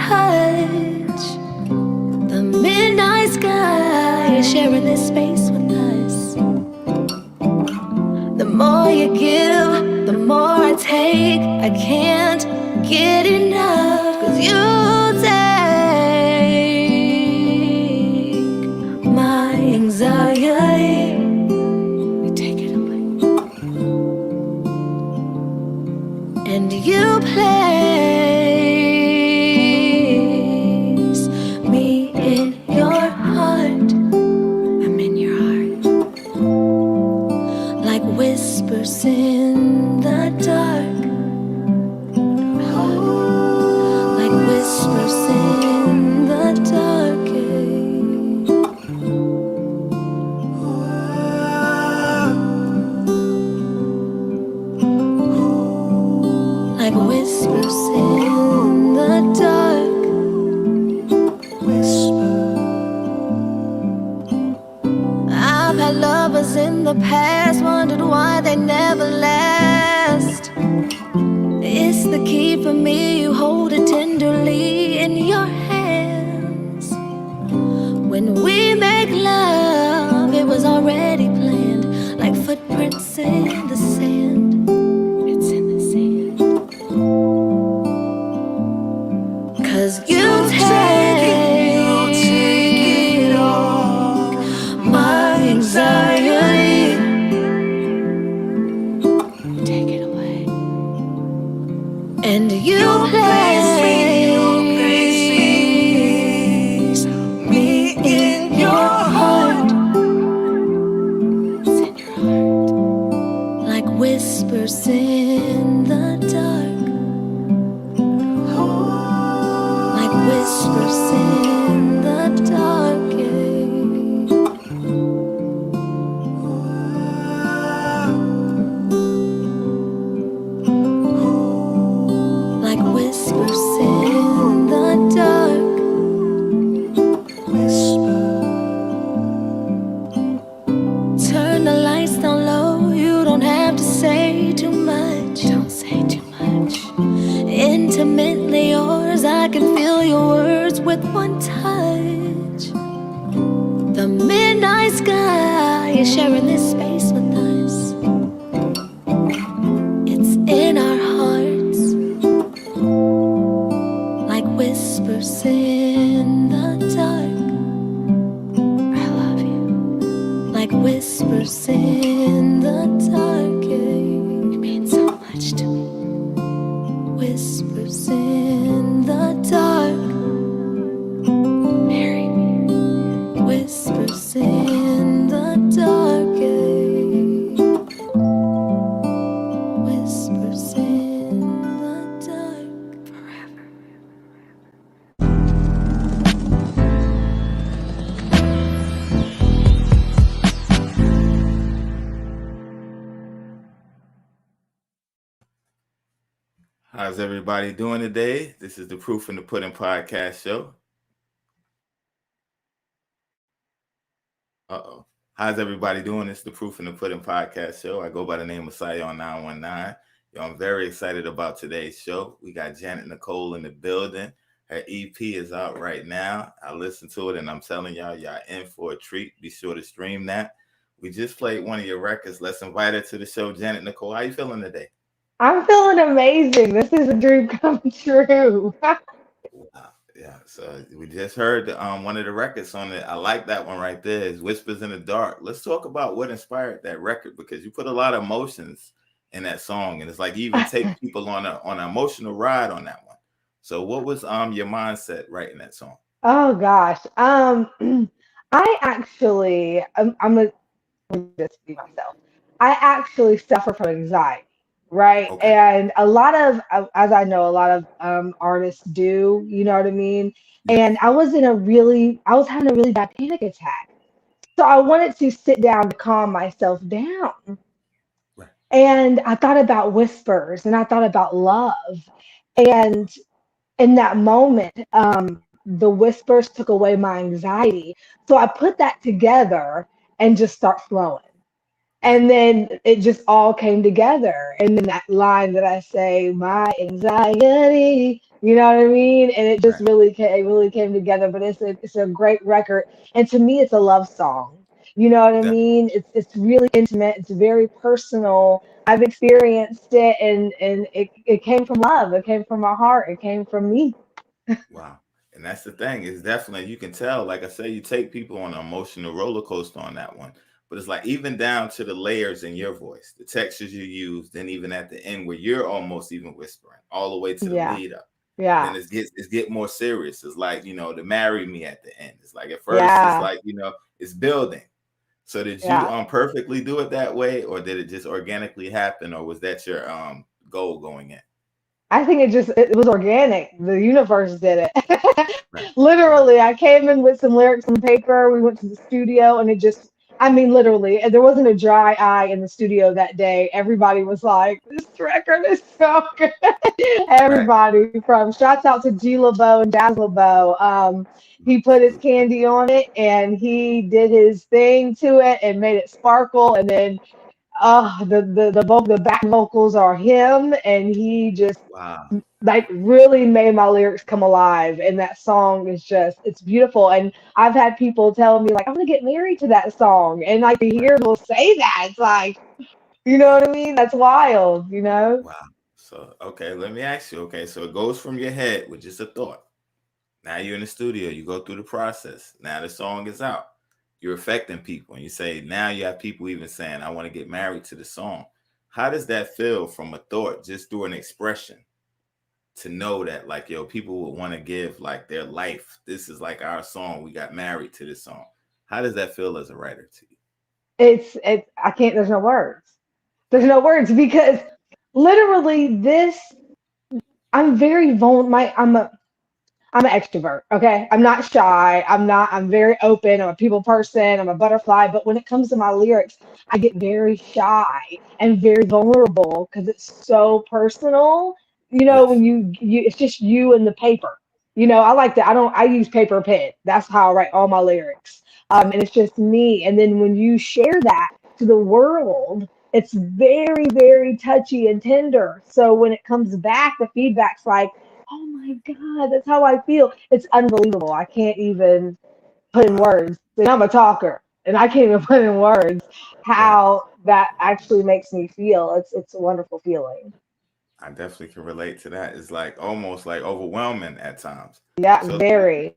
touch. The midnight sky is sharing this space with us. The more you give, the more I take. I can't get enough, 'cause you take my anxiety. You take it away. And you place me in your heart. I'm in your heart. Like whispers in the dark. Like whispers in the dark. Like whispers in the dark. Whisper. I've had lovers in the past, wondered why they never last. It's the key for me, you hold it tenderly in your hands. When we make love, it was already planned, like footprints in the sand. It's in the sand. 'Cause you take my anxiety. Take it away. And you place me in your heart. It's in your heart. Like whispers in the dark. Like whispers in the dark. Like whispers in the dark. Whisper. Turn the lights down low. You don't have to say too much. Don't say too much. Intimately yours, I can feel your words with one touch. The midnight sky is sharing this space with us. It's in our hearts. Like whispers in the dark. I love you. Like whispers in the dark. You mean so much to me. Whispers in the dark. Marry me. Whispers in the dark. Whispers in the dark. Forever. How's everybody doing today? This is the Proof in the Pudding podcast show. How's everybody doing? It's the Proof in the Pudding podcast show. I go by the name of Scion919. I'm very excited about today's show. We got Janet Nichole in the building. Her EP is out right now. I listened to it and I'm telling y'all in for a treat. Be sure to stream that. We just played one of your records. Let's invite her to the show. Janet Nichole, how you feeling today? I'm feeling amazing. This is a dream come true. Wow. Yeah, so we just heard one of the records on it. I like that one right there. Is Whispers in the Dark. Let's talk about what inspired that record, because you put a lot of emotions in that song, and it's like you even take people on an emotional ride on that one. So what was your mindset writing that song? Oh gosh. I actually I'm a just be myself. I actually suffer from anxiety, right? Okay. And a lot of as I know a lot of artists do, you know what I mean? Yes. And I was having a really bad panic attack. So I wanted to sit down to calm myself down. Right. And I thought about whispers and I thought about love. And in that moment, the whispers took away my anxiety. So I put that together and just start flowing. Right. And then it just all came together. And then that line that I say, my anxiety, You know what I mean? And it just Right. really came together. But it's a great record, and to me, it's a love song. You know what I Definitely. mean? It's really intimate. It's very personal. I've experienced it, and it came from love. It came from my heart. It came from me. Wow. And that's the thing. It's definitely, you can tell, like I say, you take people on an emotional roller coaster on that one. But it's like even down to the layers in your voice, the textures you use, then even at the end where you're almost even whispering, all the way to the Yeah, lead up. Then yeah, it's get more serious. It's like, to marry me at the end. It's like at first it's yeah, like, it's building. So did you yeah. perfectly do it that way, or did it just organically happen, or was that your goal going in? I think it was organic. The universe did it. Right. Right. Literally, I came in with some lyrics on paper. We went to the studio, and I mean, literally, and there wasn't a dry eye in the studio that day. Everybody was like, "This record is so good." Right. Everybody, from shouts out to G LeBeau and Jazz LeBeau. He put his Salute. candy on it, and he did his thing to it and made it sparkle. And then the back vocals are him, and he just Wow. like really made my lyrics come alive. And that song is just it's beautiful. And I've had people tell me like, I'm gonna get married to that song, and like to Right. hear people say that, it's like, you know what I mean? That's wild, you know? Wow. So, okay, let me ask you. Okay, so it goes from your head with just a thought. Now you're in the studio, you go through the process. Now the song is out. You're affecting people, and you say, now you have people even saying, I want to get married to the song. How does that feel from a thought just through an expression to know that, like, yo, people would want to give like their life? This is like our song. We got married to this song. How does that feel as a writer to you? It's I can't. There's no words. There's Right. no words because literally this. I'm very vulnerable. I'm an extrovert, okay? I'm not shy. I'm very open. I'm a people person. I'm a butterfly. But when it comes to my lyrics, I get very shy and very vulnerable because it's so personal. You know, Yes. when it's just you and the paper. You know, I like that. I use paper pen. That's how I write all my lyrics. Right. And it's just me. And then when you share that to the world, it's very, very touchy and tender. So when it comes back, the feedback's like, oh my God, that's how I feel. It's unbelievable. I can't even put in Wow. words. And I'm a talker, and I can't even put in words Right. how that actually makes me feel. It's a wonderful feeling. I definitely can relate to that. It's like almost like overwhelming at times. Yeah, So very.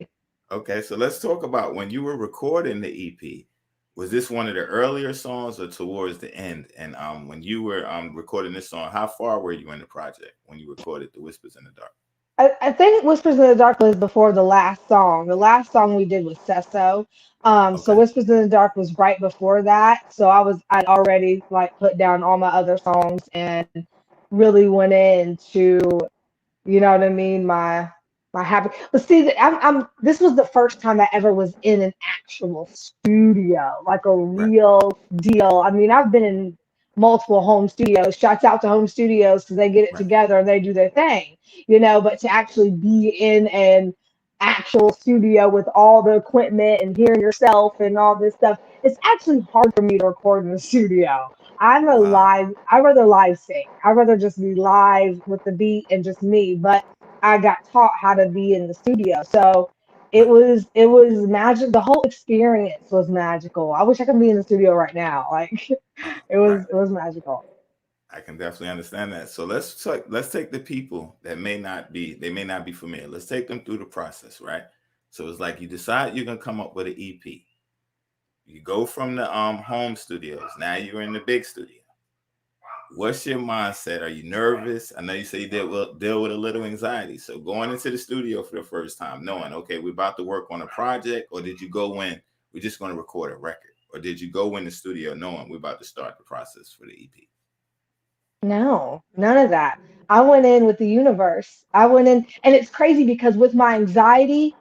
okay, so let's talk about when you were recording the EP. Was this one of the earlier songs or towards the end? And when you were recording this song, how far were you in the project when you recorded the Whispers in the Dark? I think Whispers in the Dark was before the last song. The last song we did was Sesso. So Okay. Whispers in the Dark was right before that. So I'd already like put down all my other songs and really went into, you know what I mean, my happy. But see, this was the first time I ever was in an actual studio, like a Right. real deal. I mean, I've been in multiple home studios. Shouts out to home studios because they get it Right. together and they do their thing, you know. But to actually be in an actual studio with all the equipment and hearing yourself and all this stuff, it's actually hard for me to record in the studio. Wow. I rather live sing. I rather just be live with the beat and just me. But I got taught how to be in the studio. So Right. it was magic. The whole experience was magical. I wish I could be in the studio right now. Like Right. it was magical. I can definitely understand that. So let's take the people that may not be familiar. Let's take them through the process, right? So it's like you decide you're gonna come up with an EP. You go from the home studios. Now you're in the big studio. What's your mindset? Are you nervous? I know you say you deal with a little anxiety. So going into the studio for the first time, knowing, okay, we're about to work on a project, or did you go in, we're just going to record a record? Or did you go in the studio knowing we're about to start the process for the EP? No, none of that. I went in with the universe. I went in, and it's crazy because with my anxiety,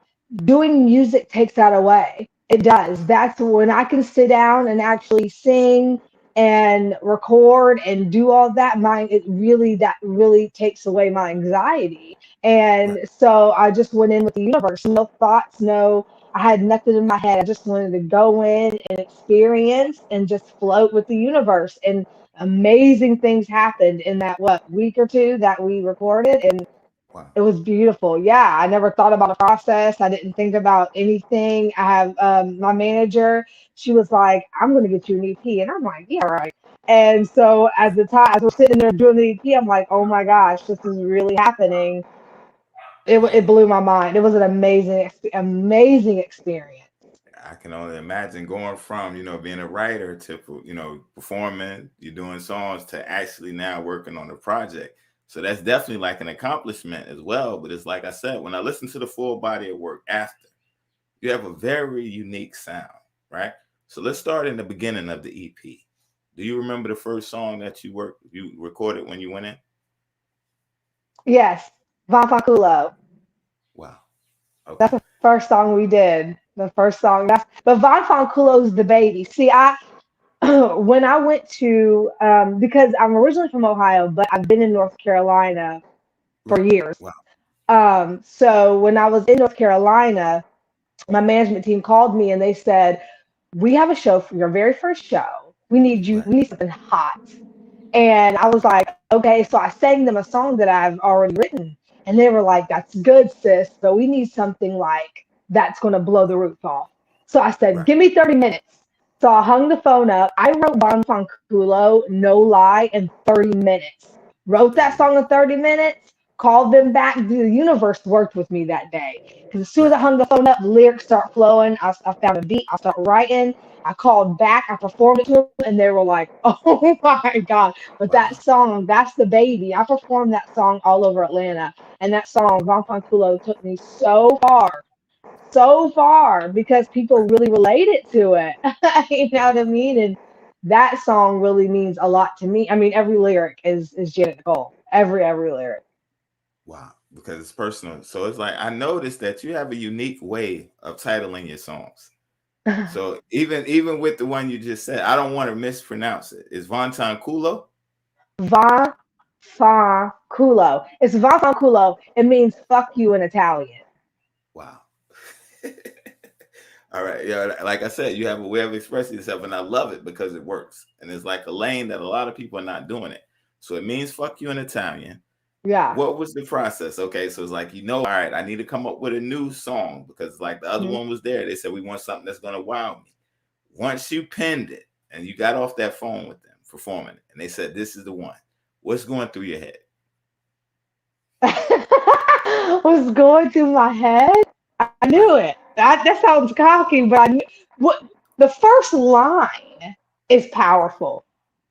doing music takes that away. It does. That's when I can sit down and actually sing and record and do all that. That really takes away my anxiety. Right. And so I just went in with the universe. No thoughts, no, I had nothing in my head. I just wanted to go in and experience and just float with the universe. And amazing things happened in that week or two that we recorded, and Wow. It was beautiful. Yeah, I never thought about a process. I didn't think about anything. I have my manager. She was like, "I'm going to get you an EP," and I'm like, "Yeah, right." And so as we're sitting there doing the EP, I'm like, "Oh my gosh, this is really happening." It blew my mind. It was an amazing experience. I can only imagine going from, being a writer to, performing, you're doing songs to actually now working on a project. So that's definitely like an accomplishment as well. But it's like I said, when I listen to the full body of work after, you have a very unique sound, right? So let's start in the beginning of the EP. Do you remember the first song that you recorded when you went in? Yes, Vampanculo. Wow. That's Okay. the first song we did. The first song. But Von Fonculo's the baby. See, I when I went to because I'm originally from Ohio, but I've been in North Carolina for Right. years. Wow. So when I was in North Carolina, my management team called me and they said, "We have a show for your very first show. We need you. Right. We need something hot." And I was like, okay. So I sang them a song that I've already written. And they were like, that's good, sis. But we need something like that's going to blow the roof off. So I said, Right. give me 30 minutes. So I hung the phone up. I wrote Bon Fanculo, no lie, in 30 minutes. Wrote that 30 song minutes. in 30 minutes, called them back. The universe worked with me that day. Because as soon as Right. I hung the phone up, lyrics start flowing. I found a beat. I start writing. I called back. I performed it to them, and they were like, "Oh my god!" But that Wow. song, that's the baby. I performed that song all over Atlanta, and that song, Von Fanculo, took me so far, because people Right. really related to it. You know what I mean? And that song really means a lot to me. I mean, every lyric is Janet Nicole. Every lyric. Wow, because it's personal. So it's like I noticed that you have a unique way of titling your songs. So even with the one you just said, I don't want to mispronounce it. It's Vontan Kulo. Va fa culo. It's va fa culo. It means fuck you in Italian. Wow. All right. Yeah, like I said, you have a way of expressing yourself, and I love it because it works. And it's like a lane that a lot of people are not doing it. So it means fuck you in Italian. Yeah. What was the process? Okay, so it's like, all right, I need to come up with a new song because like the other Mhm. one was there. They said we want something that's gonna wow me. Once you penned it and you got off that phone with them performing it, and they said this is the one. What's going through your head? Was going through my head. I Right, knew it. That sounds cocky, but I knew what the first line is powerful.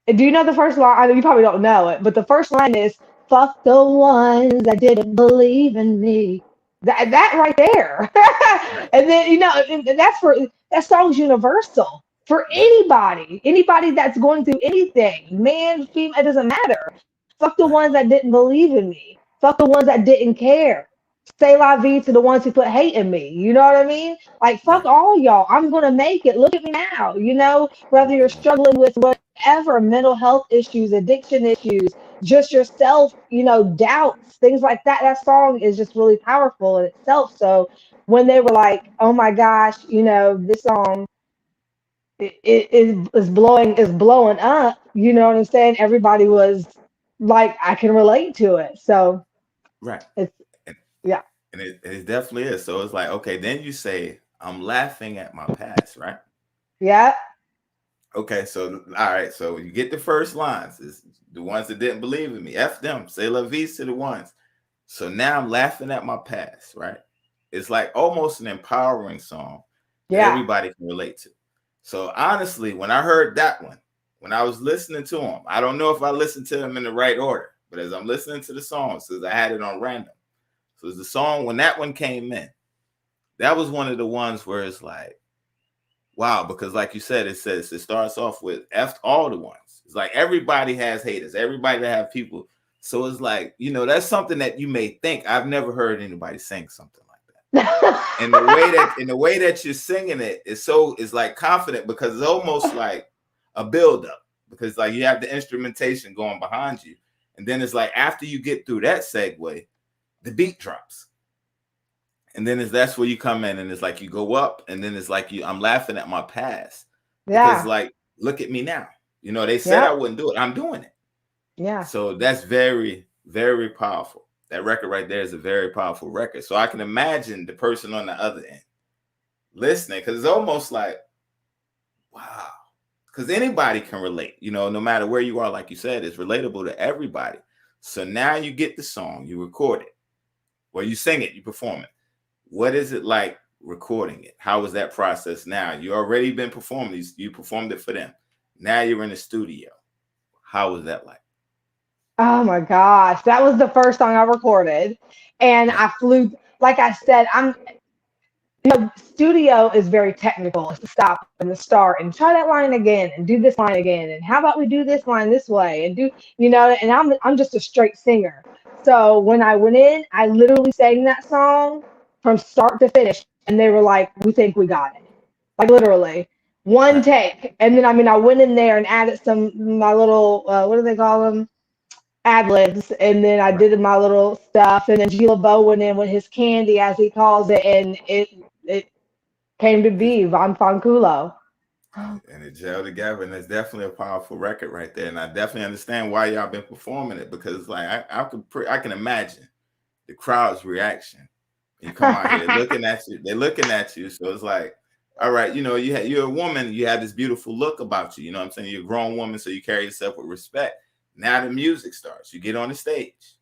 Do you know the first line? I know you probably don't know it, but the first line is "fuck the ones that didn't believe in me." That right there, right, and then and that's for that song's universal for right, anybody that's going through anything, man, female, it doesn't matter. Fuck the right, ones that didn't believe in me. Fuck the ones that didn't care. Say la vie to the ones who put hate in me. You know what I mean? Like, fuck right. all y'all. I'm going to make it. Look at me now. Whether Look you're at me. struggling with whatever mental health issues, addiction issues, just yourself, doubts, things like that. That song is just really powerful in itself. So when they were like, oh my gosh, this song is blowing up, you know what I'm saying? Everybody was like, I can relate to it. So Right. it's, And, yeah. and it definitely is. So it's like, okay, then you say, I'm laughing at my past, right? Yeah. Okay, so all right, so you get the first lines. It's the ones that didn't believe in me. F them. Say la vie to the ones. So now I'm laughing at my past, right? It's like almost an empowering song that Yeah. everybody can relate to. So honestly, when I heard that one, when I was listening to them, I don't know if I listened to them in the right order, but as I'm listening to the songs, because I had it on random. So it's the song when that one came in, that was one of the ones where it's like, wow, because like you said, it starts off with F all the ones. It's like everybody has haters, everybody that have people. So it's like, that's something that you may think. I've never heard anybody sing something like that. And the way that you're singing it is like confident because it's almost like a buildup. Because like you have the instrumentation going behind you. And then it's like after you get through that segue, the beat drops. And then that's where you come in and it's like you go up and then it's like I'm laughing at my past because Yeah. like look at me now. They said I Yep. wouldn't do it. I'm doing it. Yeah. So that's very, very powerful. That record right there is a very powerful record. So I can imagine the person on the other end listening, because it's almost like, wow. Because anybody can relate, no matter where you are, like you said, it's relatable to everybody. So now you get the song, you record it, or you sing it, you perform it. What is it like recording it? How was that process now? You already been performing, you performed it for them. Now you're in the studio. How was that like? Oh my gosh, that was the first song I recorded, and Right. I flew. Like I said, studio is very technical. It's to stop and to start and try that line again and do this line again. And how about we do this line this way and and I'm just a straight singer. So when I went in, I literally sang that song from start to finish. And they were like, we think we got it. Like literally one Right. take. And then, I went in there and added my little, what do they call them? Ad libs. And then I Right. did my little stuff. And then Gila Bo went in with his candy, as he calls it. And it came to Just be Von Fanculo. and it gelled together, and it's definitely a powerful record right there. And I definitely understand why y'all been performing it, because like I can imagine the crowd's reaction. You come out here, they're looking at you, So it's like, all right, you're a woman, you have this beautiful look about you. You know what I'm saying? You're a grown woman, so you carry yourself with respect. Now the music starts. You get on the stage.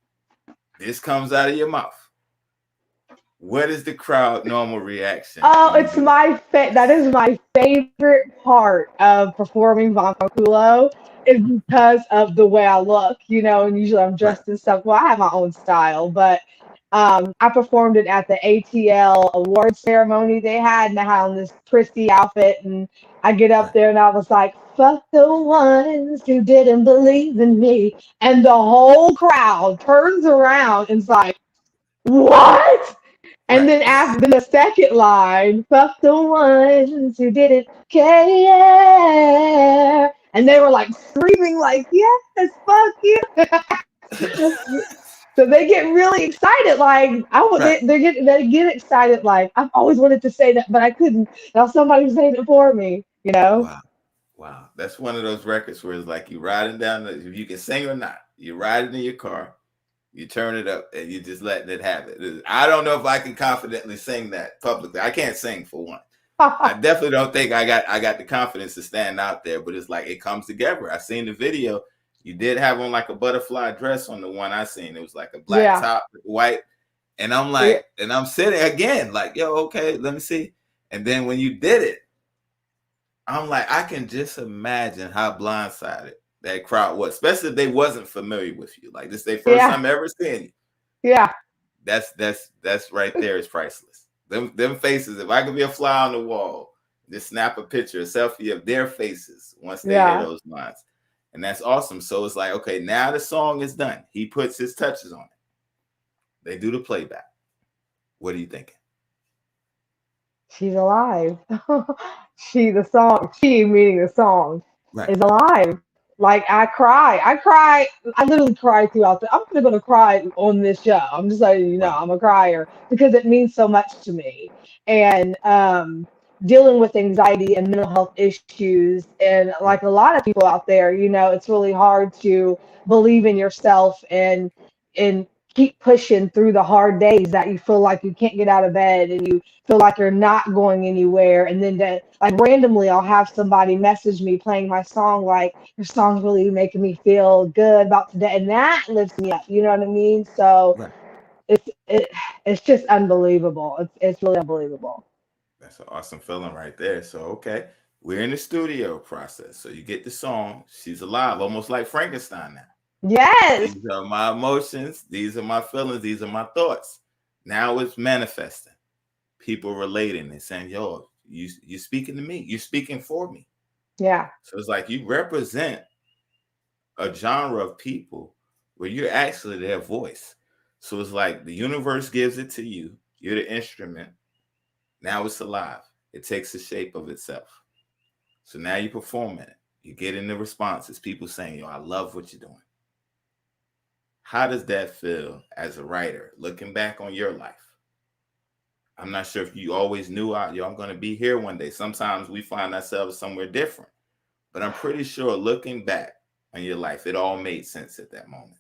This comes out of your mouth. What is the crowd normal reaction Oh, when you it's do that? that is my favorite part of performing Von Fanculo is because of the way I look, and usually I'm Right. dressed and stuff. Well, I have my own style, but I performed it at the ATL award ceremony they had, and I had on this prissy outfit, and I get up Right. there and I was like, fuck the ones who didn't believe in me. And the whole crowd turns around and is like, what? And Right. then after the second line, fuck the ones who didn't care. And they were like screaming like, yes, fuck you. So they get really excited. Like Right. they get excited. Like I've always wanted to say that, but I couldn't. Now somebody's saying it for me, Wow. Wow. That's one of those records where it's like you riding down if you can sing or not, you're riding in your car, you turn it up and you just letting it have it. I don't know if I can confidently sing that publicly. I can't sing for one. I definitely don't think I got the confidence to stand out there, but it's like it comes together. I seen the video. You did have on like a butterfly dress on the one I seen. It was like a black Yeah. top, white. And I'm Yeah. like, and I'm sitting again, like, yo, okay, let me see. And then when you did it, I'm like, I can just imagine how blindsided that crowd was, especially if they wasn't familiar with you. Like this is their first Yeah. time ever seeing you. Yeah. That's right there is priceless. Them faces, if I could be a fly on the wall, just snap a picture, a selfie of their faces once they hear Yeah. those lines. And that's awesome. So it's like, okay, now the song is done. He puts his touches on it. They do the playback. What are you thinking? She's alive. She meaning the song Right. is alive. Like I cry, I literally cry throughout I'm gonna cry on this show. I'm just letting you know, Wow. I'm a crier because it means so much to me. And dealing with anxiety and mental health issues, and Right. like a lot of people out there, it's really hard to believe in yourself and keep pushing through the hard days that you feel like you can't get out of bed and you feel like you're not going anywhere. And then like randomly, I'll have somebody message me playing my song, like, your song's really making me feel good about today. And that lifts me up. You know what I mean? So Right. it's, it, it's just unbelievable. It's really unbelievable. That's an awesome feeling right there. So okay, we're in the studio process. So you get the song, she's alive, almost like Frankenstein now. Yes. These are my emotions, these are my feelings, these are my thoughts. Now it's manifesting. People relating and saying, yo, you speaking to me, you speaking for me. Yeah. So it's like you represent a genre of people where you're actually their voice. So it's like the universe gives it to you. You're the instrument. Now it's alive. It takes the shape of itself. So now you're performing it. You're getting the responses. People saying, yo, I love what you're doing. How does that feel as a writer, looking back on your life? I'm not sure if you always knew, yo, I'm going to be here one day. Sometimes we find ourselves somewhere different. But I'm pretty sure looking back on your life, it all made sense at that moment.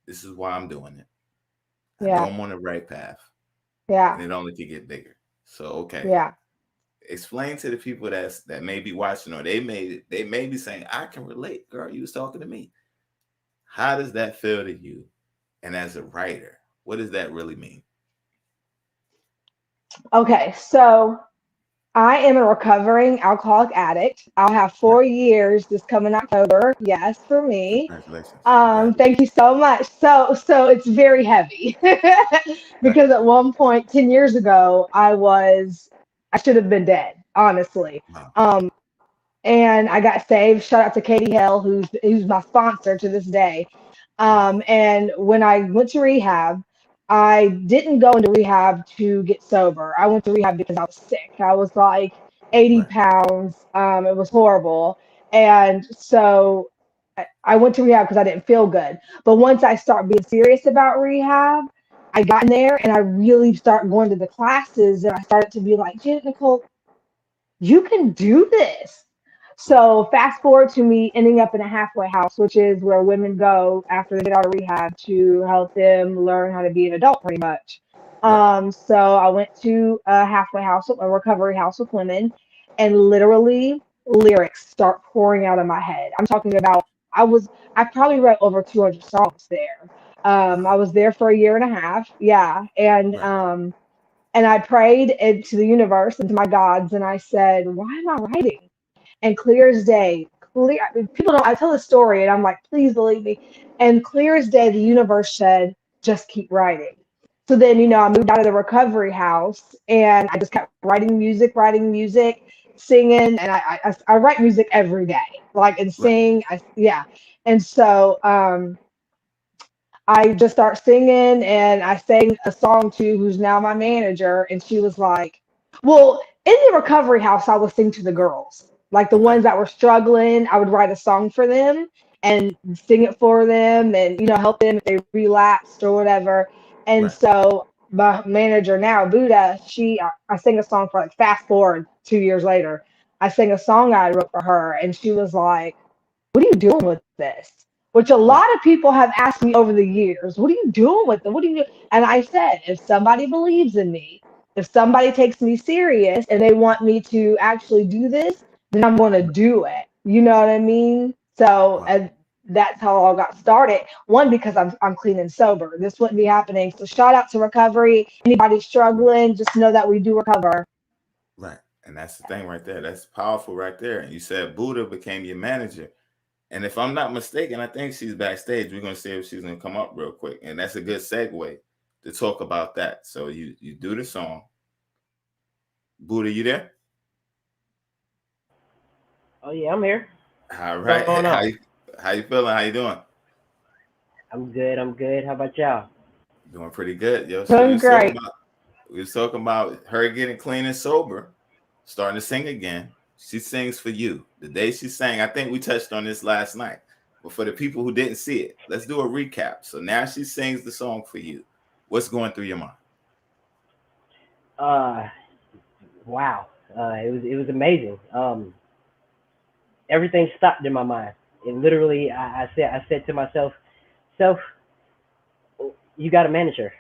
This is why I'm doing it. I know I'm on the right path. Yeah. And it only can get bigger. So okay. Yeah. Explain to the people that may be watching, or they may be saying, I can relate, girl. You was talking to me. How does that feel to you? And as a writer, what does that really mean? Okay, so I am a recovering alcoholic addict. I'll have Right. 4 years this coming October. Yes, for me. Congratulations. Congratulations. Thank you so much. So it's very heavy Right. because at one point 10 years ago I should have been dead, honestly. Wow. And I got saved. Shout out to Katie Hill, who's my sponsor to this day. Wow. And when I went to rehab, I didn't go into rehab to get sober. I went to rehab because I was sick. I was like 80 Right. pounds. It was horrible. And so I went to rehab because I didn't feel good. But once I started being serious about rehab, I got in there and I really started going to the classes and I started to be like, Janet Nicole, you can do this. Wow. So fast forward to me ending up in a halfway house, which is where women go after they get out of rehab to help them learn how to be an adult, pretty much. Right. So I went to a halfway house, a recovery house with women, and literally lyrics start pouring out of my head. I'm talking about I probably wrote over 200 songs there. I Wow. was there for a year and a half, yeah, Right. and I prayed to the universe and to my gods, and I said, "Why am I writing?" And clear as day, clear. People don't. I tell the story, and I'm like, "Please believe me." And clear as day, the universe said, "Just keep writing." So then, I moved out of the recovery house, and I just kept writing music, singing, and I write music every day, like and Right. sing. Yeah, and so I just start singing and I sang a song to who's now my manager. And she was like, well, in the recovery house, I would sing to the girls, like the Okay. ones that were struggling. I would write a song for them and sing it for them and, help them if they relapsed or whatever. And Right. so my manager now, Buddha, I sang a song for like fast forward 2 years later. I sang a song I wrote for her and she was like, what are you doing with this? Which a Right. lot of people have asked me over the years, what are you doing with it? What do you do? And I said, if somebody believes in me, if somebody takes me serious and they want me to actually do this, then I'm going to do it. You know what I mean? So Wow. that's how it all got started. One, because I'm clean and sober. This wouldn't be happening. So shout out to recovery. Anybody struggling, just know that we do recover. Right. And that's the thing right there. That's powerful right there. And you said Buddha became your manager. And if I'm not mistaken, I think she's backstage. We're going to see if she's going to come up real quick. And that's a good segue to talk about that. So you do the song. Buddha, you there? Oh yeah, I'm here. All What's right. going on? How you feeling? How you doing? I'm good. I'm good. How about y'all? Doing pretty good, yo. So Doing great. we was talking about her getting clean and sober, starting to sing again. She sings for you. The day she sang, I think we touched on this last night. But for the people who didn't see it, let's do a recap. So now she sings the song for you. What's going through your mind? Uh, wow. It was amazing. Everything stopped in my mind. It literally, I said to myself, self, you got to manage her.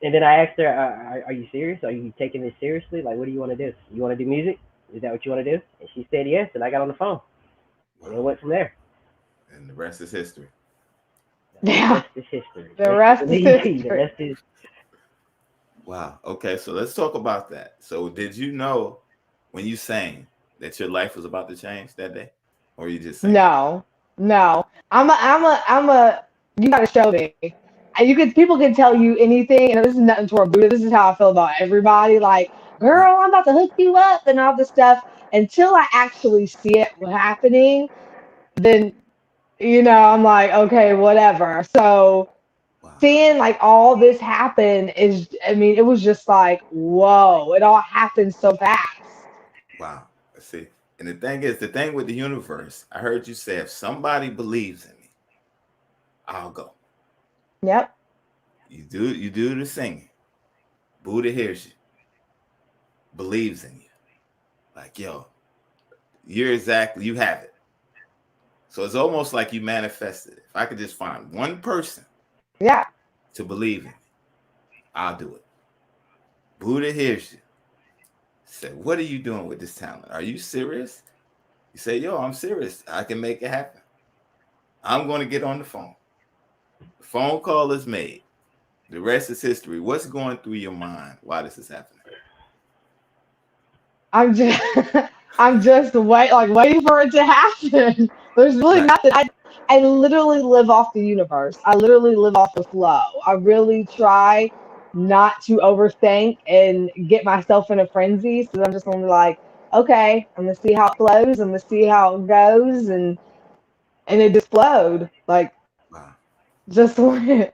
And then I asked her, are you serious? Are you taking this seriously? Like, what do you want to do? You want to do music? Is that what you want to do? And she said yes. And I got on the phone, and it Wow. went from there. And the rest is history. The Yeah. rest is history. The Best rest is believe the history. rest is. Wow. Okay, so let's talk about that. So did you know when you sang that your life was about to change that day? Or you just saying? No, no. You gotta show me. And people can tell you anything, and this is nothing toward Buddha. This is how I feel about everybody. Like, Right. girl, I'm about to hook you up and all this stuff. Until I actually see it happening, then, I'm like, okay, whatever. So Wow. seeing like all this happen I mean, it was just like, whoa, it all happened so fast. Wow. Let's see. And the thing is, the thing with the universe, I heard you say if somebody believes in me, I'll go. Yep. You do the singing. Buddha hears you, believes in you. Like, yo, you have it. So it's almost like you manifested it. If I could just find one person Yeah. to believe in me, I'll do it. Buddha hears you. Said, what are you doing with this talent? Are you serious? You say, yo, I'm serious. I can make it happen. I'm going to get on the phone. The phone call is made. The rest is history. What's going through your mind while this is happening? I'm just I'm just waiting for it to happen. There's really Right. nothing. I literally live off the universe. I literally live off the flow. I really try not to overthink and get myself in a frenzy. So I'm just only like, okay, I'm gonna see how it flows. I'm gonna see how it goes, and it just flowed. Like Wow. just went.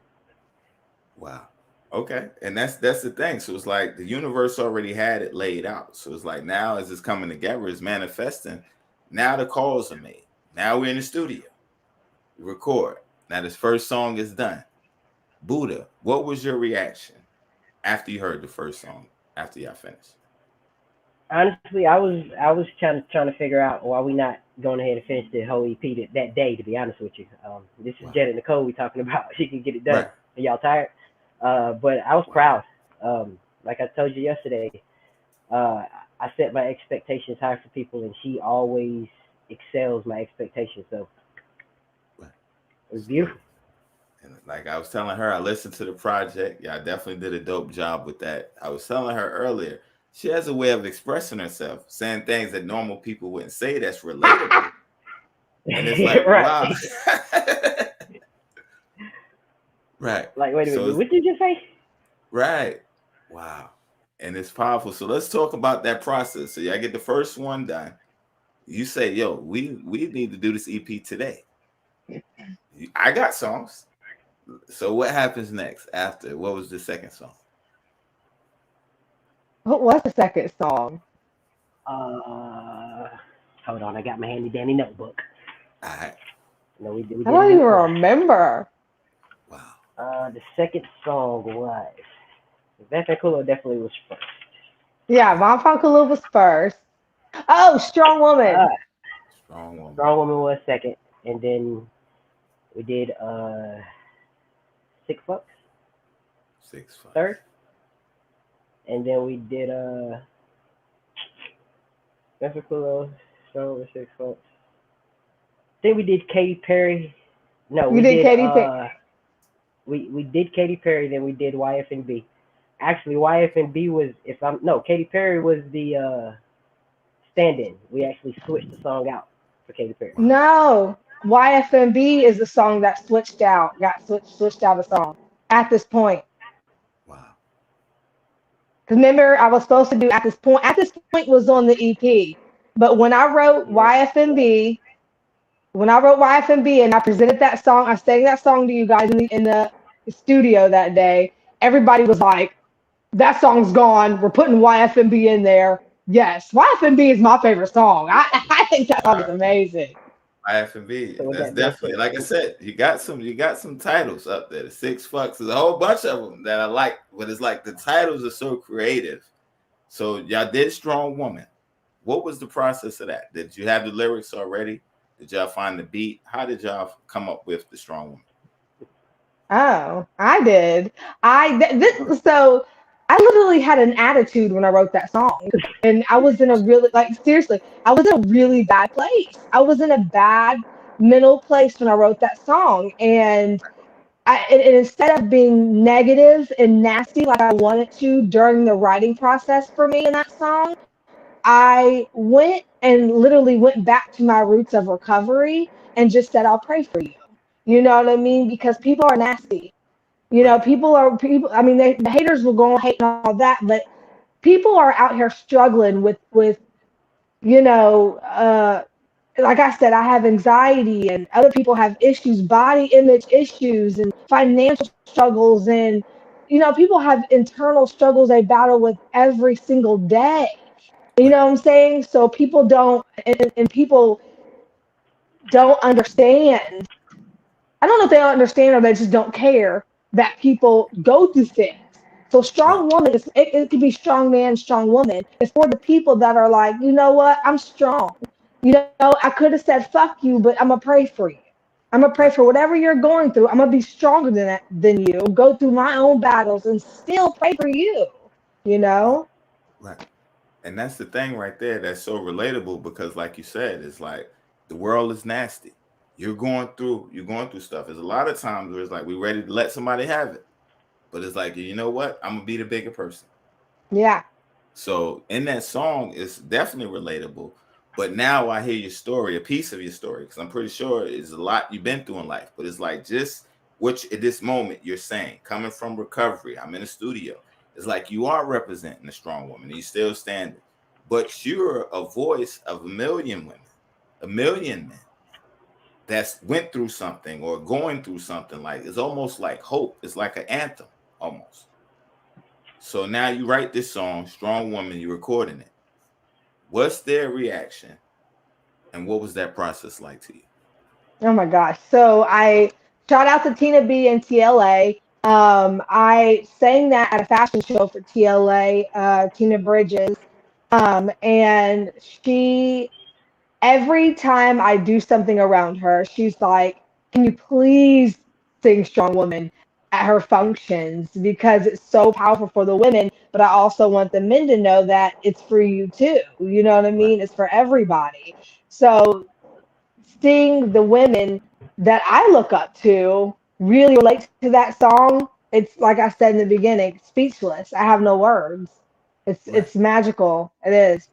Wow. Okay. And that's the thing. So it's like the universe already had it laid out. So it's like now as it's coming together, it's manifesting. Now the calls are made. Now we're in the studio. We record. Now this first song is done. Buddha, what was your reaction after you heard the first song, after y'all finished? Honestly, I was trying to figure out why we not going ahead and finish the whole EP that day. To be honest with you, this is Wow. Janet Nichole we talking about. She can get it done. Right. Are y'all tired? But I was proud. Like I told you yesterday, I set my expectations high for people, and she always excels my expectations. So Right. it was beautiful. And like I was telling her, I listened to the project. Yeah, I definitely did a dope job with that. I was telling her earlier, she has a way of expressing herself, saying things that normal people wouldn't say that's relatable. And it's like, Right. wow. Right. Like, wait a So minute, it's, what did you just say? right. Wow. And it's powerful. So let's talk about that process. So y'all get the first one done. You say, yo, we need to do this EP today. I got songs. So what happens next after? What was the second song? What was the second song? Uh, Hold on, I got my handy dandy notebook. All right. No, we I did it don't in even order. remember. Wow. The second song was Vesta Cool definitely was first. Yeah, Von Funkaloop was first. Oh, Strong Uh, Woman. Strong woman. Strong Woman was second, and then we did Six Fucks 6 5. third, and then we did Vesta Cool, Strong with Six Fucks. Then we did Katy Perry. No, You we did did Katy Perry. we did Katy Perry. Then we did YFNB. Actually, YFNB was Katy Perry was the stand-in. We actually switched the song out for Katy Perry. Wow. No, YFNB is the song that switched out a song at this point. Wow. Because remember, I was supposed to do at this point. At this point was on the EP, but Yeah. When I wrote YFNB and I presented that song, I sang that song to you guys in the studio that day. Everybody was like, "That song's gone. We're putting YFNB in there." Yes, YFNB is my favorite song. I think that song is amazing. IFNB. So with That's that being definitely, said, like I said, you got some titles up there. The 6 fucks. There's a whole bunch of them that I like, but it's like the titles are so creative. So y'all did Strong Woman. What was the process of that? Did you have the lyrics already? Did y'all find the beat? How did y'all come up with the Strong Woman? Oh, I did. So I literally had an attitude when I wrote that song, and I was in a really seriously, I was in a really bad place. I was in a bad mental place when I wrote that song, and and instead of being negative and nasty like I wanted to during the writing process for me in that song, I went and literally went back to my roots of recovery and just said, "I'll pray for you." You know what I mean? Because people are nasty. You know, Right. people. I mean, the haters will go and hate and all that, but people are out here struggling with you know, like I said, I have anxiety, and other people have issues, body image issues, and financial struggles, and people have internal struggles they battle with every single day. You Right. know what I'm saying? So people don't, and people don't understand. I don't know if they don't understand or they just don't care that people go through things. So Right. strong woman it could be strong man, strong woman. It's for the people that are like, you know what, I'm strong. I could have said fuck you, but I'm gonna pray for you. I'm gonna pray Right. for whatever you're going through. I'm gonna be stronger than you. Go through my own battles and still pray for you. You Right. know? Right. And that's the thing right there that's so relatable because like you said, it's like the world is nasty. You're going through stuff. There's a lot of times where it's like we're ready to let somebody have it. But it's like, you know what? I'm gonna be the bigger person. Yeah. So in that song, it's definitely relatable. But now I hear your story, a piece of your story, because I'm pretty sure it's a lot you've been through in life. But it's like just what at this moment you're saying, coming from recovery, I'm in the studio. It's like you are representing a strong woman, and you still standing. But you're a voice of a million women, a million men that's went through something or going through something. Like it's almost like hope. It's like an anthem almost. So now you write this song, Strong Woman, you're recording it. What's their reaction? And what was that process like to you? Oh my gosh. So I shout out to Tina B and TLA. I sang that at a fashion show for TLA, Tina Bridges. And she, every time I do something around her, she's like, can you please sing Strong Woman at her functions because it's so powerful for the women, but I also want the men to know that it's for you too. You know what I Right, mean? It's for everybody. So seeing the women that I look up to really relate to that song, it's like I said in the beginning, speechless. I have no words. right. It's magical. It is.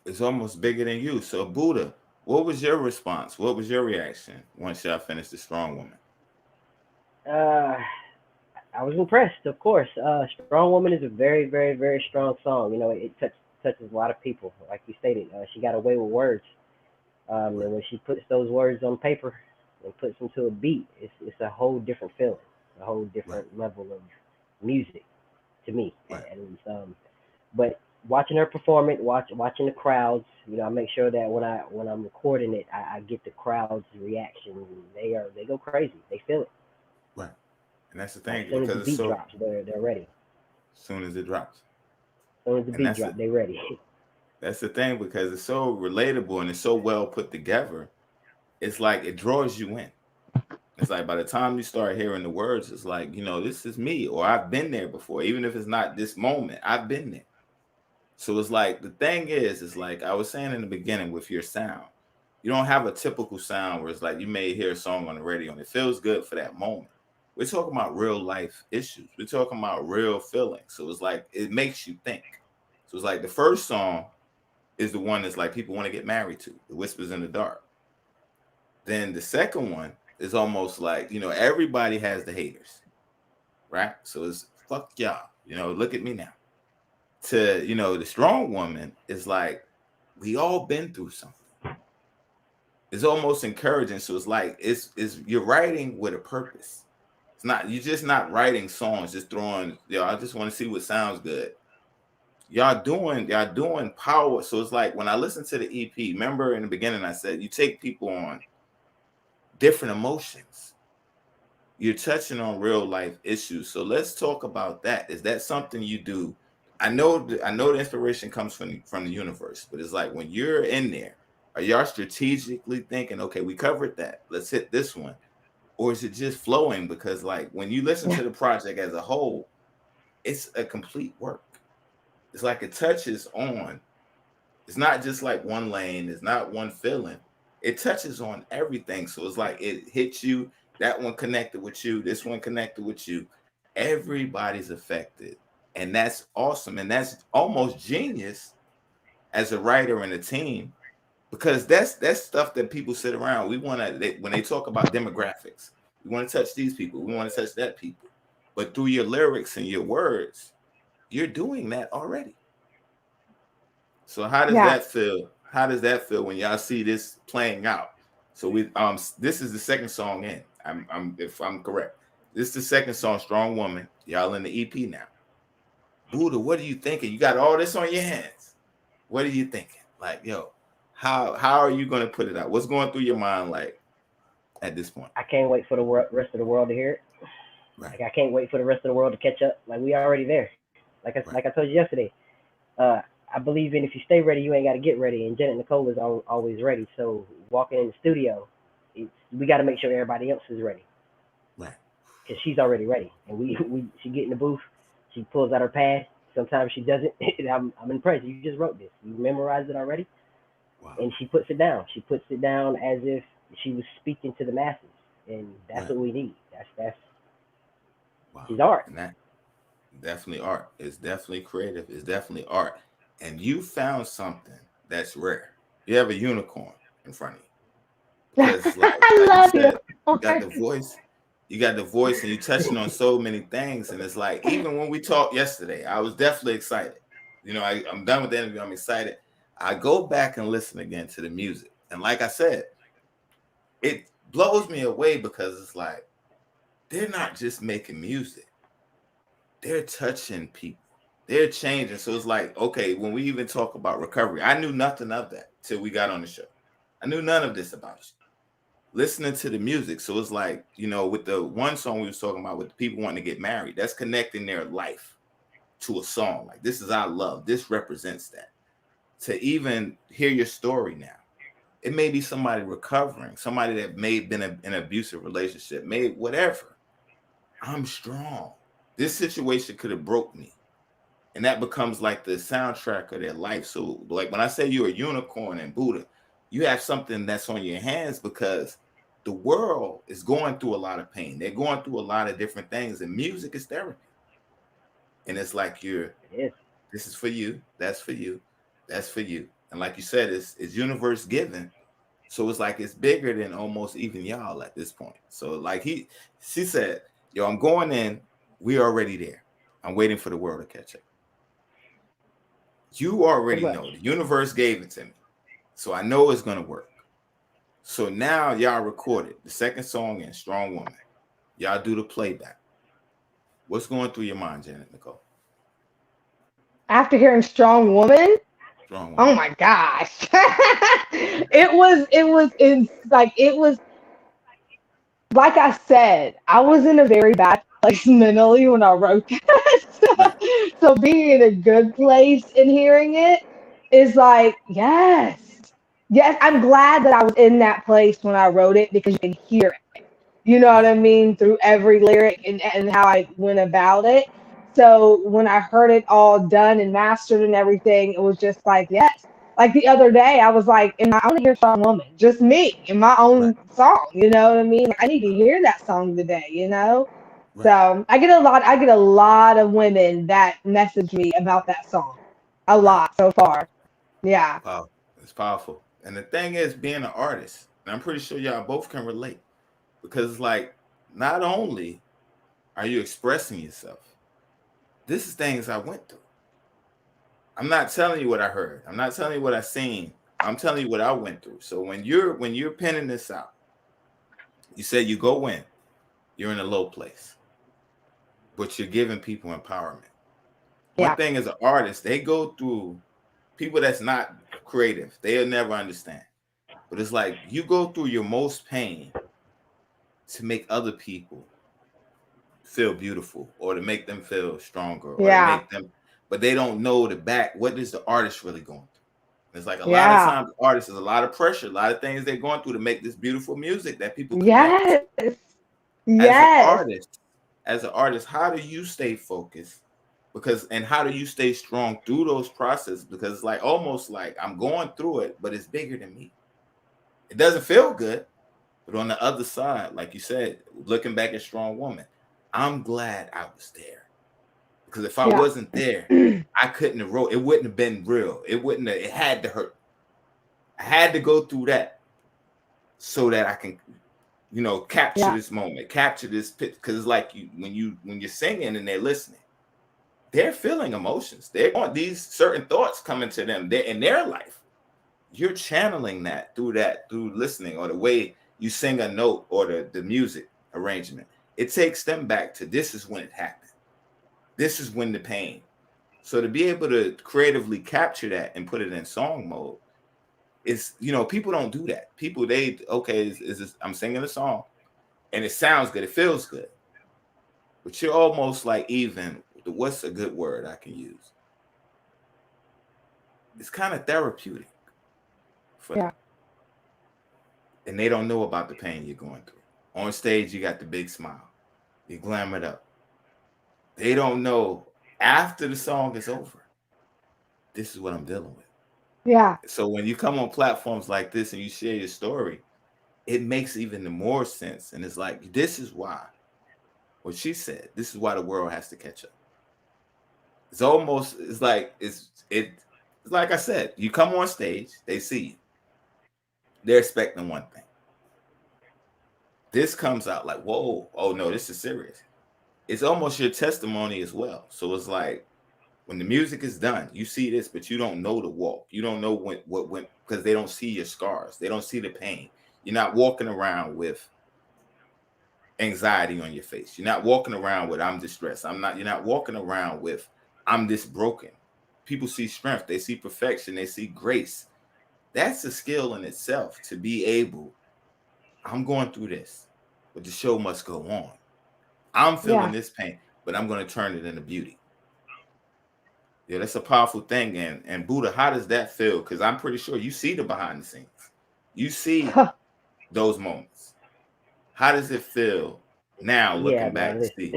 It's almost bigger than you. So Buddha, what was your response? What was your reaction once y'all finished the Strong Woman? Uh, I was impressed, of course. Strong Woman is a very, very, very strong song. You know, it touches a lot of people. Like you stated, she got away with words. Right, And when she puts those words on paper and puts them to a beat, it's a whole different feeling, a whole right, different level of music to me, right, at least. But watching her perform it, watching the crowds, I make sure that when I'm recording it, I get the crowd's reaction. They go crazy. They feel it. right. And that's the Like thing as soon as the because it's beat so drops, they're ready. soon as it drops. As soon as the And beat drops, they ready. that's the thing because it's so relatable and it's so well put together. It's like it draws you in. It's like by the time you start hearing the words, it's like, this is me, or I've been there before. Even if it's not this moment, I've been there. So it's like the thing is, it's like I was saying in the beginning with your sound, you don't have a typical sound where it's like you may hear a song on the radio and it feels good for that moment. We're talking about real life issues. We're talking about real feelings. So it's like it makes you think. So it's like the first song is the one that's like people want to get married to, the whispers in the dark. Then the second one is almost like, everybody has the haters, right? So it's fuck y'all, look at me now. To, the strong woman is like, we all been through something. It's almost encouraging. So it's like, it's you're writing with a purpose. It's not, you're just not writing songs, just throwing, I just want to see what sounds good. Y'all doing power. So it's like when I listen to the EP, remember in the beginning I said you take people on different emotions. You're touching on real life issues. So let's talk about that. Is that something you do? I know the inspiration comes from the universe, but it's like when you're in there, are y'all strategically thinking, okay, we covered that. Let's hit this one. Or is it just flowing? Because like when you listen to the project as a whole, it's a complete work. It's like it touches on, it's not just like one lane, it's not one feeling. It touches on everything. So it's like it hits you, that one connected with you, this one connected with you. Everybody's affected. And that's awesome. And that's almost genius as a writer and a team because that's stuff that people sit around. We want to, when they talk about demographics, we want to touch these people, we want to touch that people. But through your lyrics and your words, you're doing that already. So how does Yeah. that feel? How does that feel when y'all see this playing out? So this is the second song in. I'm if I'm correct. This is the second song, Strong Woman. Y'all in the EP now. Buddha, what are you thinking? You got all this on your hands. What are you thinking? Like, yo, how are you gonna put it out? What's going through your mind like at this point? I can't wait for the rest of the world to hear it. Right, Like I can't wait for the rest of the world to catch up. Like we already there. Like right, I told you yesterday. Uh, I believe in if you stay ready, you ain't got to get ready. And Janet Nichole is always ready. So walking in the studio, we got to make sure everybody else is ready Right. because she's already ready. And she get in the booth, she pulls out her pad. Sometimes she doesn't. And I'm impressed. You just wrote this. You memorized it already. Wow. And she puts it down. She puts it down as if she was speaking to the masses, and that's Right. what we need. That's Wow. she's art. And that definitely art. It's definitely creative. It's definitely art. And you found something that's rare. You have a unicorn in front of you. Because I like you love said, you got you. the voice. You got the voice, and you touching on so many things. And it's like, even when we talked yesterday, I was definitely excited. You know, I'm done with the interview. I'm excited. I go back and listen again to the music. And like I said, it blows me away because it's like, they're not just making music. They're touching people. They're changing. So it's like, okay, when we even talk about recovery, I knew nothing of that till we got on the show. I knew none of this about you. Listening to the music. So it's like, you know, with the one song we was talking about with the people wanting to get married, that's connecting their life to a song. Like, this is our love. This represents that. To even hear your story now. It may be somebody recovering, somebody that may have been in an abusive relationship, may whatever. I'm strong. This situation could have broke me. And that becomes like the soundtrack of their life. So like when I say you're a unicorn in Buddha, you have something that's on your hands because the world is going through a lot of pain. They're going through a lot of different things, and music is therapy. And it's like this is for you, that's for you, that's for you. And like you said, it's universe given. So it's like it's bigger than almost even y'all at this point. So like she said, yo, I'm going in, we already there. I'm waiting for the world to catch up. You already know the universe gave it to me. So I know it's gonna work. So now y'all recorded the second song in Strong Woman. Y'all do the playback. What's going through your mind, Janet Nichole? After hearing Strong Woman, Strong oh Woman. my gosh. it was like I said, I was in a very bad place mentally when I wrote Right, that. So being in a good place and hearing it is like, yes. Yes, I'm glad that I was in that place when I wrote it because you can hear it. You know what right, I mean? Through every lyric and how I went about it. So when I heard it all done and mastered and everything, it was just like, yes. Like the other day, I was like, I want to hear Strong Woman, just me in my right, own song. You know what I mean? Like, I need to hear that song today. You know. right. So I get a lot of women that message me about that song. A Right. lot so far. Yeah. Wow. It's powerful. And the thing is, being an artist, and I'm pretty sure y'all both can relate because it's like not only are you expressing yourself, this is things I went through. I'm not telling you what I heard. I'm not telling you what I seen. I'm telling you what I went through. So when you're penning this out, you say you go in, you're in a low place, but you're giving people empowerment. One Yeah. thing as an artist, they go through people that's not creative, they'll never understand. But it's like you go through your most pain to make other people feel beautiful or to make them feel stronger or to Yeah. make them, but they don't know the back. What is the artist really going through? It's like a lot of Yeah. times artists, there's a lot of pressure, a lot of things they're going through to make this beautiful music that people connect to. Yes. As an Yes. artist, how do you stay focused? Because and how do you stay strong through those processes? Because it's like almost like I'm going through it, but it's bigger than me. It doesn't feel good. But on the other side, like you said, looking back at Strong Woman, I'm glad I was there. Because if I Yeah. wasn't there, I couldn't have wrote. It wouldn't have been real. It had to hurt. I had to go through that so that I can, capture Yeah. this moment, capture this pit. Because it's like when you're singing and they're listening, they're feeling emotions. They're on these certain thoughts coming to them. They're in their life. You're channeling that through listening or the way you sing a note or the music arrangement. It takes them back to this is when it happened. This is when the pain. So to be able to creatively capture that and put it in song mode is, people don't do that. People, is this, I'm singing a song and it sounds good. It feels good. But you're almost like what's a good word I can use? It's kind of therapeutic for them. Yeah. and they don't know about the pain you're going through. On stage, you got the big smile, you glamored up. They don't know after the song is over, this is what I'm dealing with. Yeah. So when you come on platforms like this and you share your story, it makes even more sense. And it's like, this is why, what she said, this is why the world has to catch up. It's almost, it's like I said, you come on stage, they see you. They're expecting one thing. This comes out like, whoa, oh no, this is serious. It's almost your testimony as well. So it's like, when the music is done, you see this, but you don't know the walk. You don't know what went, because they don't see your scars. They don't see the pain. You're not walking around with anxiety on your face. You're not walking around with I'm distressed. You're not walking around with I'm this broken. People see strength, they see perfection, they see grace. That's a skill in itself to be able, I'm going through this, but the show must go on. I'm feeling this pain, but I'm going to turn it into beauty. Yeah, that's a powerful thing. And Buddha, how does that feel? Because I'm pretty sure you see the behind the scenes. You see those moments. How does it feel now Yeah, looking man. back to Listen. see?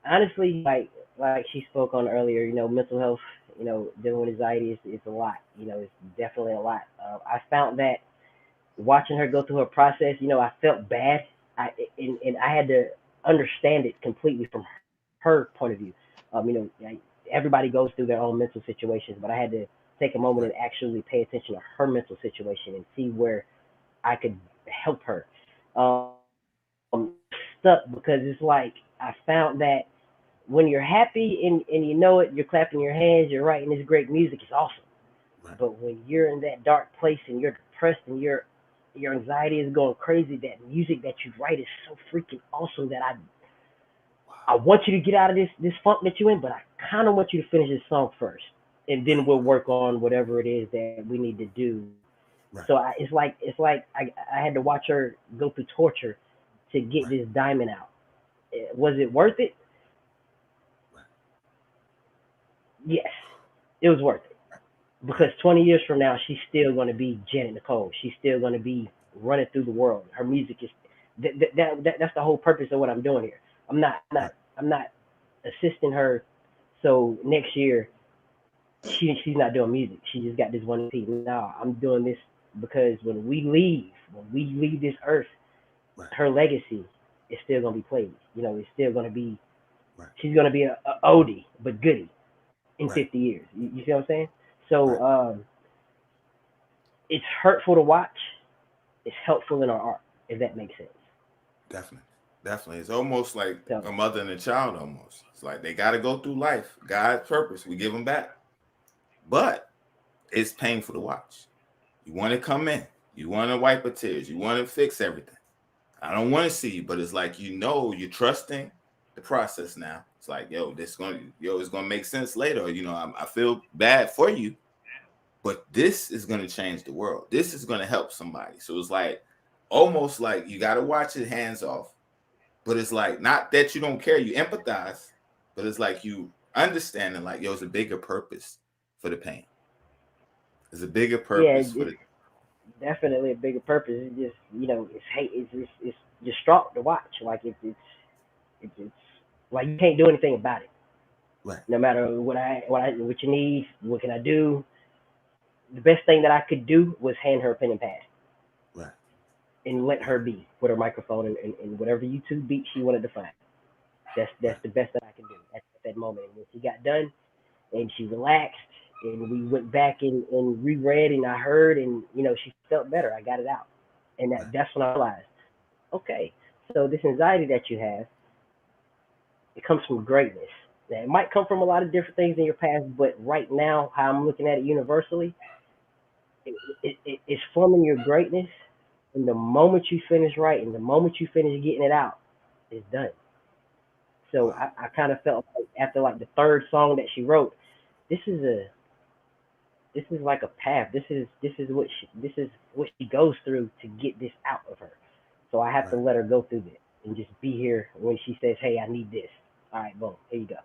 Honestly, like she spoke on earlier, mental health, dealing with anxiety is a lot. It's definitely a lot. I found that watching her go through her process, I felt bad. And I had to understand it completely from her point of view. Everybody goes through their own mental situations, but I had to take a moment Right. and actually pay attention to her mental situation and see where I could help her. Stuck because it's like I found that when you're happy and you know it, you're clapping your hands, you're writing this great music, it's awesome. Right. But when you're in that dark place and you're depressed and your anxiety is going crazy, that music that you write is so freaking awesome that I want you to get out of this funk that you're in, but I kind of want you to finish this song first, and then we'll work on whatever it is that we need to do. Right. So I had to watch her go through torture to get this diamond out. Was it worth it? Right. Yes, it was worth it. Because 20 years from now, she's still going to be Janet Nichole. She's still going to be running through the world. Her music is that's the whole purpose of what I'm doing here. Right. I'm not assisting her. So next year she's not doing music. She just got this one EP. No, I'm doing this because when we leave this earth, Right. her legacy is still gonna be played. It's still gonna be. Right. She's gonna be a oldie but goodie in Right. 50 years. You see what I'm saying? So Right. it's hurtful to watch. It's helpful in our art, if that makes sense. Definitely. Definitely. It's almost like So a mother and a child almost. It's like they got to go through life. God's purpose. We give them back. But it's painful to watch. You want to come in. You want to wipe the tears. You want to fix everything. I don't want to see you, but it's like, you're trusting the process now. It's like, it's gonna make sense later. I feel bad for you, but this is gonna change the world. This is gonna help somebody. So it's like almost like you gotta watch it hands off, but it's like not that you don't care, you empathize, but it's like you understanding like, it's a bigger purpose for the pain. There's a bigger yeah, purpose for it's the definitely a bigger purpose. It's just it's hate. It's just strong to watch. Like it's like you can't do anything about it. right, No matter what you need, what can I do? The best thing that I could do was hand her a pen and pad right, and let right, her be with her microphone and whatever YouTube beat she wanted to find. That's right, the best that I can do at that moment. And when she got done and she relaxed and we went back and reread and I heard and she felt better. I got it out. And right, that's when I realized, okay, so this anxiety that you have, it comes from greatness. Now, it might come from a lot of different things in your past, but right now, how I'm looking at it universally, it's forming your greatness. And the moment you finish writing, the moment you finish getting it out, it's done. So wow, I kind of felt like after like the third song that she wrote, this is a this is like a path. This is what she goes through to get this out of her. So I have to right, let her go through this and just be here when she says, "Hey, I need this." All right, boom, here you go.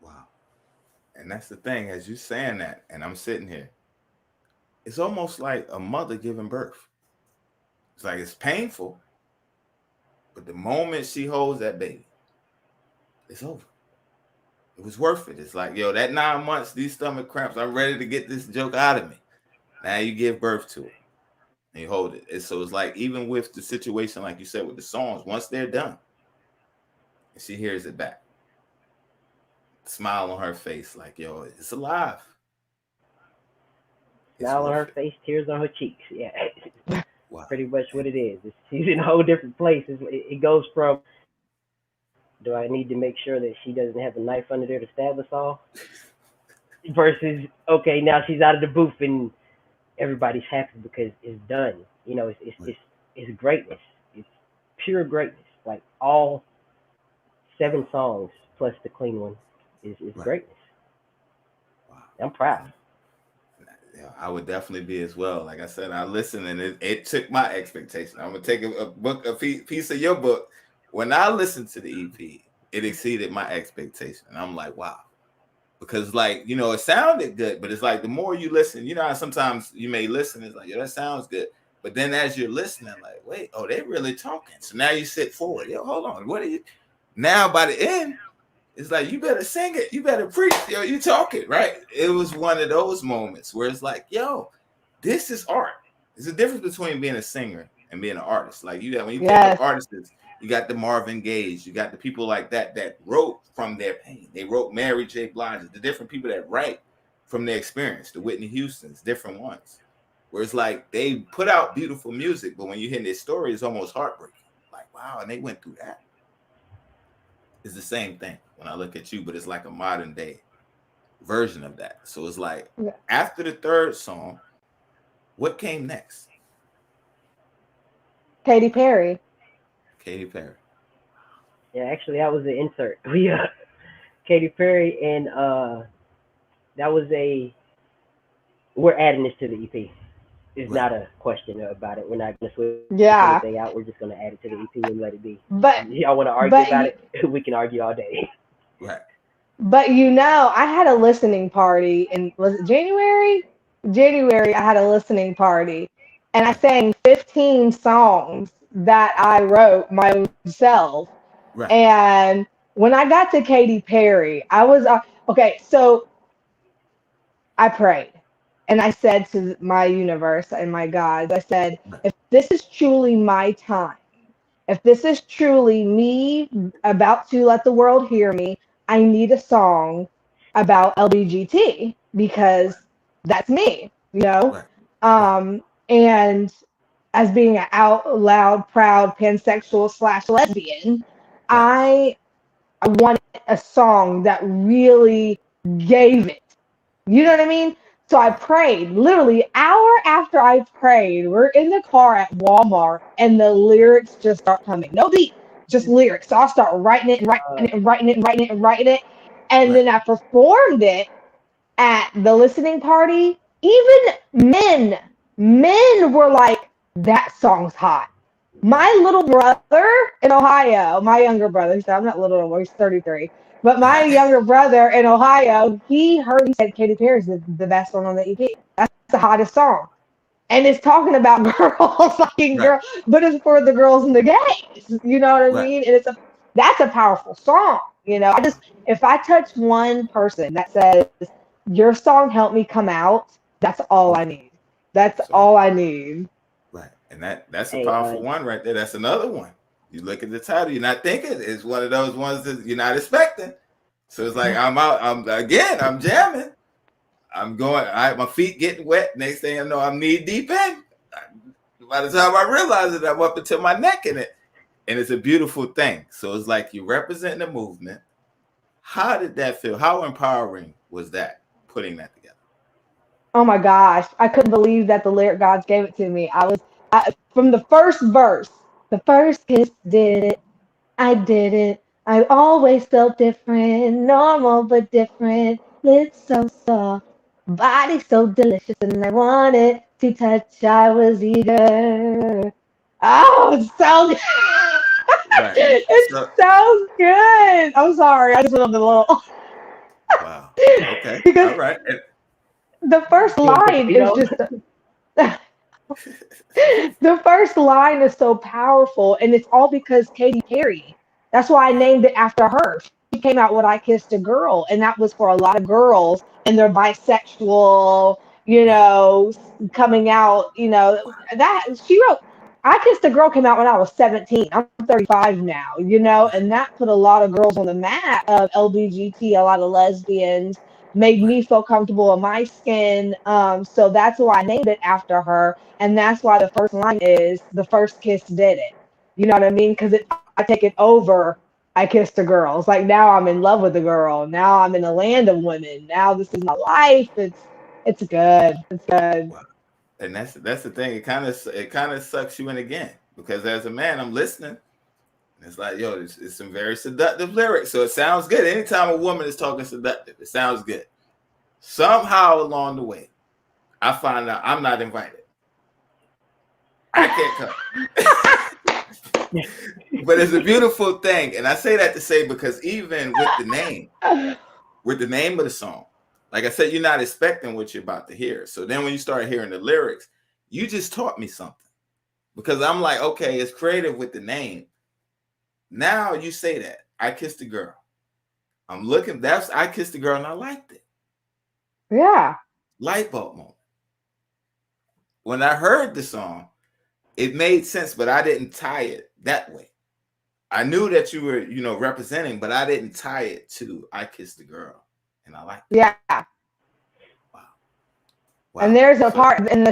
wow. And that's the thing, as you saying that, and I'm sitting here, it's almost like a mother giving birth. It's like it's painful, but the moment she holds that baby, it's over. It was worth it. It's like, yo, that 9 months, these stomach cramps, I'm ready to get this joke out of me. Now you give birth to it and you hold it. And so it's like, even with the situation, like you said, with the songs, once they're done, and she hears it back, smile on her face, like, yo, it's alive. Smile on her face, tears on her cheeks. Yeah, Wow. pretty much what it is. She's in a whole different place. It goes from, do I need to make sure that she doesn't have a knife under there to stab us all? Versus, okay, now she's out of the booth and everybody's happy because it's done. You know, it's greatness. It's pure greatness. Like all 7 songs plus the clean one is greatness. Wow. I'm proud. Yeah, I would definitely be as well. Like I said, I listened and it took my expectation. I'm gonna take a piece of your book. When I listened to the EP, it exceeded my expectation, and I'm like, wow. Because, like, you know, it sounded good, but it's like the more you listen, you know how sometimes you may listen, it's like, yo, that sounds good. But then as you're listening, like, wait, oh, they really talking. So now you sit forward. Yo, hold on. What are you? Now by the end, it's like, you better sing it. You better preach. Yo, you talking, right? It was one of those moments where it's like, yo, this is art. There's a difference between being a singer and being an artist. Like, you got, when you think of artists, you got the Marvin Gaye's, you got the people like that wrote from their pain. They wrote Mary J. Blige, the different people that write from their experience, the Whitney Houstons, different ones. Where it's like they put out beautiful music, but when you hear their story, it's almost heartbreaking. Like, wow, and they went through that. It's the same thing when I look at you, but it's like a modern day version of that. So it's like, after the 3rd song, what came next? Katy Perry. Katy Perry. Yeah, actually, that was the insert. Katy Perry, and that was we're adding this to the EP. It's not a question about it. We're not going to switch anything out. We're just going to add it to the EP and let it be. But y'all want to argue about it? We can argue all day. Right. But you know, I had a listening party in, was it January? January, I had a listening party, and I sang 15 songs that I wrote myself. Right. And when I got to Katy Perry, I was okay. So I prayed, and I said to my universe and my gods, I said, if this is truly my time, if this is truly me about to let the world hear me, I need a song about LBGT because that's me, you know? And as being an out loud, proud pansexual / lesbian, I wanted a song that really gave it. You know what I mean? So I prayed, literally hour after I prayed, we're in the car at Walmart and the lyrics just start coming. No beat, just lyrics. So I'll start writing it and writing it and writing it and writing it and writing it. And then I performed it at the listening party. Even men were like, that song's hot. My little brother in Ohio, my younger brother, I'm not little anymore, he's 33. But my younger brother in Ohio, he said Katy Perry's the best one on the EP. That's the hottest song. And it's talking about girls fucking girls, but it's for the girls and the gays. You know what I mean? And that's a powerful song. You know, if I touch one person that says, your song helped me come out, that's all I need. That's all I need. Right. And that's a powerful one right there. That's another one. You look at the title, you're not thinking. It's one of those ones that you're not expecting. So it's like, I'm out. I'm jamming. I'm going. My feet getting wet. Next thing I know, I'm knee deep in. By the time I realize it, I'm up until my neck in it. And it's a beautiful thing. So it's like you represent the movement. How did that feel? How empowering was that, putting that together? Oh my gosh. I couldn't believe that the lyric gods gave it to me. From the first verse, the first kiss did it. I did it. I always felt different, normal but different. Lips so soft, body so delicious, and I wanted to touch. I was eager. Oh, it's so good. It's so good. I'm sorry. I just went on the little. Wow. Okay. All right. The first line is just The first line is so powerful, and it's all because Katy Perry. That's why I named it after her. She came out with "I Kissed a Girl," and that was for a lot of girls and their bisexual, coming out. That she wrote. "I Kissed a Girl" came out when I was 17. I'm 35 now, and that put a lot of girls on the map of LBGT, a lot of lesbians, made me feel comfortable in my skin. So that's why I named it after her. And that's why the first line is "the first kiss did it." You know what I mean? Because I take it over "I Kissed a Girl." It's like now I'm in love with a girl. Now I'm in a land of women. Now this is my life. It's good. It's good. Wow. And that's the thing. It kind of sucks you in again, because as a man, I'm listening. And it's like, yo, it's some very seductive lyrics. So it sounds good. Anytime a woman is talking seductive, it sounds good. Somehow along the way, I find out I'm not invited. I can't come. But it's a beautiful thing. And I say that to say, because even with the name of the song, like I said, you're not expecting what you're about to hear. So then when you start hearing the lyrics, you just taught me something. Because I'm like, okay, it's creative with the name. Now you say that. I kissed a girl. I'm looking, that's I kissed a girl and I liked it. Yeah. Light bulb moment. When I heard the song, it made sense, but I didn't tie it that way. I knew that you were, representing, but I didn't tie it to "I Kissed the Girl," and I liked it. Yeah. Wow. And Wow. there's a So, part in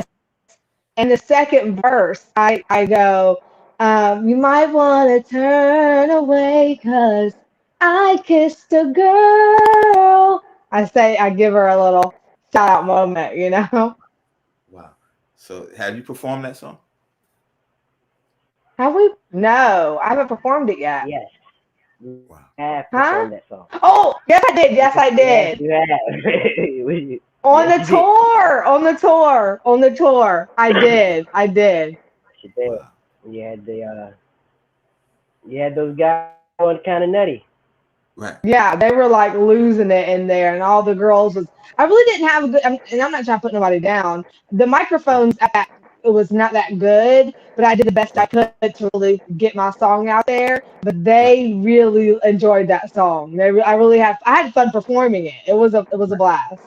the second verse, I go, "You might want to turn away because I kissed a girl." I give her a little shout out moment. wow. So have you performed that song? Have we? No, I haven't performed it yet. Yes, you Wow. have Huh? performed that song. Oh, yes, I did. Yes, I Yes, did. you have. On Yes, the you did. tour, on the tour, on the tour. I did. I did. You did. Wow. You had those guys going kind of nutty. Right. Yeah, they were like losing it in there, and all the girls was. I really didn't have a good, and I'm not trying to put nobody down. The Right. microphones at that it was not that good, but I did the best I Right. could to really get my song out there. But Right. they really enjoyed that song. I had fun performing it. It was a Right. blast.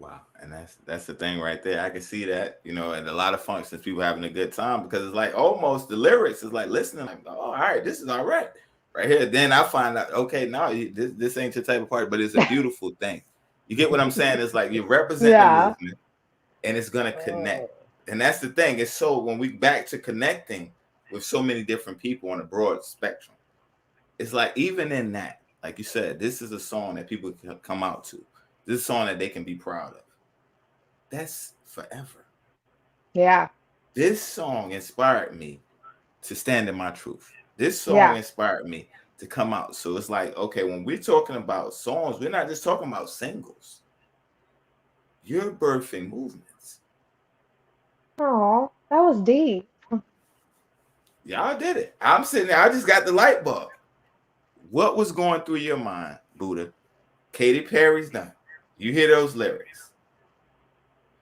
Wow. And that's the thing right there. I can see that, at a lot of functions, people having a good time, because it's like almost the lyrics is like listening, like, oh, all right, this is all right. Right here. Then I find out, okay, no, this ain't your type of party, but it's a beautiful thing. You get what I'm saying? It's like you're representing the Yeah, movement, and it's gonna Oh, connect. And that's the thing. It's so when we back to connecting with so many different people on a broad spectrum, it's like even in that, like you said, this is a song that people can come out to. This is a song that they can be proud of. That's forever. yeah, This song inspired me to stand in my truth. This song yeah. inspired me to come out. So it's like, okay, when we're talking about songs, we're not just talking about singles. You're birthing movements. Oh, that was deep. Y'all did it. I'm sitting there. I just got the light bulb. What was going through your mind, Buddha? Katy Perry's done. You hear those lyrics.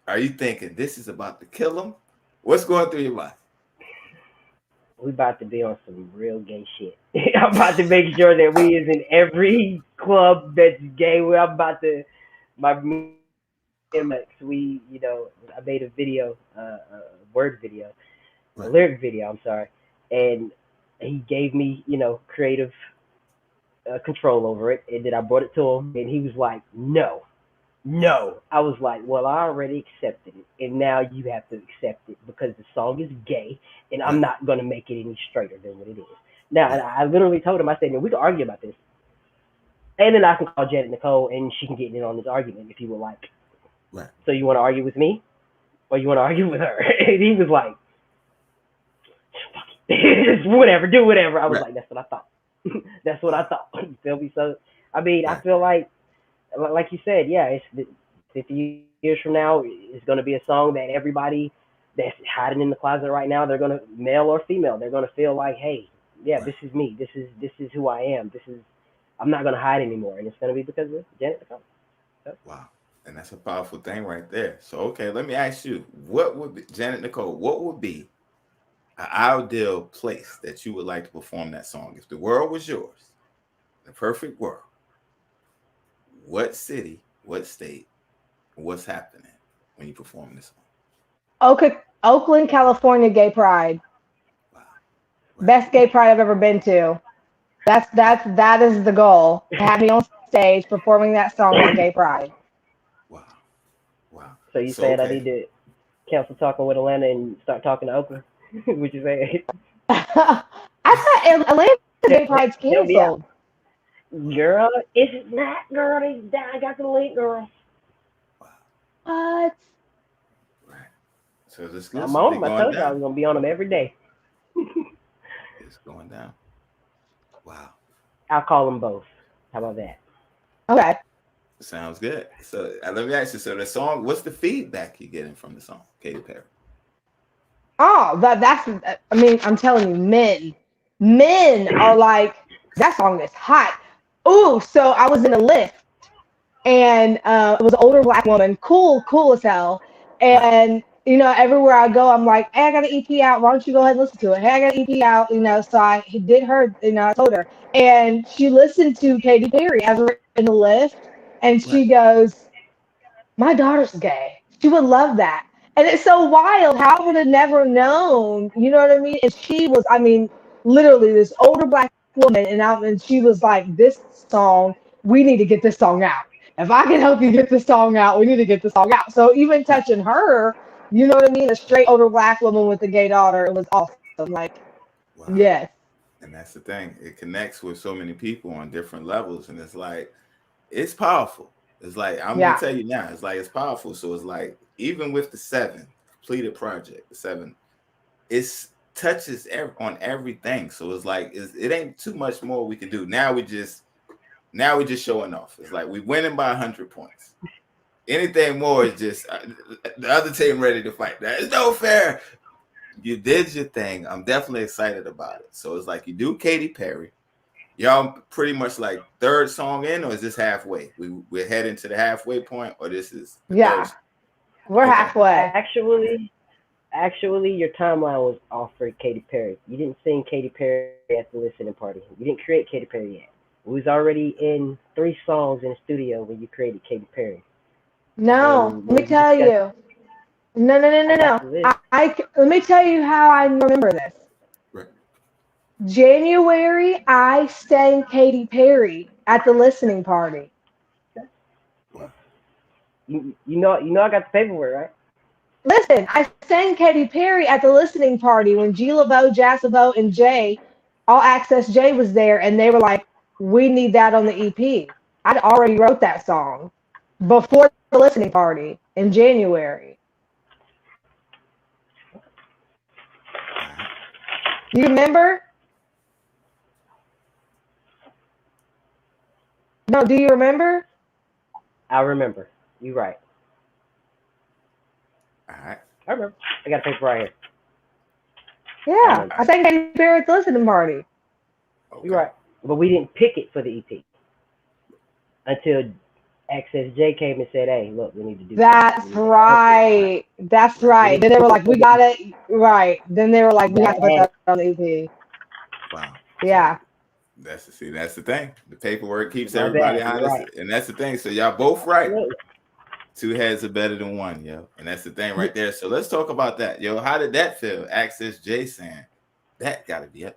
Are you thinking this is about to kill him? What's going through your mind? we about to be on some real gay shit. I'm about to make sure that we is in every club that's gay. I'm about to my MX. I made a video, a word video, a Right. lyric video. I'm sorry, and he gave me, creative control over it, and then I brought it to him, and he was like, "No, no." I was like, "Well, I already accepted it, and now you have to accept it because the song is gay, and I'm Right. not gonna make it any straighter than what it is." Now, and Right. I literally told him, I said, "Man, we can argue about this, and then I can call Janet Nicole, and she can get in on this argument if you would like. Right. So you want to argue with me, or you want to argue with her?" And he was like, "Fuck it, just whatever, do whatever." I was Right. like, "That's what I thought. That's what I thought." You feel me? So, I mean, I Right. feel like you said, yeah, it's 50 years from now, it's going to be a song that everybody that's hiding in the closet right now, they're going to, male or female, they're going to feel like, hey, yeah, Right. this is me. This is who I am. I'm not going to hide anymore, and it's going to be because of Janet Nicole. So, Wow. And that's a powerful thing right there. So, okay, let me ask you, what would be, Janet Nichole, what would be an ideal place that you would like to perform that song? If the world was yours, the perfect world, what city, what state, what's happening when you perform this song? Oakland, California, Gay Pride. Wow. Right. Best gay pride I've ever been to. That is the goal. To have me on stage performing that song at Gay Pride. Wow. Wow. So you So, saying I okay. need to cancel talking with Atlanta and start talking to Oakland? What you saying? I thought Atlanta Gay Pride's Help me out. canceled. Girl, it's not, girl. I got the link, girl. Wow. What? Right. So it's I'm on exclusively them. I going told you I down. was going to be on them every day. It's going down. Wow. I'll call them both. How about that? Okay. Sounds good. So let me ask you. So the song, what's the feedback you're getting from the song, Katy Perry? Oh, that's. I mean, I'm telling you, men are like, that song is hot. Ooh, so I was in a lift, and it was an older black woman, cool as hell. Right. And everywhere I go, I'm like, hey, I got an EP out. Why don't you go ahead and listen to it? Hey, I got an EP out. So I did her. I told her, and she listened to Katy Perry as we're in the lift, and Right. she goes, my daughter's gay. She would love that. And it's so wild. How I would have never known. You know what I mean? And she was, I mean, literally this older black woman, and she was like, this song, we need to get this song out. If I can help you get this song out, we need to get this song out. So even Right. touching her, you know what I mean? A straight older black woman with a gay daughter, it was awesome. Like, Wow. yes. And that's the thing. It connects with so many people on different levels, and it's like it's powerful. It's like I'm gonna Yeah. tell you now. It's like it's powerful. So it's like even with the 7 completed project, the 7, it's touches on everything. So it's like it ain't too much more we can do. Now we just showing off. It's like we winning by 100 points. Anything more is just the other team ready to fight. That is no fair. You did your thing. I'm definitely excited about it. So it's like you do Katy Perry. Y'all pretty much like third song in, or is this halfway? We're heading to the halfway point, or this is the third. Yeah. We're Okay. halfway. Actually, your timeline was off for Katy Perry. You didn't sing Katy Perry at the listening party. You didn't create Katy Perry yet. We was already in 3 songs in the studio when you created Katy Perry. No, And let when me you tell discussed, you. No, no, no, I no, got no. the list. Let me tell you how I remember this. Right. January, I sang Katy Perry at the listening party. Wow. You know I got the paperwork, right? Listen, I sang Katy Perry at the listening party when G LeBeau, Jazz LeBeau, and Jay, All Access Jay was there, and they were like, "We need that on the EP." I'd already wrote that song before the listening party in January. All right. You remember? No, do you remember? I remember. You right. All right. I remember. I got the paper right here. I Yeah, remember. I sang Katy Perry at the listening party. You Okay. right. But we didn't pick it for the EP until Access J came and said, "Hey, look, we need to do something. We That's need to add this." right. That's Right. We right. didn't Then they pick were it like, for we the got EP. it. Right. Then they were like, We we gotta have to put add it. that on the EP. Wow. So Yeah. that's the thing. The paperwork keeps My everybody bad. You're honest, right. and that's the thing. So y'all both right. Absolutely. 2 heads are better than 1, yo. And that's the thing right there. So let's talk about that, yo. How did that feel? Access J saying that got to be up.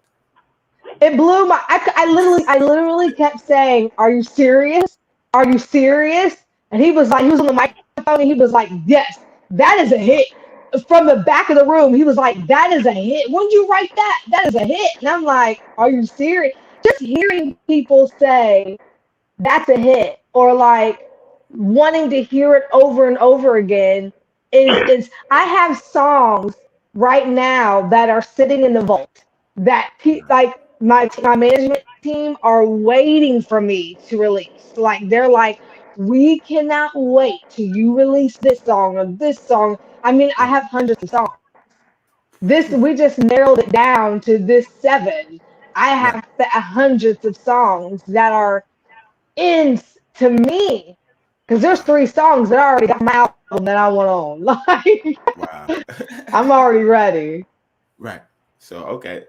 It blew my. I literally kept saying, "Are you serious? Are you serious?" And he was on the microphone, and he was like, "Yes, that is a hit." From the back of the room, he was like, "That is a hit. When did you write that? That is a hit." And I'm like, "Are you serious?" Just hearing people say that's a hit, or like wanting to hear it over and over again is. I have songs right now that are sitting in the vault that like my management team are waiting for me to release. Like they're like, we cannot wait till you release this song or this song. I mean, I Right. have hundreds of songs. This we just narrowed it down to this 7. I Right. have hundreds of songs that are in to me. Because there's Wow. 3 songs that I already got my album that I want on. Like, Wow. I'm already ready. Right. So, okay.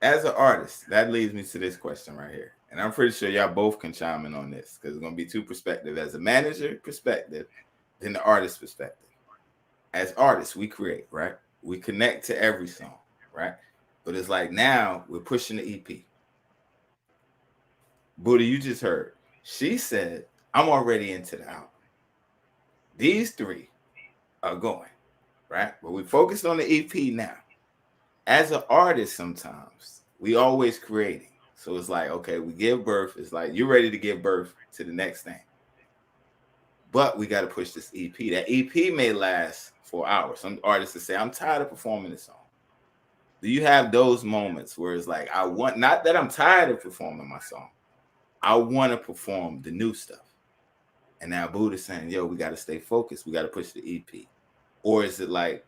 As an artist, that leads me to this question right here. And I'm pretty sure y'all both can chime in on this because it's going to be two perspectives. As a manager perspective, then the artist perspective. As artists, we create, right? We connect to every song, right? But it's like now we're pushing the EP. Buddha, you just heard. She said, I'm already into the album. These 3 are going, right? But we focused on the EP now. As an artist, sometimes we always creating. So it's like, okay, we give birth. It's like you're ready to give birth to the next thing. But we got to push this EP. That EP may last for hours. Some artists will say, I'm tired of performing this song. Do you have those moments where it's like, I want, not that I'm tired of performing my song, I want to perform the new stuff. And now Buddha's saying, yo, we got to stay focused. We got to push the EP. Or is it like,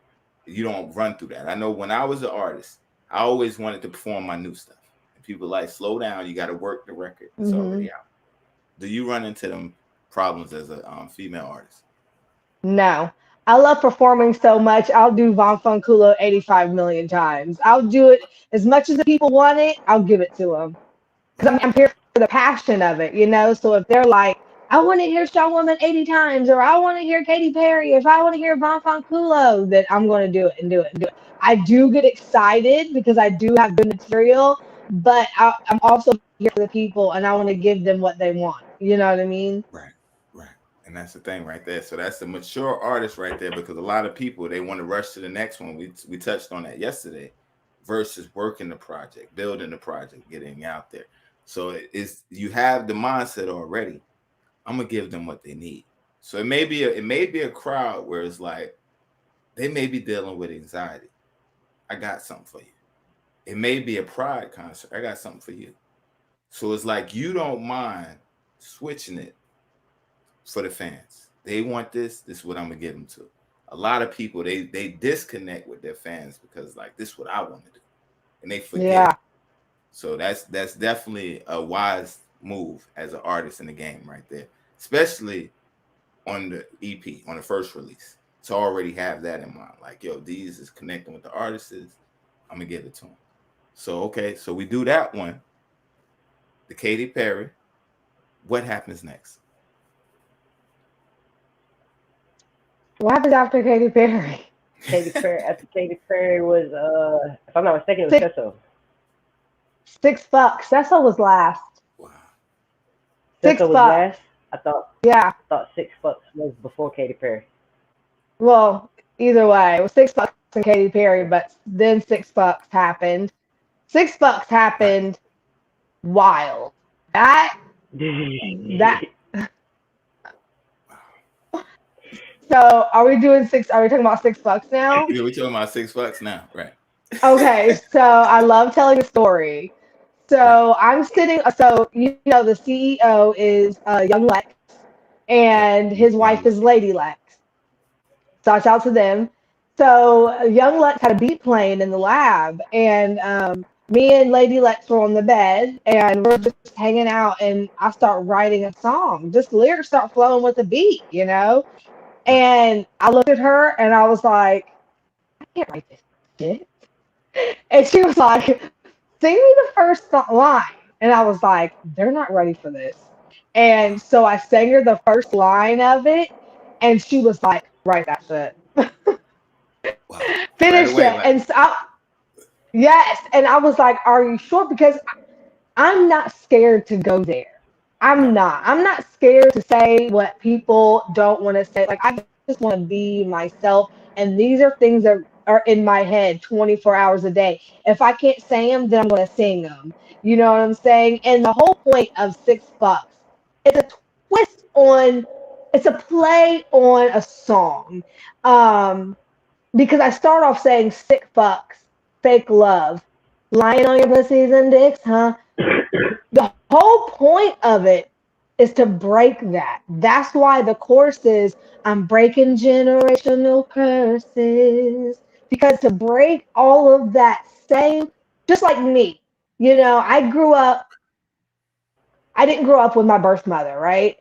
you don't run through that? I know when I was an artist, I always wanted to perform my new stuff. And people like, slow down. You got to work the record. It's already out. Do you run into them problems as a female artist? No. I love performing so much. I'll do Von Funkulo 85 million times. I'll do it as much as the people want it. I'll give it to them. Because I'm here for the passion of it, you know? So if they're like, I want to hear Strong Woman 80 times, or I want to hear Katy Perry, if I want to hear Von Funkulo, then I'm going to do it and do it and do it. I do get excited because I do have good material, but I'm also here for the people and I want to give them what they want. You know what I mean? Right, right. And that's the thing right there. So that's the mature artist right there, because a lot of people, they want to rush to the next one. We touched on that yesterday versus working the project, building the project, getting out there. So it's you have the mindset already. I'm gonna give them what they need. So it may be a crowd where it's like they may be dealing with anxiety. I got something for you. It may be a pride concert. I got something for you. So it's like you don't mind switching it for the fans. They want this. This is what I'm gonna give them to. A lot of people they disconnect with their fans because like this is what I want to do, and they forget. Yeah. So that's definitely a wise move as an artist in the game right there, especially on the EP, on the first release, to already have that in mind. Like, yo, these is connecting with the artists. I'm gonna give it to them. So okay, so we do that one. The Katy Perry. What happens next? What happens after Katy Perry? Katy Perry. After Katy Perry was, if I'm not mistaken, it was Sesso. $6. That song was last. Wow. Sesso was $6. last. Yeah. I thought $6 was before Katy Perry. Well, either way, it was $6 and Katy Perry, but then $6 happened. $6 happened wild. That so are we doing six? Are we talking about $6 now? Yeah, we're talking about $6 now, right? Okay, so I love telling a story. So I'm sitting. So you know the CEO is Young Lex, and his wife is Lady Lex. Shout out to them. So Young Lex had a beat playing in the lab, and me and Lady Lex were on the bed, and we're just hanging out, and I start writing a song. Just lyrics start flowing with the beat, you know. And I looked at her, and I was like, I can't write this shit. And she was like, sing me the first line. And I was like, they're not ready for this. And so I sang her the first line of it, and she was like, write that shit. Wow. Finish Right away, it. like, And so yes. And I was like, are you sure? Because I'm not scared to go there. I'm not. I'm not scared to say what people don't want to say. Like, I just want to be myself. And these are things that are in my head 24 hours a day. If I can't say them, then I'm going to sing them. You know what I'm saying? And the whole point of $6, it's a twist on, it's a play on a song. Because I start off saying $6, fake love, lying on your pussies and dicks, huh? The whole point of it is to break that. That's why the chorus is, I'm breaking generational curses. Because to break all of that same, just like me, you know, I didn't grow up with my birth mother, right?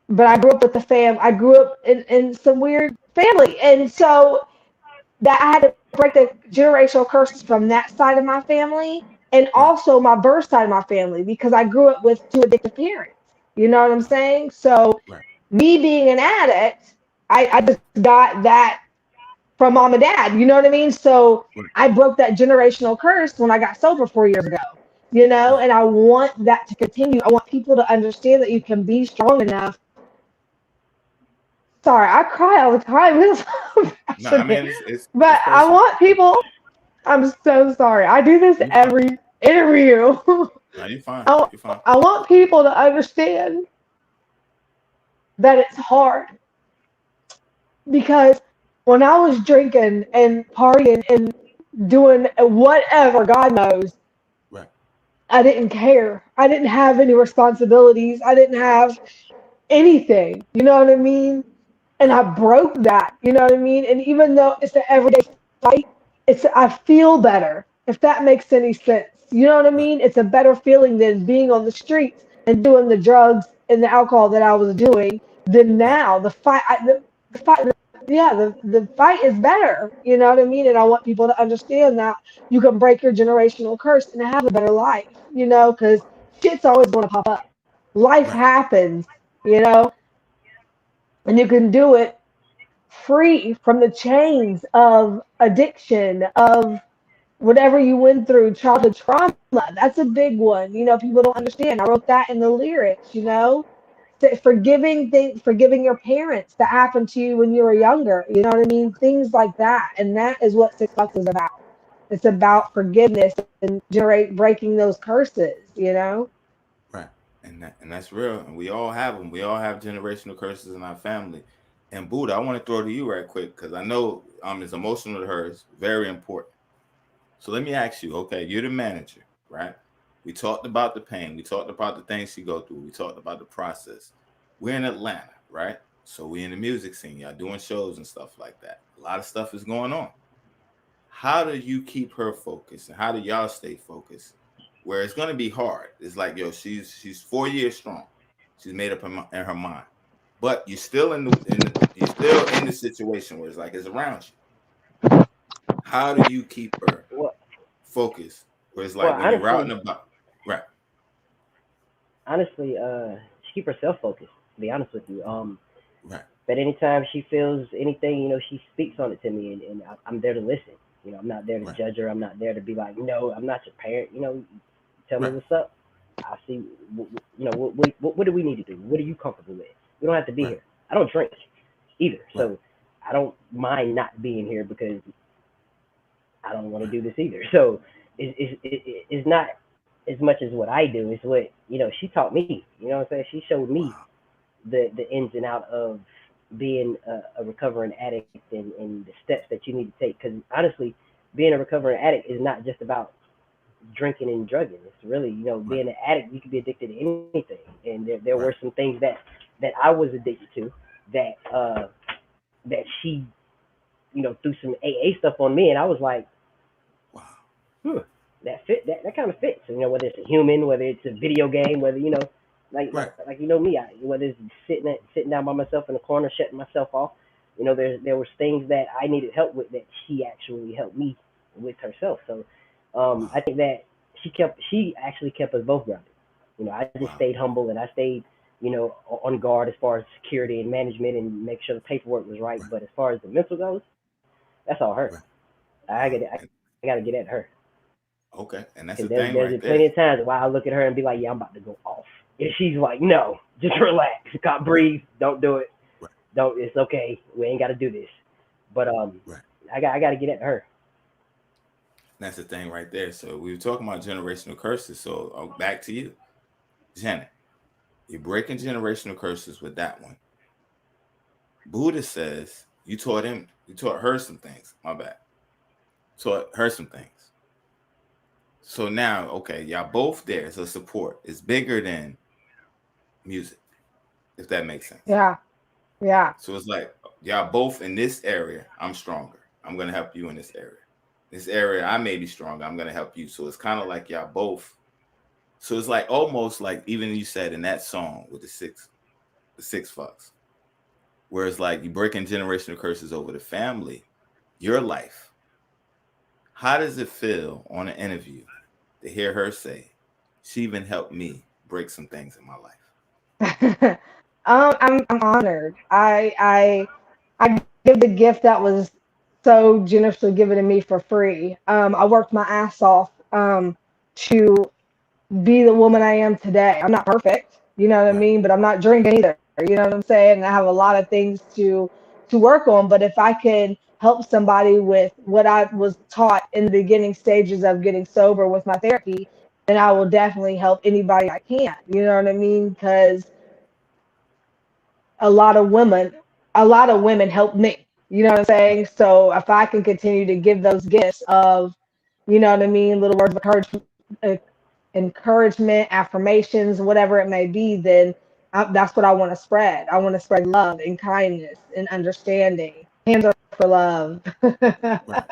but I grew up with I grew up in some weird family. And so that I had to break the generational curses from that side of my family and Right. also my birth side of my family because I grew up with two addictive parents. You know what I'm saying? So Right. me being an addict, I just got that from mom and dad. You know what I mean? So Right. I broke that generational curse when I got sober 4 years ago. You know, Right. and I want that to continue. I want people to understand that you can be strong enough. Sorry, I cry all the time. It's so No, I passionate. mean But it's I personal. want people, I'm so sorry. I do this You fine. every interview. No, you fine. I, You fine. I want people to understand that it's hard because when I was drinking and partying and doing whatever, God knows, Right. I didn't care. I didn't have any responsibilities. I didn't have anything. You know what I mean? And Right. I broke that. You know what I mean? And even though it's an everyday fight, I feel better. If that makes any sense. You know what I Right. mean? It's a better feeling than being on the streets and doing the drugs and the alcohol that I was doing than Right. now. The fight, yeah, the fight is better. You know what I mean? And I want people to understand that you can break your generational curse and have a better life. You know, because shit's always going to pop up. Life Right. happens. You know, and you can do it free from the chains of addiction, of whatever you went through, childhood trauma. That's a big one. You know, people don't understand. I wrote that in the lyrics, you know. Forgiving your parents that happened to you when you were younger. You know what I mean? Things like that. And that is what 6 bucks is about. It's Right. about forgiveness and breaking those curses, you know? Right. And that's real. And we all have them. We all have generational curses in our family. And Buddha, I want to throw to you right quick because I know it's emotional to her. It's very important. So let me ask you, okay, you're the manager, right? We talked about the pain. We talked about the things she go through. We talked about the process. We're in Atlanta, right? So we in the music scene. Y'all doing shows and stuff like that. A lot of stuff is going on. How do you keep her focused and how do y'all stay focused where it's going to be hard? It's like, yo, she's 4 years strong. She's made up in her mind, but you're still you're still in the situation where it's like it's around you. How do you keep her Well, focused where it's well, like when you're out honestly, and about? Right. honestly, she keep herself focused. To be honest with you, Right. but anytime she feels anything, she speaks on it to me, and I'm there to listen. I'm not there to Right. judge her. I'm not there to be like, no, I'm not your parent. Tell me Right. what's up. I'll see. What do we need to do? What are you comfortable with? We don't have to be Right. here. I don't drink either, Right. so I don't mind not being here because I don't want to do this either. So it's not as much as what I do. It's what she taught me. You know what I'm saying? She showed me Wow. the ins and out of being a recovering addict and the steps that you need to take. Because honestly, being a recovering addict is not just about drinking and drugging. It's really, Right. being an addict, you can be addicted to anything. And there Right. were some things that I was addicted to that she, threw some AA stuff on me, and I was like, Wow. hmm, that kind of fits. Whether it's a human, whether it's a video game, whether Right. like me, whether it's sitting down by myself in the corner, shutting myself off. There was things that I needed help with that she actually helped me with herself. So I Wow. think that she actually kept us both grounded. I just Wow. stayed humble and I stayed on guard as far as security and management and make sure the paperwork was right. Right. But as far as the mental goes, that's all her. Right. I Wow. got I got to get at her. Okay. And that's the Because thing there's right there. plenty of times where I look at her and be like, yeah, I'm about to go off. And she's like, no, just relax. Can't Right. breathe. Don't do it. Right. Don't. It's okay. We ain't got to do this. But Right. I got to get at her. That's the thing right there. So we were talking about generational curses. So back to you, Janet. You're breaking generational curses with that one. Buddha says you taught her some things. My bad. Taught her some things. So now, okay, y'all both there. So support is bigger than music, if that makes sense. Yeah. Yeah. So it's like y'all both in this area. I'm stronger. I'm gonna help you in this area. This area, I may be stronger. I'm gonna help you. So it's kind of like y'all both. So it's like almost like even you said in that song with the six. six fucks. Whereas like you breaking generational curses over the family, your life. How does it feel on an interview to hear her say, she even helped me break some things in my I'm honored. I give the gift that was so generously given to me for free. I worked my ass off to be the woman I am today. I'm not perfect, you know what I life? mean, but I'm not drinking either. You know what I'm saying? I have a lot of things to work on, but if I can help somebody with what I was taught in the beginning stages of getting sober with my therapy, then I will definitely help anybody I can. You know what I mean? Because a lot of women a lot of women help me, you know what I'm saying? So if I can continue to give those gifts of, you know what I mean, little words of uh, encouragement, affirmations, whatever it may be, then that's what I want to spread. I want to spread love and kindness and understanding. Hands are for love. Right.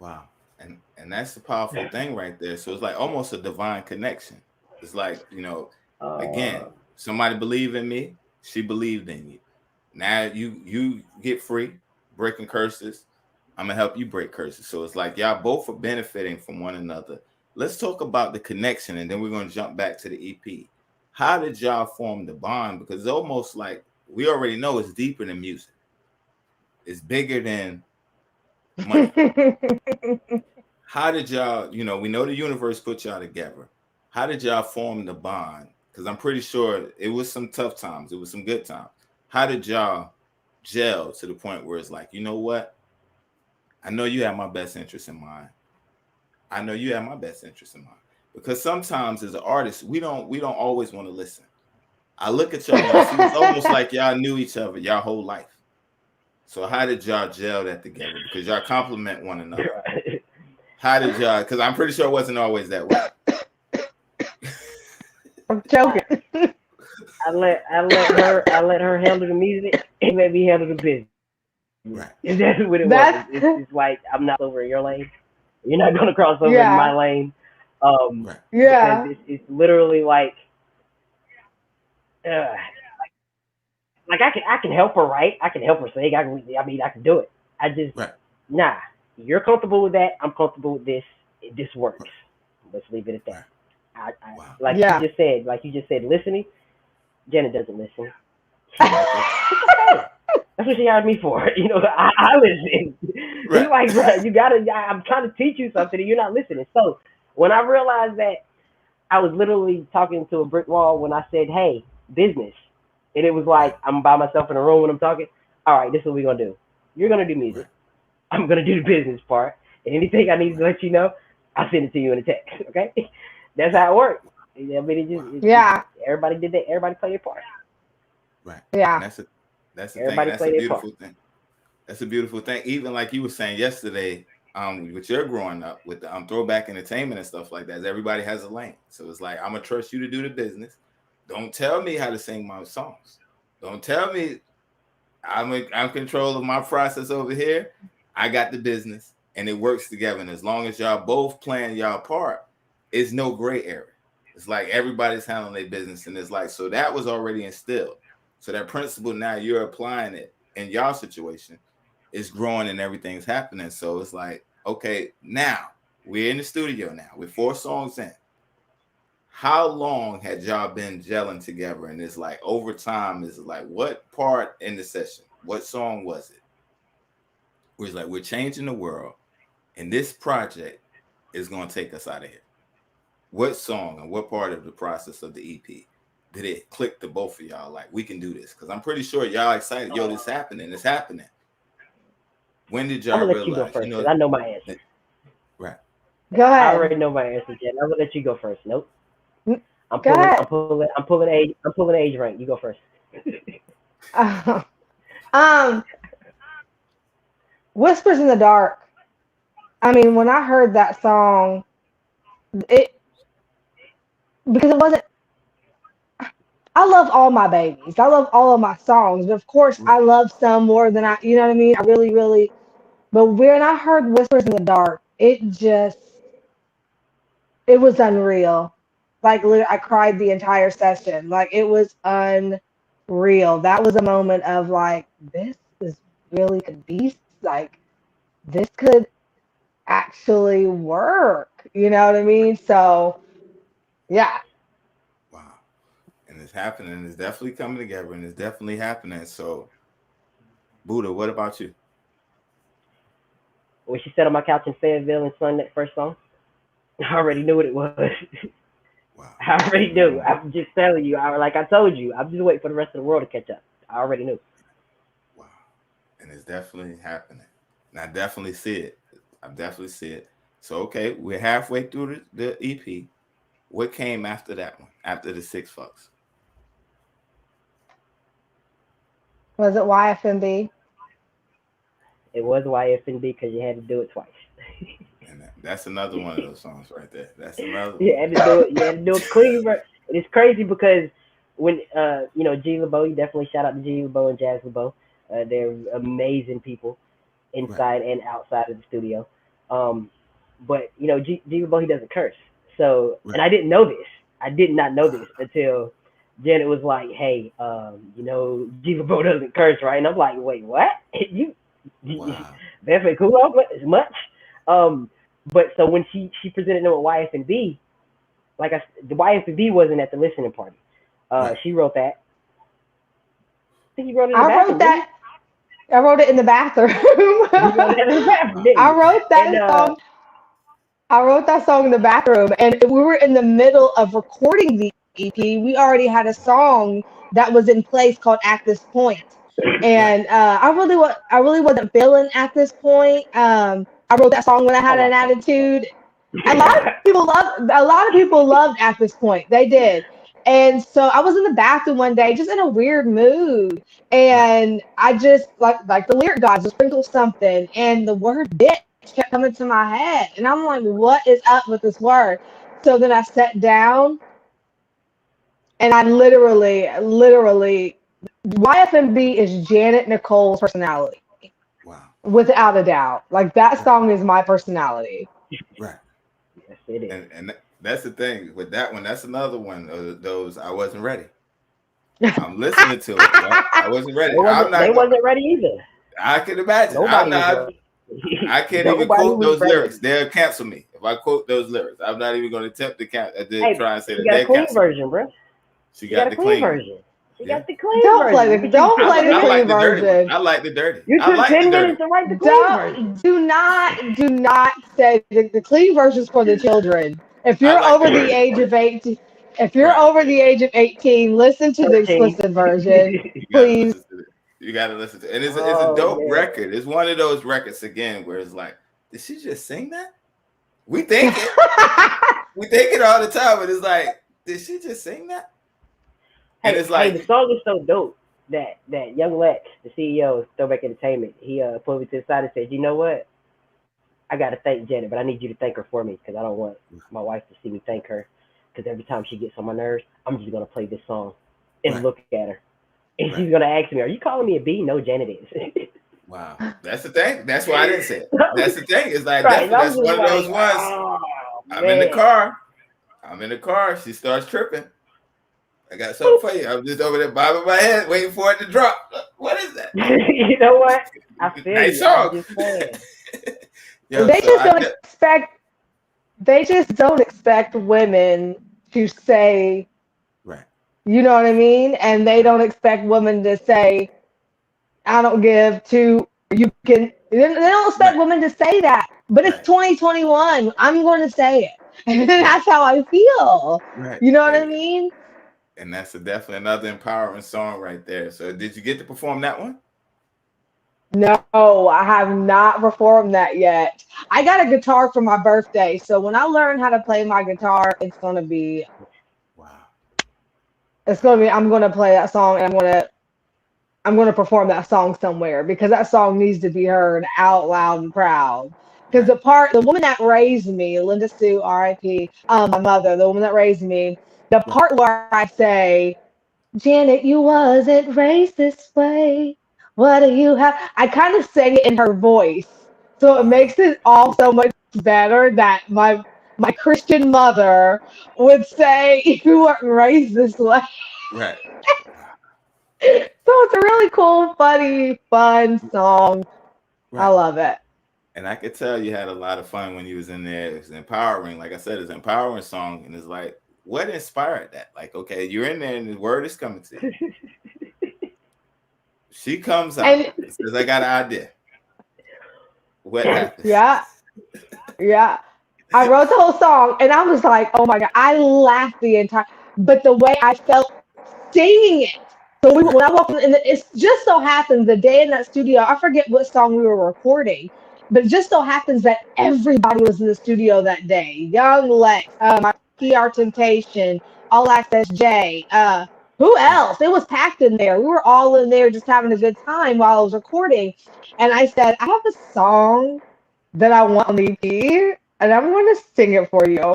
Wow. And that's the powerful thing right there. So it's like almost a divine connection. It's like, again, Uh, somebody believed in me, she believed in you. Now you get free, breaking curses. I'm gonna help you break curses. So it's like y'all both are benefiting from one another. Let's talk about the connection and then we're gonna jump back to the EP. How did y'all form the bond? Because it's almost like we already know it's deeper than music. It's bigger than money. How did y'all, we know the universe put y'all together. How did y'all form the bond? Because I'm pretty sure it was some tough times, it was some good times. How did y'all gel to the point where it's like, you know what? I know you have my best interest in mind. I know you have my best interest in mind. Because sometimes as an artist, we don't always want to listen. I look at y'all and I see it's almost like y'all knew each other y'all whole life. So how did y'all gel that together? Because y'all complement one another. How did y'all? Because I'm pretty sure it wasn't always that way. I'm joking. I let her handle the music and let me handle the business. And Right. that's what it was. That's It's like I'm not over in your lane. You're not gonna cross over in my yeah, lane. Right. Because yeah. it's literally uh, like I can help her write. I can help her sing. I can do it. I just Right. nah. You're comfortable with that. I'm comfortable with this. This works. Let's leave it at that. Right. I Wow. Yeah. like you just said, listening. Janet doesn't listen. She like it. It's okay. That's what she hired me for. I listen. It's Right. like, bro, you gotta. I'm trying to teach you something, and you're not listening. So when I realized that I was literally talking to a brick wall when I said, "Hey, business," and it was Right. like I'm by myself in a room when I'm talking. All right, this is what we're gonna do. You're gonna do Right. music. I'm gonna do the business part, and anything I need to Right. let you know, I'll send it to you in a text. Okay, that's Right. how it works. I mean, Wow. Yeah. everybody did that. Everybody played their part. Right. And Yeah. that's the thing, and Everybody that's a played their part. beautiful thing. That's a beautiful thing. Even like you were saying yesterday, with your growing up with the throwback entertainment and stuff like that, everybody has a lane. So it's like I'm gonna trust you to do the business. Don't tell me how to sing my songs. Don't tell me I'm control of my process over here. I got the business and it works together. And as long as y'all both playing y'all part, it's no gray area. It's like everybody's handling their business. And it's like, so that was already instilled. So that principle now you're applying it in y'all situation is growing and everything's happening. So it's like, okay, now we're in the studio now. We're 4 songs in. How long had y'all been gelling together? And it's like over time, is like what part in the session? What song was it? Where it's like we're changing the world, and this project is gonna take us out of here. What song and what part of the process of the EP did it click to both of y'all? Like we can do this because I'm pretty sure y'all excited. Yo, this happening. It's happening. When did I'm y'all gonna let you go realize? first because I know my answer. That, right, Go I ahead. already know my answer, Jen. I'm gonna let you go first. Nope. Mm, I'm go pulling. I'm ahead. pulling. I'm pulling age. I'm pulling age rank. You go first. um, Whispers in the Dark. I mean, when I heard that song, it because it wasn't. I love all my babies. I love all of my songs, but of course, I right, love some more than I. You know what I mean? I really, really. But when I heard Whispers in the Dark, it was unreal. Like, literally, I cried the entire session. Like, it was unreal. real. That was a moment of like, this is really could be like, this could actually work. You know what I mean? So yeah. Wow. And it's happening. It's definitely coming together, and it's definitely happening. So, Buddha, what about you? When she sat on my couch in Fayetteville and sung that first song, I already knew what it was. Wow. I already knew. I'm just telling you. Like I told you, I'm just waiting for the rest of the world to catch up. I already knew. Wow. And it's definitely happening. And I definitely see it. I definitely see it. So, okay, we're halfway through the EP. What came after that one? After the Six Fucks? Was it YFMB? It was YFNB because you had to do it twice. And that's another one of those songs right there. That's another You one. had to do it. You had to do it clean. It's crazy because when G LeBeau, you definitely shout out to G LeBeau and Jazz LeBeau. They're amazing people inside and outside of the studio. But G LeBeau, he doesn't curse. So and I didn't know this. I did not know this until Janet was like, "Hey, G LeBeau doesn't curse, right?" And I'm like, "Wait, what? Wow. That's like cool as much." But so when she presented them with YFNB, like the YFNB wasn't at the listening party. She wrote that. I think you wrote it in the bathroom. I wrote that. I wrote it in the bathroom. I wrote that song. I wrote that song in the bathroom, and we were in the middle of recording the EP. We already had a song that was in place called "At This Point," and I really wasn't feeling "At This Point." I wrote that song when I had an attitude. A lot of people loved "At This Point." They did. And so I was in the bathroom one day, just in a weird mood, and I just like the lyric gods, just sprinkle something, and the word "bitch" kept coming to my head, and I'm like, "What is up with this word?" So then I sat down, and I literally, YFMB is Janet Nichole's personality, without a doubt. Like that song is my personality. Right. Yes, it is. And that's the thing with that one. That's another one of those. I wasn't ready. I'm listening to it. Right? I wasn't ready. They wasn't ready either. I can imagine. Nobody was ready. I can't even quote those lyrics. They'll cancel me if I quote those lyrics. I'm not even going to attempt to try and say that. She got a clean version, bro. She got the clean version. She got the clean version. Don't play the clean version. I like the dirty. You took 10 minutes to write the clean version. Do not say the clean version is for the children. If you're over the age of 18, listen to the explicit version, please. You gotta listen to it. And it's a dope record. It's one of those records again where it's like, did she just sing that? We think it. We think it all the time, but it's like, did she just sing that? And it's like, the song is so dope that Young Lex, the CEO of Throwback Entertainment, he pulled me to the side and said, "You know what? I got to thank Janet, but I need you to thank her for me because I don't want my wife to see me thank her because every time she gets on my nerves, I'm just going to play this song and look at her. And she's going to ask me, are you calling me a B? No, Janet is." Wow. That's the thing. That's why I didn't say it. That's the thing. It's like, that's one of those ones. Oh, I'm in the car. She starts tripping. I got something for you. I'm just over there bobbing my head, waiting for it to drop. What is that? You know what? I feel nice song. They just don't expect women to say, right. You know what I mean? And they don't expect women to say, I don't give to, you can, they don't expect women to say that. But it's 2021. I'm going to say it. And that's how I feel. Right. You know what I mean? And that's definitely another empowering song right there. So did you get to perform that one? No, I have not performed that yet. I got a guitar for my birthday. So when I learn how to play my guitar, it's going to be, I'm going to play that song and I'm going to perform that song somewhere because that song needs to be heard out loud and proud. Because the woman that raised me, Linda Sue, R.I.P., my mother, the woman that raised me, the part where I say, Janet, you wasn't raised this way. What do you have? I kind of sang it in her voice. So it makes it all so much better that my Christian mother would say, you weren't raised this way. Right. it's a really cool, funny, fun song. I Right. love it. And I could tell you had a lot of fun when you was in there. It was empowering. Like I said, it's an empowering song. And it's like, what inspired that? Like, okay, you're in there and the word is coming to you. She comes out And and says, I got an idea. What happens? yeah, yeah. I wrote the whole song and I was like, oh my God, I laughed the entire, but the way I felt singing it. So Right. when I walked in, and it just so happens the day in that studio, I forget what song we were recording, but it just so happens that everybody was in the studio that day. Young Lex, my PR Temptation, All Access J, who else? It was packed in there. We were all in there just having a good time while I was recording. And I said, I have a song that I want on the EP, and I'm going to sing it for you.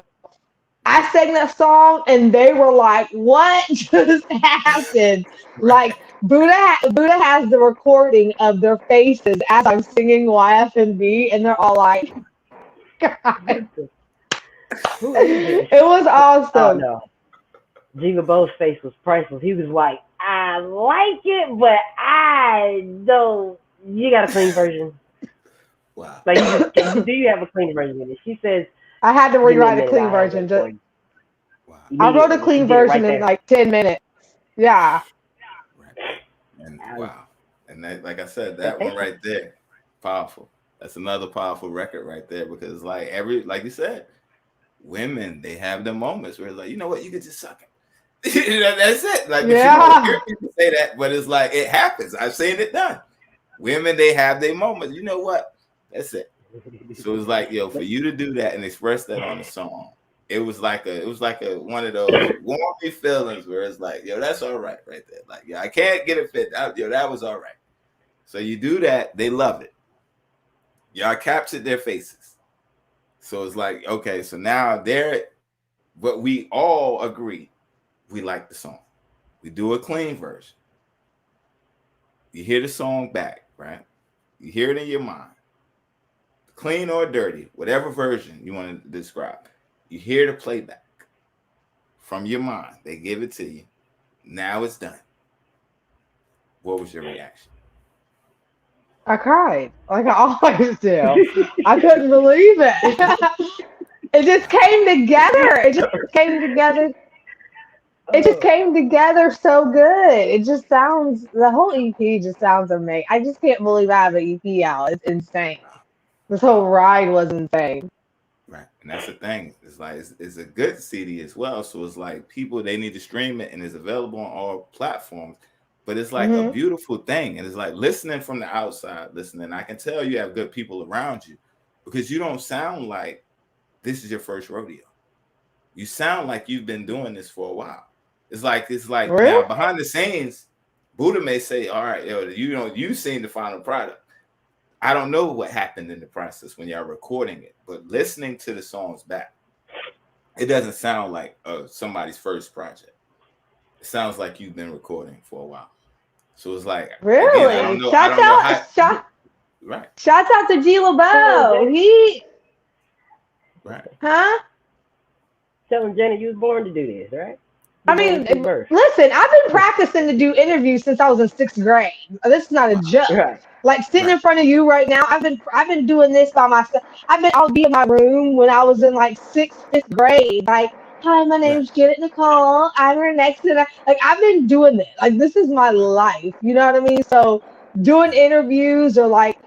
I sang that song, and they were like, "What just happened?" Right. Like Buddha has the recording of their faces as I'm singing YFNB, and they're all like, What "God." the? Who is this? It was Oh awesome. no. Jingle Bell's face was priceless. He was like, I like it, but I don't. You got a clean version. Wow. Like, do you have a clean version of it? She says, I had to give me a rewrite a minute, clean I'll have it version. for you. Wow. I wrote a Immediately. She clean did it right version in there. like 10 minutes. Yeah. Right. And I was, wow. And that, like I said, that that one patient. right there, powerful. That's another powerful record right there because, like like you said, women they have the moments where it's like, you know what, you could just suck it. That's it. Like, but you don't hear Yeah. people say that, but it's like it happens. I've seen it done. Women they have their moments. You know what? That's it. So it's like, yo, for you to do that and express that on the song, it was like a one of those warmy feelings where it's like, yo, that's all right there. Like, yeah, I can't get it fit. Yo, that was all right. So you do that, they love it. Y'all captured their faces. So it's like, okay, so now but we all agree we like the song. We do a clean version. You hear the song back, right? You hear it in your mind, clean or dirty, whatever version you want to describe. You hear the playback from your mind. They give it to you. Now it's done. What was your reaction? I cried like I always do. I couldn't believe it. It just Wow. came together. It just came together. It just Oh, came together so good. It just sounds, the whole EP just sounds amazing. I just can't believe I have an EP out. It's insane. This whole Wow. ride was insane. Right. And that's the thing. It's like it's a good CD as well. So it's like people they need to stream it and it's available on all platforms. But it's like a Hmm. beautiful thing. And it's like listening from the outside, listening. I can tell you have good people around you because you don't sound like this is your first rodeo. You sound like you've been doing this for a while. It's like now Really? behind the scenes, Buddha may say, all right, yo, you've seen the final product. I don't know what happened in the process when y'all recording it, but listening to the songs back, it doesn't sound like somebody's first project. It sounds like you've been recording for a while. So it's like again, I don't Really? know. I don't know how. Right, Shouts out to G tell him, LeBeau. Janet. He, right, huh? Tell him, Janet, you was born to do this, right? I You born to mean, give birth. listen, I've been practicing to do interviews since I was in 6th grade. This is not a wow, joke. Right. Like sitting right, in front of you right now, I've been doing this by myself. I'll be in my room when I was in like 6th, 5th grade. Like, hi, my right, name's Janet Nicole. I'm her next. And like I've been doing this. Like this is my right, life. You know what I mean? So doing right, interviews or like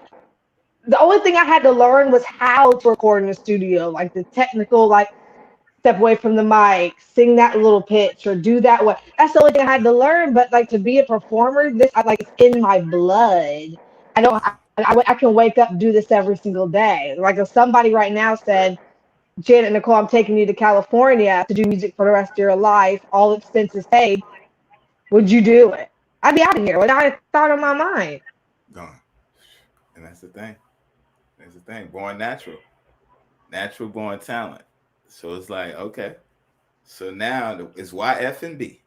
the only thing I had to learn was how to record in the studio, like the technical, like step away from the mic, sing that little pitch, or do that what. That's the only thing I had to learn. But like to be a performer, this I like it's in my blood. I don't. wow, I can wake up and do this every single day. Like if somebody right now said, Janet Nicole, I'm taking you to California to do music for the rest of your life, all expenses paid, would you do it? I'd be out of here without a thought in my mind. gone. And that's the thing. That's the thing. Born natural, natural born talent. So it's like okay. So now it's YF and B.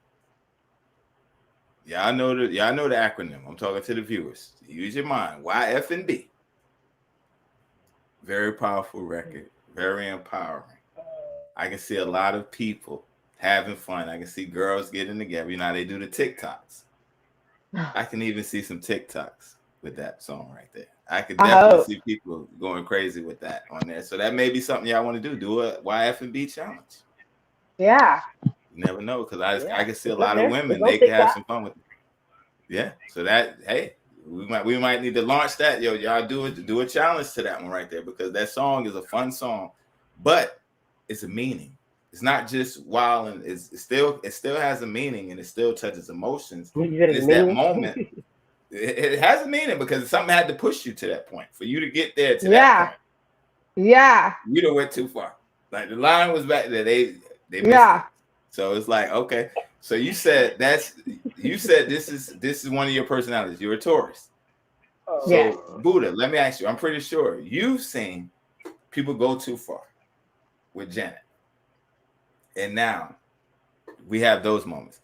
Y'all know the acronym. I'm talking to the viewers. Use your mind. YF and B. Very powerful record. Very empowering. I can see a lot of people having fun. I can see girls getting together. You know how they do the TikToks. I can even see some TikToks with that song right there. I could I definitely hope. see people going crazy with that on there. So that may be something y'all want to do. Do a YF&B challenge. Yeah. You never know, because I Yeah, can see a it's up lot of there. women. It's on They can have TikTok. some fun with it. Yeah. So that, hey, we might need to launch that. Yo, y'all do a challenge to that one right there, because that song is a fun song, but it's a meaning. It's not just wild, and it still has a meaning, and it still touches emotions. You said And it's it's that meaning. moment. It has a meaning because something had to push you to that point. For you to get there to that Yeah. point, Yeah. you done went too far. Like the line was back there, they missed Yeah. it. So it's like, okay. So you said this is one of your personalities. You're a Taurus. Yes. So Buddha, let me ask you. I'm pretty sure you've seen people go too far with Janet, and now we have those moments.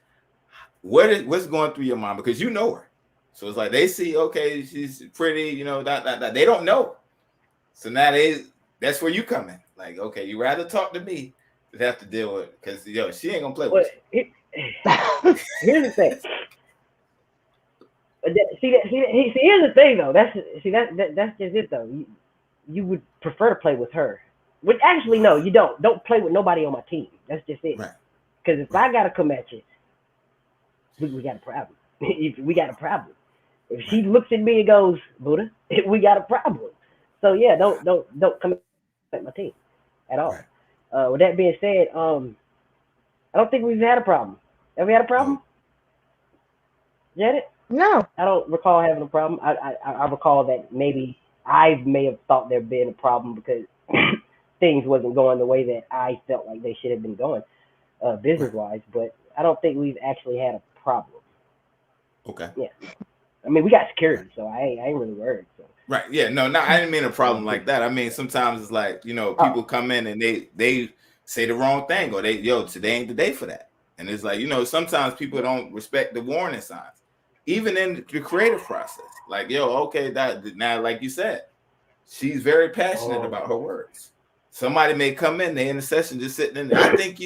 What's going through your mind, because you know her? So it's like they see, okay, she's pretty, that. They don't know. So now that's where you come in. Like, okay, you rather talk to me than have to deal with it, because she ain't gonna play But with you. here's the thing. Here's the thing though. That's just it though. You would prefer to play with her. Which actually no, you don't. Don't play with nobody on my team. That's just it. Right. Because if I gotta come at you, we got a problem. We got a problem. If she looks at me and goes, Buddha, we got a problem. So yeah, don't come at my team at all. Right. With that being said, I don't think we've had a problem. Have we had a problem? Janet? No. I don't recall having a problem. I recall that maybe I may have thought there been a problem because things wasn't going the way that I felt like they should have been going, business wise. But I don't think we've actually had a problem. Okay. Yeah. I mean, we got security, so I ain't really worried. So. Right. Yeah. No, I didn't mean a problem like that. I mean, sometimes it's like, people come in and they say the wrong thing, or today ain't the day for that. And it's like, sometimes people don't respect the warning signs, even in the creative process. Like, okay, that now, like you said, she's very passionate about her words. Somebody may come in, they in the session just sitting in there. I think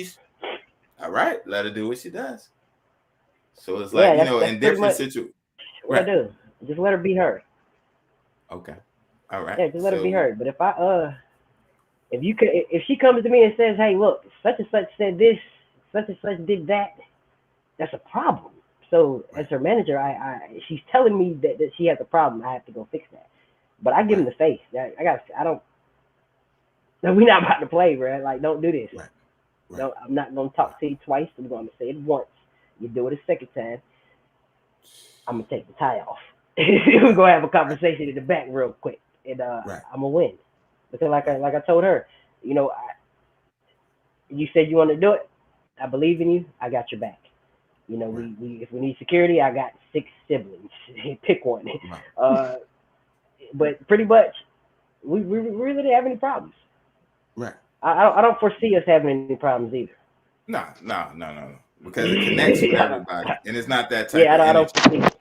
all right, let her do what she does. So it's like, that's in different situations. What I do, just let her be her. Okay. All right. Yeah, just let her be heard. But if she comes to me and says, "Hey, look, such and such said this, such and such did that," that's a problem. So as her manager, she's telling me that she has a problem. I have to go fix that. But I give him the face. I don't. We're not about to play, bro. Like, don't do this. Right. No, I'm not gonna talk to you twice. I'm gonna say it once. You do it a second time, I'm gonna take the tie off. We're gonna have a conversation in the back real quick, and I'm gonna win. Because like I told her, you said you want to do it. I believe in you. I got your back. We if we need security, I got 6 siblings. Pick one. But pretty much, we really didn't have any problems. Right. I don't foresee us having any problems either. No. Because it connects with everybody, and it's not that type of I energy. don't foresee it.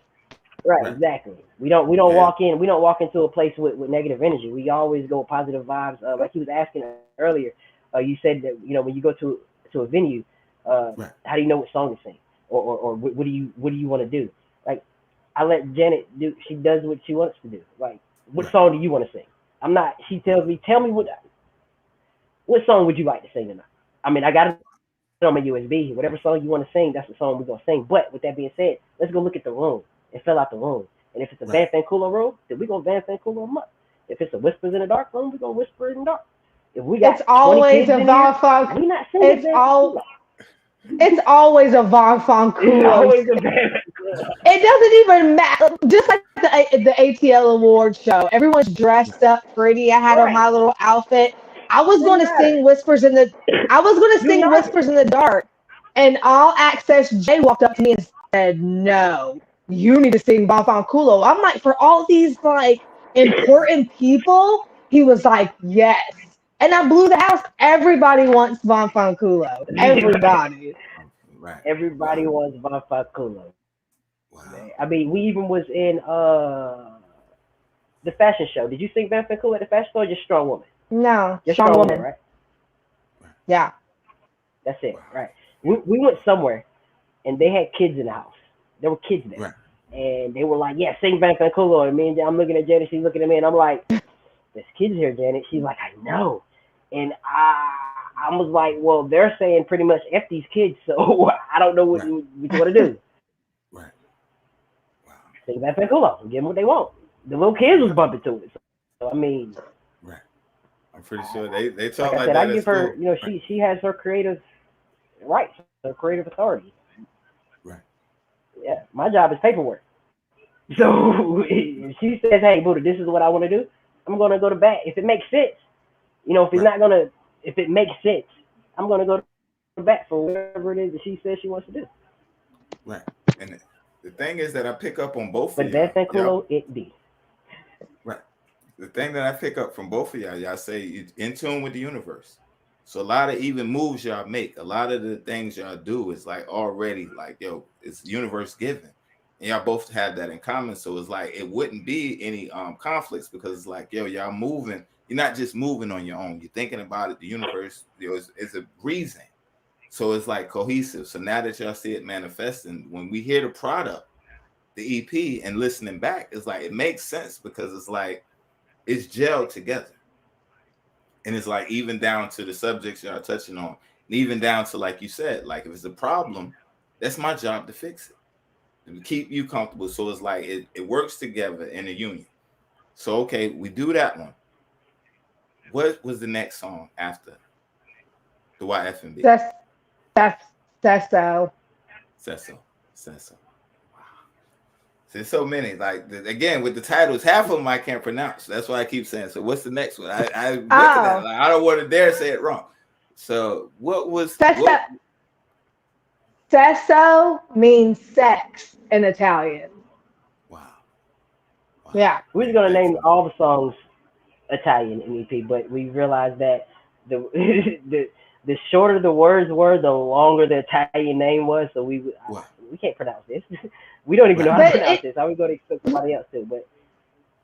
Right, exactly. We don't walk into a place with negative energy. We always go with positive vibes. Like he was asking earlier, you said that when you go to a venue, how do you know what song to sing, or what do you want to do? Like, I let Janet do. She does what she wants to do. Like, what song do you want to sing? I'm not. She tells me, tell me what song would you like to sing tonight? I mean, I got it on my USB. Whatever song you want to sing, that's the song we're gonna sing. But with that being said, let's go look at the room and fill out the room. And if it's a Van Fanculo room, then we're gonna Van Fanculo them up. If it's a Whispers in the Dark room, we're gonna whisper in the dark. If we got it's always a Von Funk. we not singing It's always a Von Fanculo. It doesn't even matter. Just like the ATL Awards show, everyone's dressed up pretty. I had on my little outfit. I was going to sing Whispers in the. I was going to sing Whispers in the Dark, and All Access Jay walked up to me and said, "No, you need to sing Von Fanculo." I'm like, for all these like important people, he was like, "Yes." And I blew the house. Everybody wants Von Fanculo. Everybody. Right. Everybody wants Von Fanculo. Wow. I mean, we even was in the fashion show. Did you sing Van Fanculo at the fashion show or just Strong Woman? No, just Strong Woman, right? Yeah. That's it, right. We went somewhere, and they had kids in the house. There were kids there. Right. and they were like, "Yeah, sing Van Culo." And I'm looking at Janet, she's looking at me, and I'm like, "There's kids here, Janet." She's like, "I know," and I was like, "Well, they're saying pretty much f these kids, so I don't know what Right. you want to do." Right. Wow. Sing Van Culo, give them what they want. The little kids was bumping to it, so I mean, Right. I'm pretty sure they like talk I like said, that I at give her, school. you know, Right. she has her creative rights, her creative authority. Right. Yeah, my job is paperwork. So if she says, "Hey, Buddha, this is what I want to do," I'm gonna go to bat. If it makes sense, you know, Right. if it makes sense, I'm gonna go to bat for whatever it is that she says she wants to do. Right. And the thing is that I pick up on both of But Van y'all. Y'all Culo, it be. right. The thing that I pick up from both of y'all say you in tune with the universe. So a lot of even moves y'all make, a lot of the things y'all do is like already like, yo, it's universe given. And y'all both have that in common. So it's like it wouldn't be any conflicts because it's like, yo, y'all moving, you're not just moving on your own. You're thinking about it, the universe, you know, it's a reason. So it's like cohesive. So now that y'all see it manifesting, when we hear the product, the EP and listening back, it's like it makes sense because it's like it's gelled together. And it's like even down to the subjects y'all touching on, and even down to like you said, like if it's a problem, that's my job to fix it, to keep you comfortable. So it's like it works together in a union. So okay, we do that one. What was the next song after the YFNB? That's that's so. Said so. There's so many. Like again, with the titles, half of them I can't pronounce. That's why I keep saying. So what's the next one? I'm looking at it. Oh, Like, I don't want to dare say it wrong. So what was sesso, what? sesso means sex in Italian. Wow, wow. Yeah. We was gonna Thanks. name all the songs Italian in EP, but we realized that the the shorter the words were, the longer the Italian name was. So Wow. we can't pronounce this. We don't even know Right. how to But pronounce this. How we going to expect somebody else to? But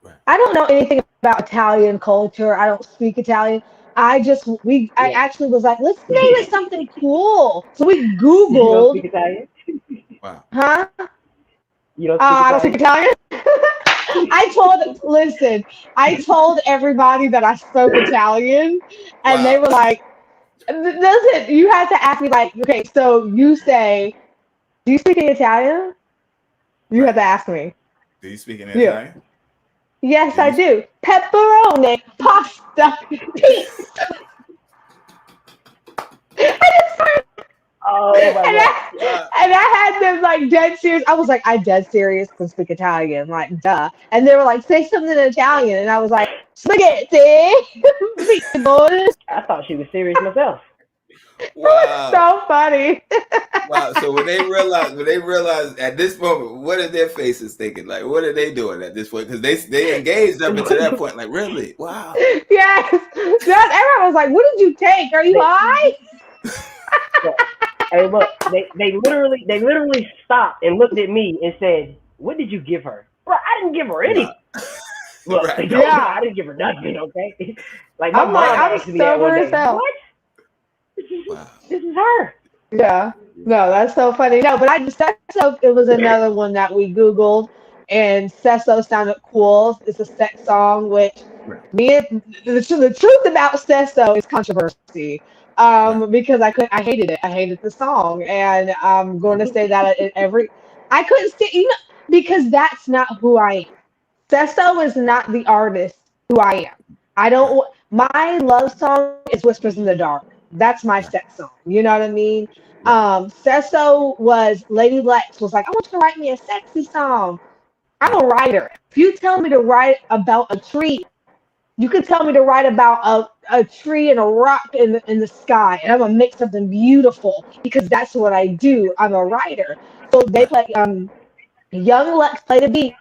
Right. I don't know anything about Italian culture. I don't speak Italian. I yeah, actually was like, let's name it something cool. So we you don't speak Googled, Italian. Wow. huh? You don't speak I don't speak Italian. Italian. Listen, I told everybody that I spoke Italian, and they Wow. were like, listen, you have to ask me, like, okay, so you say, do you speak Italian? You Right. have to ask me. Do you speak in You. Italian? Yes, Do I you? do. Pepperoni, pasta, pizza. Oh my And god. I, Uh, and I had them like dead serious. I was like, I dead serious can speak Italian, like duh. And they were like, say something in Italian, and I was like, spaghetti, meatballs. It I thought she was serious myself. was wow. so funny. Wow. So when they realize at this moment, what are their faces thinking? Like, what are they doing at this point? Because they engaged up until that point. Like, really? Wow. Yes, everyone was like, what did you take? Are you they, high? so, hey, look, they literally stopped and looked at me and said, "What did you give her?" Bro, I didn't give her Wow. anything. Look, Right. I Yeah. didn't give her nothing. Okay, like my I'm like, mom Right. I'm asked me that one sober as day. hell. What? This is Wow. this is her. Yeah. No, that's so funny. No, but I just Sesso, it was another one that we Googled, and Sesso sounded cool. It's a sex song, which Right. me and the truth about Sesso is controversy. Right. Because I hated it. I hated the song, and I'm going to say that at every. I couldn't say, because that's not who I am. Sesso is not the artist who I am. I Right. don't. My love song is Whispers in the Dark. That's my Right. sex song. You know what I mean? Right. Sesso was Lady Lex was like, I want you to write me a sexy song. I'm Right. a writer. If you tell me to write about a tree, you can tell me to write about a tree and a rock in the sky, and I'm gonna make something beautiful because that's what I do. I'm a writer. So they Right. play Young Lex played a beat,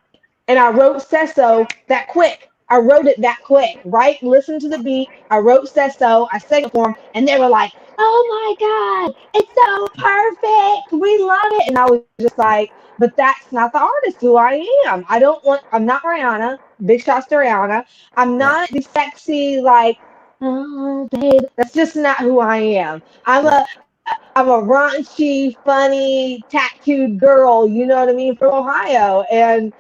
and I wrote Sesso that quick. I wrote it that quick, right? Listen to the beat. I wrote Sesso. I sang it for them, and they were like, "Oh my God, it's so perfect. We love it." And I was just Right. like, "But that's not the artist who I am. I don't want. I'm not Rihanna. Big shots to Rihanna. I'm Right. not the sexy like, oh babe. That's just not who I am. I'm Right. I'm a raunchy, funny, tattooed girl, you know what I mean, from Ohio. And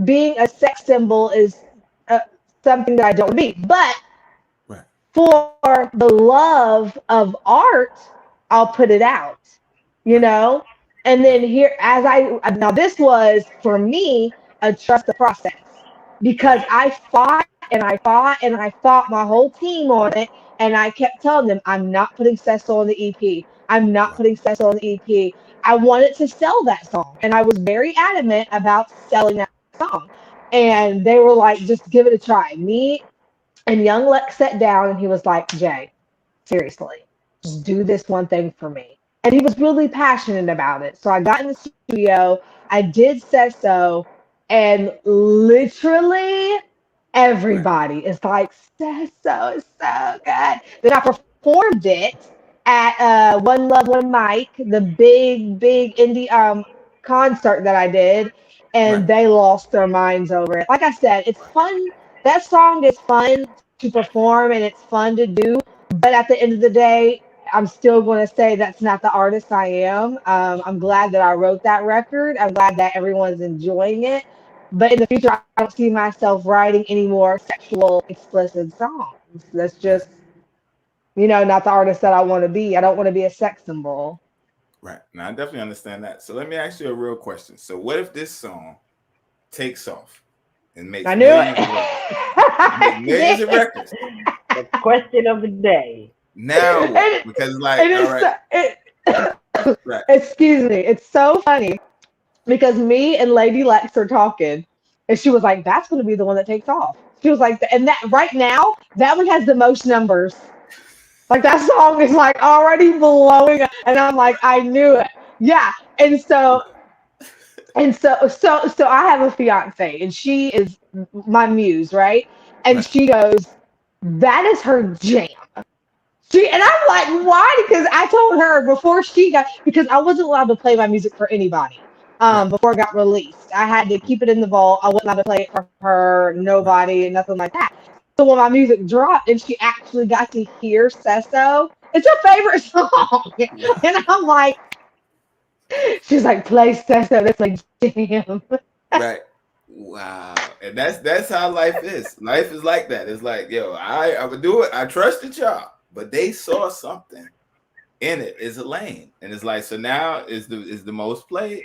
being a sex symbol is something that I don't want to be. But Right. for the love of art, I'll put it out, you Right. know? And then Right. here, now this was for me a trust the process because Right. I fought and I fought and I fought my whole team on it. And I kept telling them, I'm not putting Cecil on the EP. I'm not Wow. putting Cecil on the EP. I wanted to sell that song. And I was very adamant about selling that song. Wow. And they were like, just give it a try. Me and young Lex sat down and he was like, Jay, seriously, just do this one thing for me. And he was really passionate about it. So I got in the studio, I did Sesso, and literally Right. everybody is like, Sesso is so good. Then I performed it at One Love, One Mic, the big indie concert that I did, Right. and they lost their minds over it. Like I said, it's fun. That song is fun to perform and it's fun to do. But at the end of the day, I'm still going to say that's not the artist I am. I'm glad that I wrote that record. I'm glad that everyone's enjoying it. But in the future, I don't see myself writing any more sexual, explicit songs. That's Right. just, not the artist that I want to be. I don't want to be a sex symbol. Right. Now I definitely understand that. So let me ask you a real question. So what if this song takes off and makes I knew it. millions of records? Millions of records. The question of the day. Now what? And, Because like, and all right, right, excuse me, it's so funny because me and Lady Lex are talking, and she was like, "That's going to be the one that takes off." She was like, "And that right now, that one has the most numbers. Like that song is like already blowing up." And I'm like, "I knew it." Yeah, and so so I have a fiance, and she is my muse, right? And right, she goes, "That is her jam." And I'm like, why? Because I told her before she got, because I wasn't allowed to play my music for anybody right, before it got released. I had to keep it in the vault. I wasn't allowed to play it for her, right. nobody, nothing like that. So when my music dropped and she actually got to hear Sesso, it's her favorite song. Wow. And I'm like, she's like, play Sesso. That's like, damn. Right. Wow. And that's how life is. Life is like that. It's like, yo, I would do it. I trusted y'all, but they saw something in it. It's a lane, and it's like, so now is the most played.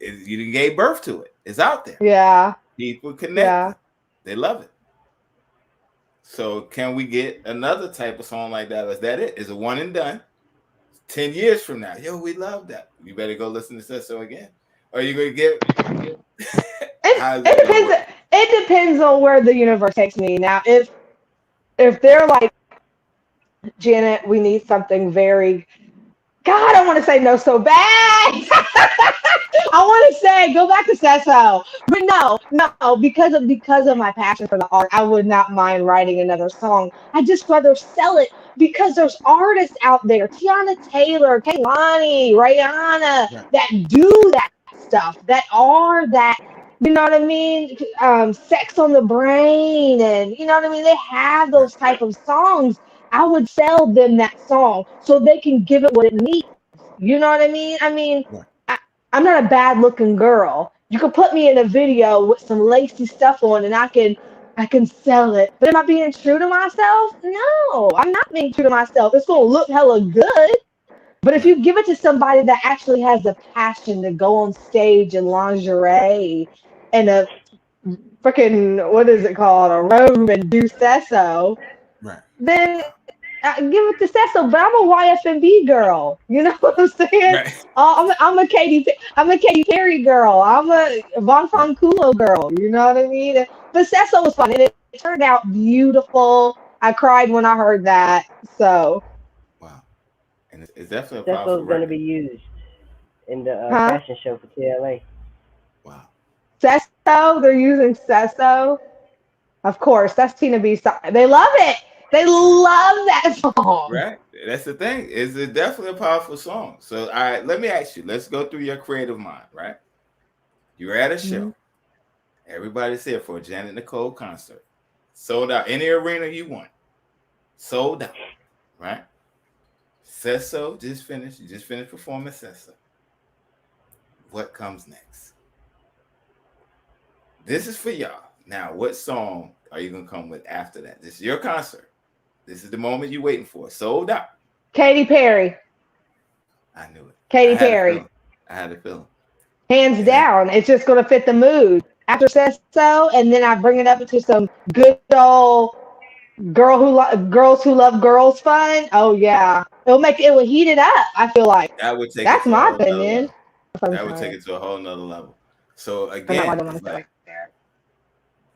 You didn't gave birth to it. It's out there. Yeah. People Yeah. connecting. They love it. So can we get another type of song like that? Is that it? Is it one and done? 10 years from now, yo, we love that. You better go listen to that again. Or you gonna get how's It that gonna work? depends. It depends on where the universe takes me. Now, if they're like, Janet, we need something very, God, I want to say no so bad. I want to say go back to Sesso, but no, because of my passion for the art, I would not mind writing another song. I just rather sell it because there's artists out there, Tiana Taylor, Kaylani, Rihanna, Right. that do that stuff, that are that. You know what I mean? Sex on the Brain, and you know what I mean. They have Right. those type of songs. I would sell them that song so they can give it what it needs. You know what I mean? Right. I, I'm not a bad looking girl. You can put me in a video with some lacy stuff on and I can sell it. But am I being true to myself? No, I'm not being true to myself. It's gonna look hella good. But if Right. you give it to somebody that actually has the passion to go on stage in lingerie and a freaking, what is it called, a robe and do sesso, Right. then give it to Cecil, but I'm a YFNB girl. You know what I'm saying? Right. I'm a Katy Perry girl. I'm a Von Right. Kulo girl. You know what I mean? But Cecil was fun, and it turned out beautiful. I cried when I heard that. So, Wow. And it's definitely a Cecil powerful is going to record. be used in the huh? fashion show for TLA. Wow. Cesso, they're using Cesso. Of course, that's Tina B. They love it. They Right. love that song. Right. That's the thing. It's definitely a powerful song. So, all right, let me ask you. Let's go through your creative mind. Right. You're at a Mhm. show. Everybody's here for a Janet Nichole concert. Sold out any arena you want. Sold out. Right. Says so. Just finished. You just finished performing Says So. What comes next? This is for y'all. Now, what song are you gonna come with after that? This is your concert. This is the moment you're waiting for. Sold out. Katy Perry. I knew it. Katy Perry. I had a feeling. Hands down. It's just going to fit the mood. After Says So, and then I bring it up into some good old girls who love girls fun. Oh yeah. It will heat it up, I feel like. That would take it That's to a my whole nother opinion. level. That would take it to a whole nother level. So I again, don't want it's to say like, right there.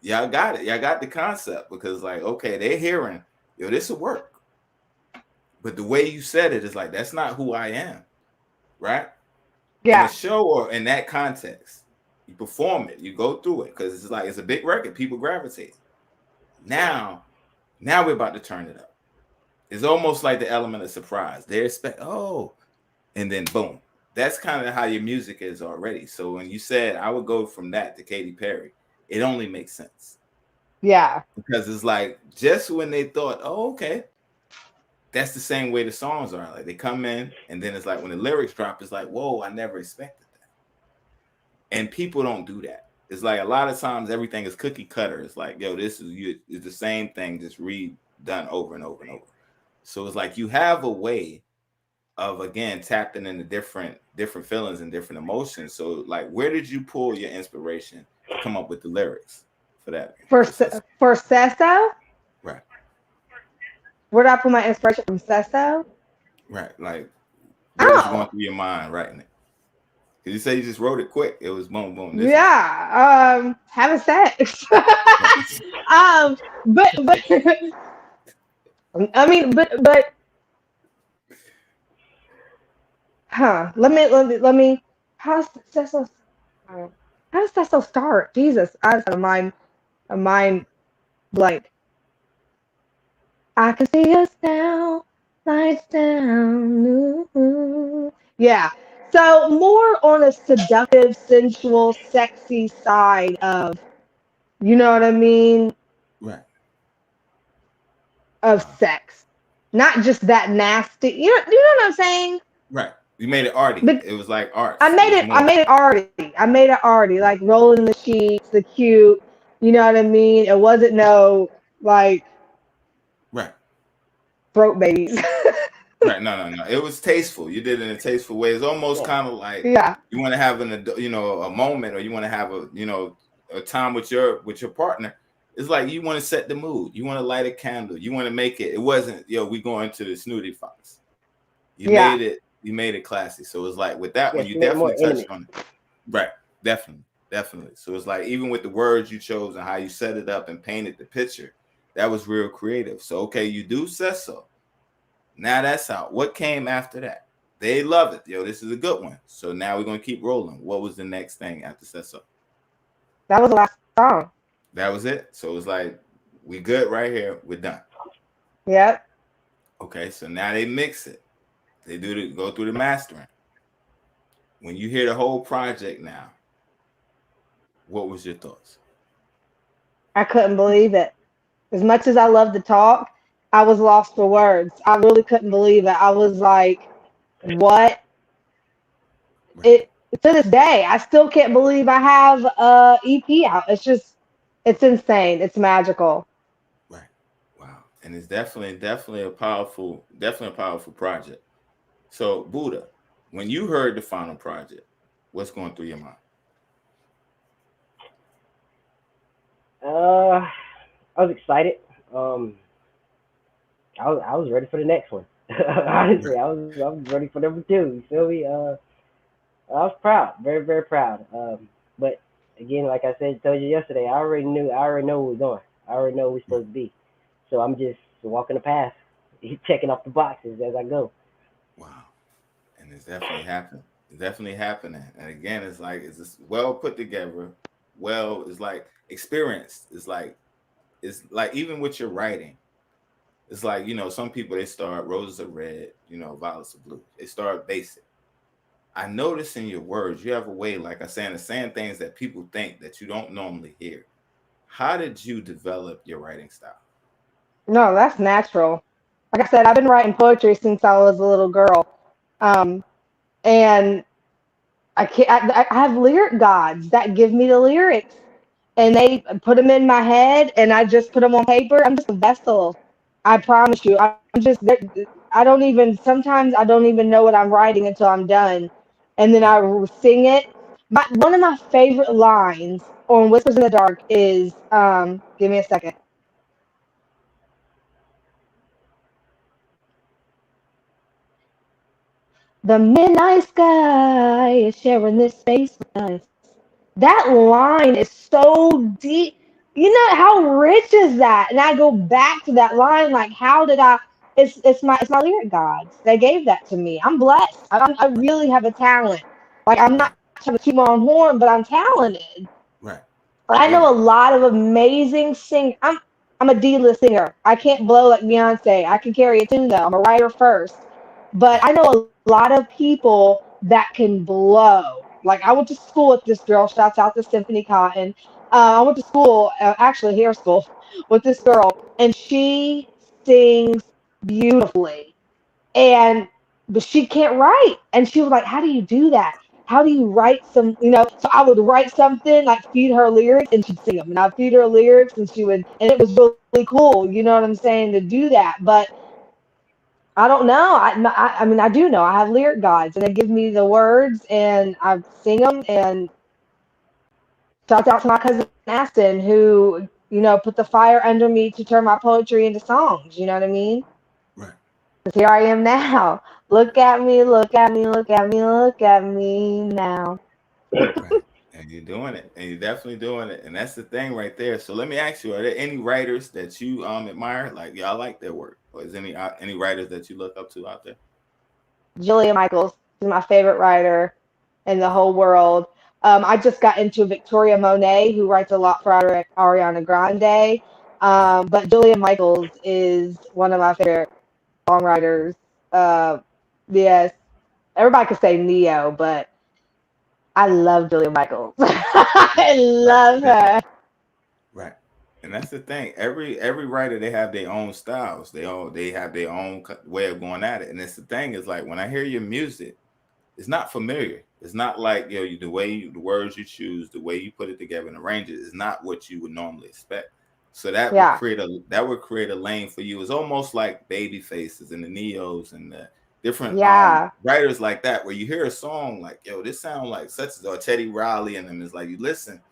y'all got it. Y'all got the concept because, like, okay, they're hearing, yo, this will work. But the way you said it is like, that's not who I am, right? In Yeah. a show or in that context, you perform it, you go through it because it's like it's a big record. People gravitate. Now we're about to turn it up. It's almost like the element of surprise. They expect, oh, and then boom. That's kind of how your music is already. So when you said I would go from that to Katy Perry, it only makes sense. Yeah. Because it's like just when they thought, oh, okay, that's the same way the songs are. Like they come in, and then it's like when the lyrics drop, it's like, whoa, I never expected that. And people don't do that. It's like a lot of times everything is cookie cutter. It's like, yo, this is you. It's the same thing, just redone over and over and over. So it's like you have a way of again tapping into different feelings and different emotions. So like, where did you pull your inspiration to come up with the lyrics for that? For Says So? Right. Where did I pull my inspiration from? Says So? Right. Like, what was going through your mind writing it? Because you say you just wrote it quick. It was boom, boom. Having sex. But I mean, but let me. How's Says So? How does Says So start? Jesus, I just had a mind blank. I can see us now, lights down. Ooh. Yeah. So more on a seductive, sensual, sexy side of, you know what I mean, Right. of sex. Not just that nasty. You know what I'm saying? Right. You made it arty. But It was like arts. I made it arty. I made it arty, like rolling the sheets, the cute. You know what I mean? It wasn't no like right. throat babies. Right. No. It was tasteful. You did it in a tasteful way. It's almost kind of like Yeah. you want to have a moment, or you want to have a time with your partner. It's like you want to set the mood. You want to light a candle. You want to make it. It wasn't, we going to the snooty fox. You made it classy. So it's like with that one, you definitely touched on it. Right. Definitely. So it's like even with the words you chose and how you set it up and painted the picture, that was real creative. So okay, you do Says So. Now that's out. What came after that? They love it. This is a good one. So now we're gonna keep rolling. What was the next thing after Says So? That was the last song. That was it. So it was like, we good right here. We're done. Yep. Okay, so now they mix it. They go through the mastering. When you hear the whole project now, what was your thoughts? I couldn't believe it. As much as I love to talk, I was lost for words. I really couldn't believe it. I was like, what? It to this day, I still can't believe I have a EP out. It's insane. It's magical. Right. Wow. And it's definitely a powerful project. So Buddha, when you heard the final project, what's going through your mind? I was excited. I was ready for the next one. Honestly, I was ready for number two. You feel me? I was proud, very very proud. But again, like I told you yesterday, I already know where we're going. I already know where we're supposed to be. So I'm just walking the path, checking off the boxes as I go. Wow. And it's definitely happening. It's definitely happening. And again, it's like it's just well put together. Well, it's like experienced. It's like even with your writing, it's like, some people, they start roses are red, violets are blue. They start basic. I notice in your words, you have a way, like I said, of saying things that people think that you don't normally hear. How did you develop your writing style? No, that's natural. Like I said, I've been writing poetry since I was a little girl. Um, and I can't, I have lyric gods that give me the lyrics and they put them in my head and I just put them on paper. I'm just a vessel. I promise you. I'm just, I don't even, sometimes I don't even know what I'm writing until I'm done. And then I sing it. One of my favorite lines on Whispers in the Dark is, give me a second. The midnight sky is sharing this space with us. That line is so deep. You know how rich is that? And I go back to that line, like, how did I? It's my lyric gods. They gave that to me. I'm blessed. I really have a talent. Like I'm Right. not trying to keep my own horn, but I'm talented. Right. I Yeah. know a lot of amazing sing. I'm a D-list singer. I can't blow like Beyonce. I can carry a tune though. I'm a writer first, but I know a lot of people that can blow. Like I went to school with this girl. Shouts out to Symphony Cotton. I went to school, actually hair school, with this girl, and she sings beautifully and but she can't write, and she was like, how do you do that? How do you write so I would write something, like feed her lyrics and she'd sing them, and I'd feed her lyrics and she would, and it was really cool, you know what I'm saying, to do that. But I don't know. I mean, I do know I have lyric gods and they give me the words and I sing them. And shout out to my cousin Aston, who put the fire under me to turn my poetry into songs, you know what I mean? Right. Here I am now. Look at me, look at me, look at me, look at me now. Right. And you're doing it. And you're definitely doing it. And that's the thing right there. So let me ask you, are there any writers that you admire? Like y'all like their work? Or is any writers that you look up to out there? Julia Michaels is my favorite writer in the whole world. I just got into Victoria Monet, who writes a lot for Ariana Grande. Right. But Julia Michaels is one of my favorite songwriters. Uh, yes, everybody could say Neo, but I love Julia Michaels. I Right. love her. Right. And that's the thing. Every writer, they have their own styles. They have their own way of going at it. And it's the thing is like when I hear your music, it's not familiar. It's not like the way the words you choose, the way you put it together and arrange it is not what you would normally expect. So Yeah, that would create a lane for you. It's almost like Baby Faces and the Neos and the different yeah, writers like that, where you hear a song like, yo, this sound like such as or Teddy Riley and them is like you listen,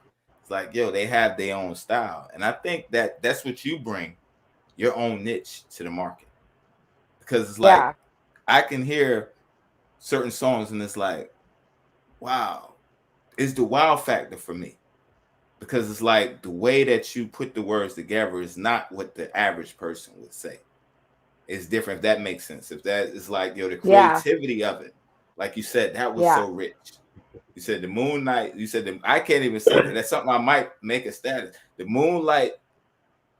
it's like, yo, they have their own style. And I think that's what you bring, your own niche to the market. Because it's like yeah, I can hear certain songs and it's like, wow, it's the wow factor for me because it's like the way that you put the words together is not what the average person would say. It's different, if that makes sense. If that is like, the yeah, creativity of it, like you said, that was yeah. so rich. You said the moonlight, you said I can't even say that. That's something I might make a status. The moonlight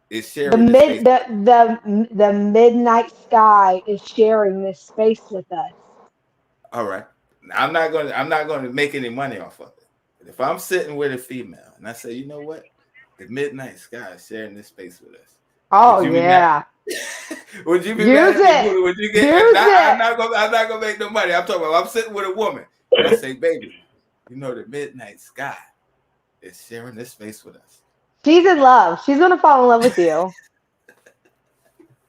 is The sharing the space mid with us. the midnight sky is sharing this space with us. All right. I'm not gonna make any money off of it. But if I'm sitting with a female and I say, you know what? The midnight sky is sharing this space with us. Would Oh you be mad? yeah. Would you be mad Use at me? it. Would you get Use it. I'm not gonna make no money. I'm talking about I'm sitting with a woman and I say, baby, the midnight sky is sharing this space with us. She's in love. She's gonna fall in love with you.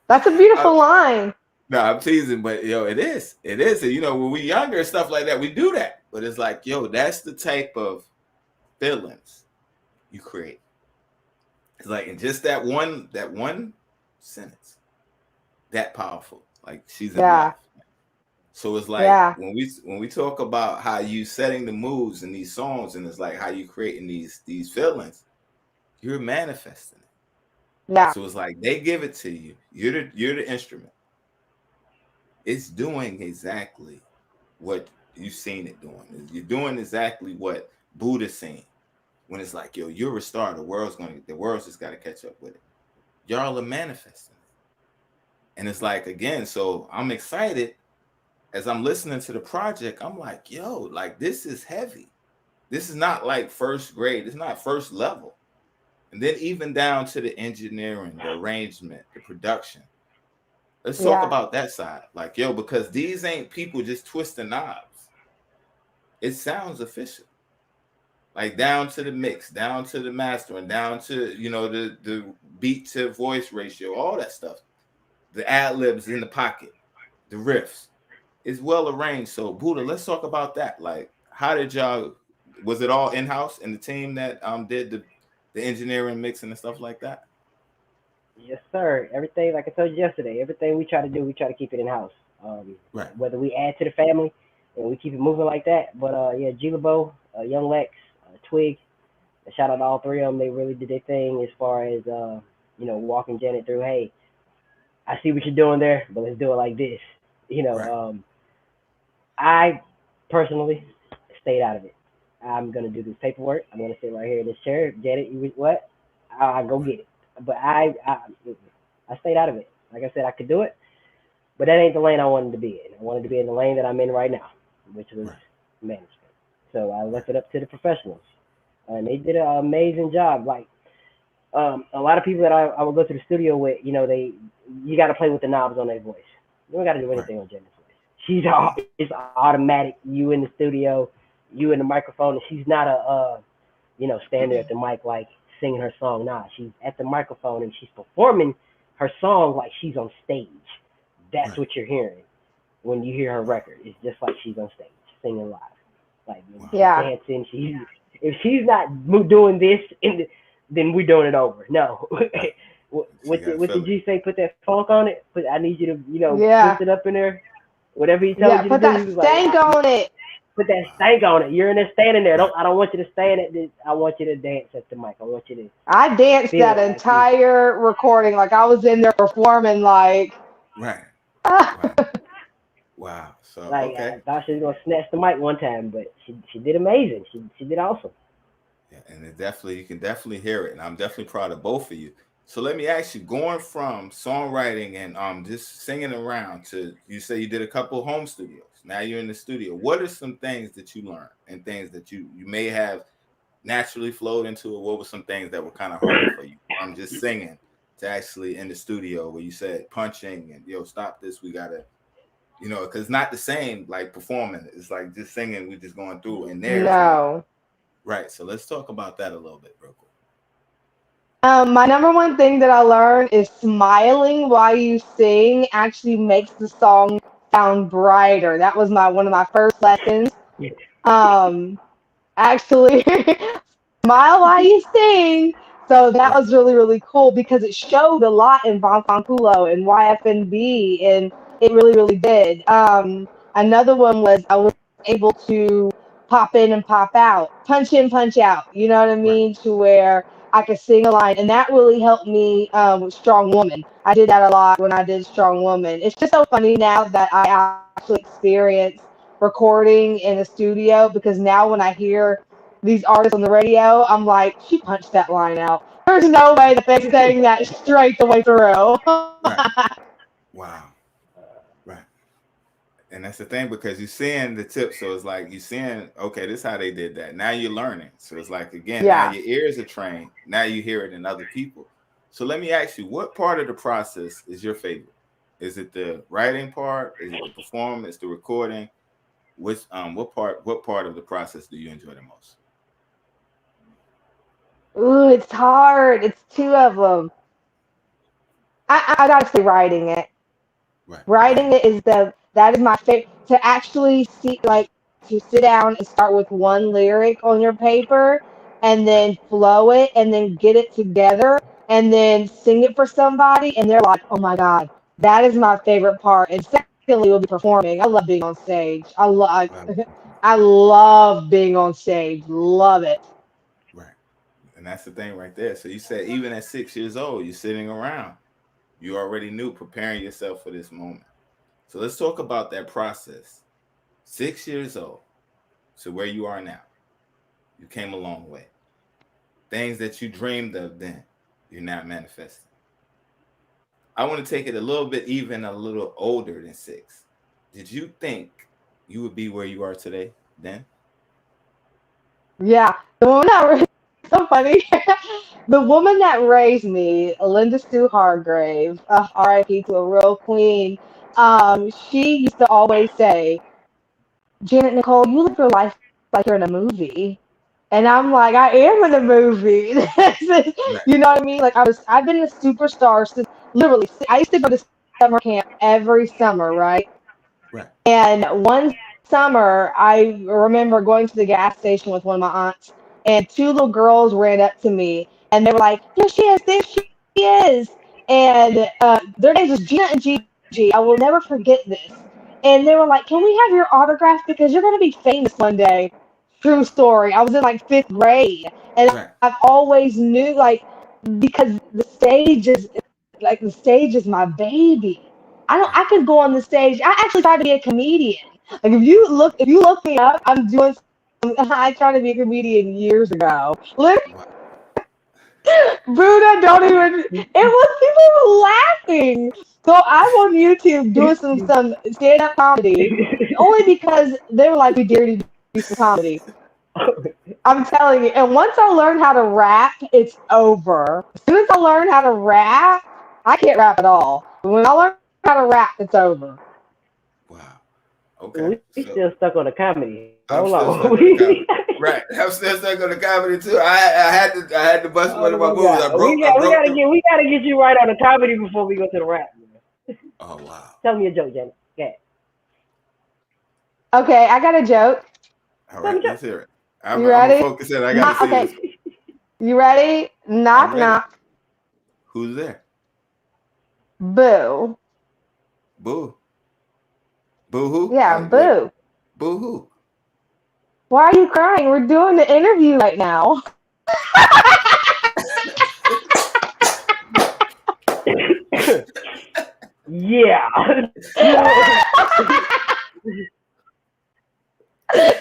That's a I, beautiful line. no, I'm teasing, but it is. It is. And when we younger and stuff like that, we do that. But it's like, that's the type of feelings you create. It's like in just that one sentence, that powerful. Like she's in Yeah. love. So it's like Yeah. when we talk about how you setting the moves in these songs, and it's like how you creating these feelings, you're manifesting it. Yeah. So it's like they give it to you. You're the instrument. It's doing exactly what you've seen it doing. You're doing exactly what Buddha's saying. When it's like, yo, you're a star, the world's just got to catch up with it. Y'all are manifesting it. And it's like, again, so I'm excited as I'm listening to the project. I'm like, yo, like this is heavy. This is not like first grade. It's not first level. And then even down to the engineering, the arrangement, the production. Let's talk Yeah. about that side. Like, yo, because these ain't people just twisting knobs. It sounds official. Like down to the mix, down to the mastering, down to, you know, the beat to voice ratio, all that stuff. The ad libs in the pocket, the riffs. It's well arranged. So Buddha, let's talk about that. Like, how did y'all, was it all in-house and the team that did the engineering, mixing and stuff like that? Yes, sir. Everything, like I told you yesterday, everything we try to do, we try to keep it in house. Right. Whether we add to the family and we keep it moving like that. But yeah, G Labo, Young Lex, Twig, shout out to all three of them. They really did their thing as far as walking Janet through. Hey, I see what you're doing there, but let's do it like this. Right. I personally stayed out of it. I'm gonna do this paperwork. I'm gonna sit right here in this chair. Janet, you what? I go get it. But I stayed out of it. Like I said, I could do it, but that ain't the lane I wanted to be in. I wanted to be in the lane that I'm in right now, which was management. So I left it up to the professionals, and they did an amazing job. Like a lot of people that I would go to the studio with, you got to play with the knobs on their voice. You don't got to do anything on Jenna's voice. It's automatic. You in the studio, you in the microphone, and she's not standing there at the mic like singing her song. Nah, she's at the microphone and she's performing her song like she's on stage. That's what you're hearing when you hear her record. It's just like she's on stage singing live, like dancing. If she's not doing this then we're doing it over. No. What did you say? Put that funk on it. I need you to twist it up in there. Whatever he told you to do. Put that stank on it. Put that stank on it. You're in there standing there. I don't want you to stand at this. I want you to dance at the mic. I want you to. I danced that entire recording like I was in there performing like. Right. Wow. So okay. I thought she was gonna snatch the mic one time, but she did amazing. She did awesome. Yeah, and you can definitely hear it, and I'm definitely proud of both of you. So let me ask you, going from songwriting and just singing around to, you say you did a couple home studios. Now you're in the studio. What are some things that you learned and things that you may have naturally flowed into it? What were some things that were kind of harder for you? I'm just singing to actually in the studio where you said punching and stop this, we gotta, because it's not the same like performing. It's like just singing, we're just going through and there. No. Right. So let's talk about that a little bit real quick. My number one thing that I learned is smiling while you sing actually makes the song sound brighter. That was one of my first lessons. Actually, smile while you sing. So that was really, really cool because it showed a lot in Vanculo and YFNB, and it really, really did. Another one was I was able to pop in and pop out, punch in, punch out. You know what I mean? To where I could sing a line, and that really helped me with Strong Woman. I did that a lot when I did Strong Woman. It's just so funny now that I actually experience recording in a studio, because now when I hear these artists on the radio, I'm like, she punched that line out. There's no way that they're saying that straight the way through. Wow. Right. And that's the thing, because you're seeing the tip. So it's like you're seeing, okay, this is how they did that. Now you're learning. So it's like, again, now your ears are trained. Now you hear it in other people. So let me ask you, what part of the process is your favorite? Is it the writing part? Is it the performance, the recording? What part of the process do you enjoy the most? Ooh, it's hard. It's two of them. I gotta say writing it. Writing it that is my favorite. To actually to sit down and start with one lyric on your paper and then flow it and then get it together and then sing it for somebody and they're like, oh my God, that is my favorite part. And secondly will be performing. I love being on stage. I love being on stage. Love it. Right. And that's the thing right there. So you said even at 6 years old, you're sitting around. You already knew, preparing yourself for this moment. So let's talk about that process. 6 years old to where you are now. You came a long way. Things that you dreamed of then, you're not manifesting. I want to take it a little bit, even a little older than 6. Did you think you would be where you are today then? Yeah. When I was So funny. The woman that raised me, Linda Sue Hargrave, R.I.P. to a real queen. She used to always say, "Janet Nicole, you live your life like you're in a movie." And I'm like, I am in a movie. Right, You know what I mean? I've been a superstar since literally, I used to go to summer camp every summer, right? right, And one summer, I remember going to the gas station with one of my aunts, and two little girls ran up to me, and they were like, "There she is, there she is." And their names was Gina and Gigi. I will never forget this. And they were like, "Can we have your autograph because you're going to be famous one day?" True story. I was in like fifth grade, and right. I've always knew because the stage is my baby. I could go on the stage. I actually tried to be a comedian. Like if you look me up, I'm doing I tried to be a comedian years ago. Literally, Wow. Buddha don't even it was people were laughing. So I'm on YouTube doing some stand up comedy only because they were like, "We dare you to do some comedy." I'm telling you. And once I learned how to rap, it's over. As soon as I learned how to rap, I can't rap at all. But when I learn how to rap, it's over. Wow. Okay. We So still stuck on the comedy. I'm Hold still on. stuck on the comedy. Right. I'm still stuck on the comedy too. I had to bust one of Oh my my moves. I god, broke I we broke gotta the get you right on the comedy before we go to the rap. Oh wow. Tell me a joke, Janet. Yeah, Okay, I got a joke. All tell me right, a joke. let's hear it. I'm You gonna ready? focus in. I gotta Knock, see okay, this. you ready? I'm Knock, ready. knock. Who's there? Boo. Boo. Boo who? Yeah, Wait. boo. Boo who? Why are you crying? We're doing the interview right now. Yeah.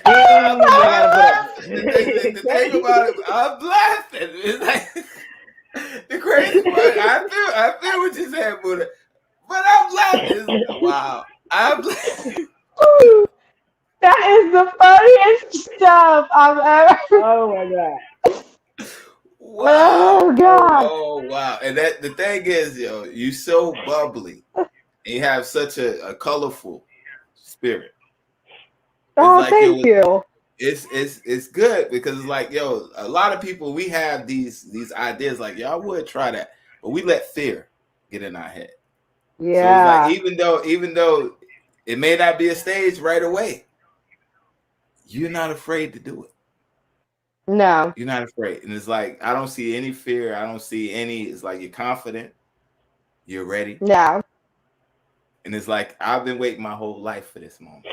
Ding, I I'm gotta put up. laughing. The thing about it, I'm laughing. It's like the crazy part. I feel what you said, Buddha, but I'm laughing. Wow. I'm That is the funniest stuff I've ever. Oh my god. wow. Oh God. Oh wow. And that the thing is, yo, you so bubbly. And you have such a colorful spirit. It's Oh, like yo, thank you. it's good because it's like yo, a lot of people we have these ideas like yo, I would try that, but we let fear get in our head. So it's like Yeah. even though it may not be a stage right away, you're not afraid to do it. No. You're not afraid, and it's like I don't see any fear. I don't see any. It's like you're confident, you're ready, No. and it's like I've been waiting my whole life for this moment.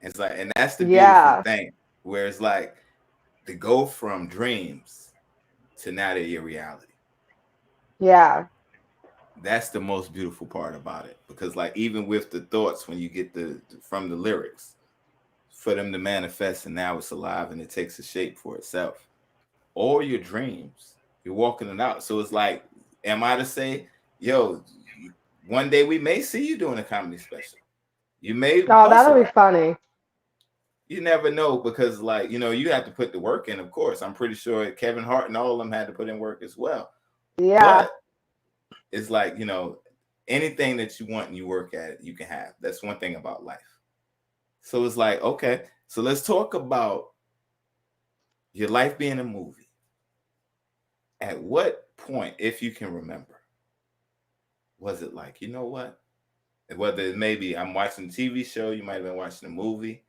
It's like, and that's the beautiful Yeah. thing, where it's like to go from dreams to now they're your reality. Yeah. That's the most beautiful part about it, because like even with the thoughts, when you get the from the lyrics, for them to manifest, and now it's alive and it takes a shape for itself. All your dreams, you're walking it out. So it's like, am I to say, yo, one day we may see you doing a comedy special. You may Oh, bust a that'll be rap. funny. You never know, because like you have to put the work in. Of course, I'm pretty sure Kevin Hart and all of them had to put in work as well. Yeah. But it's like anything that you want and you work at it, you can have. That's one thing about life. So it's like, okay, so let's talk about your life being a movie. At what point, if you can remember, was it like, you know what? Whether it maybe I'm watching a TV show, you might have been watching a movie.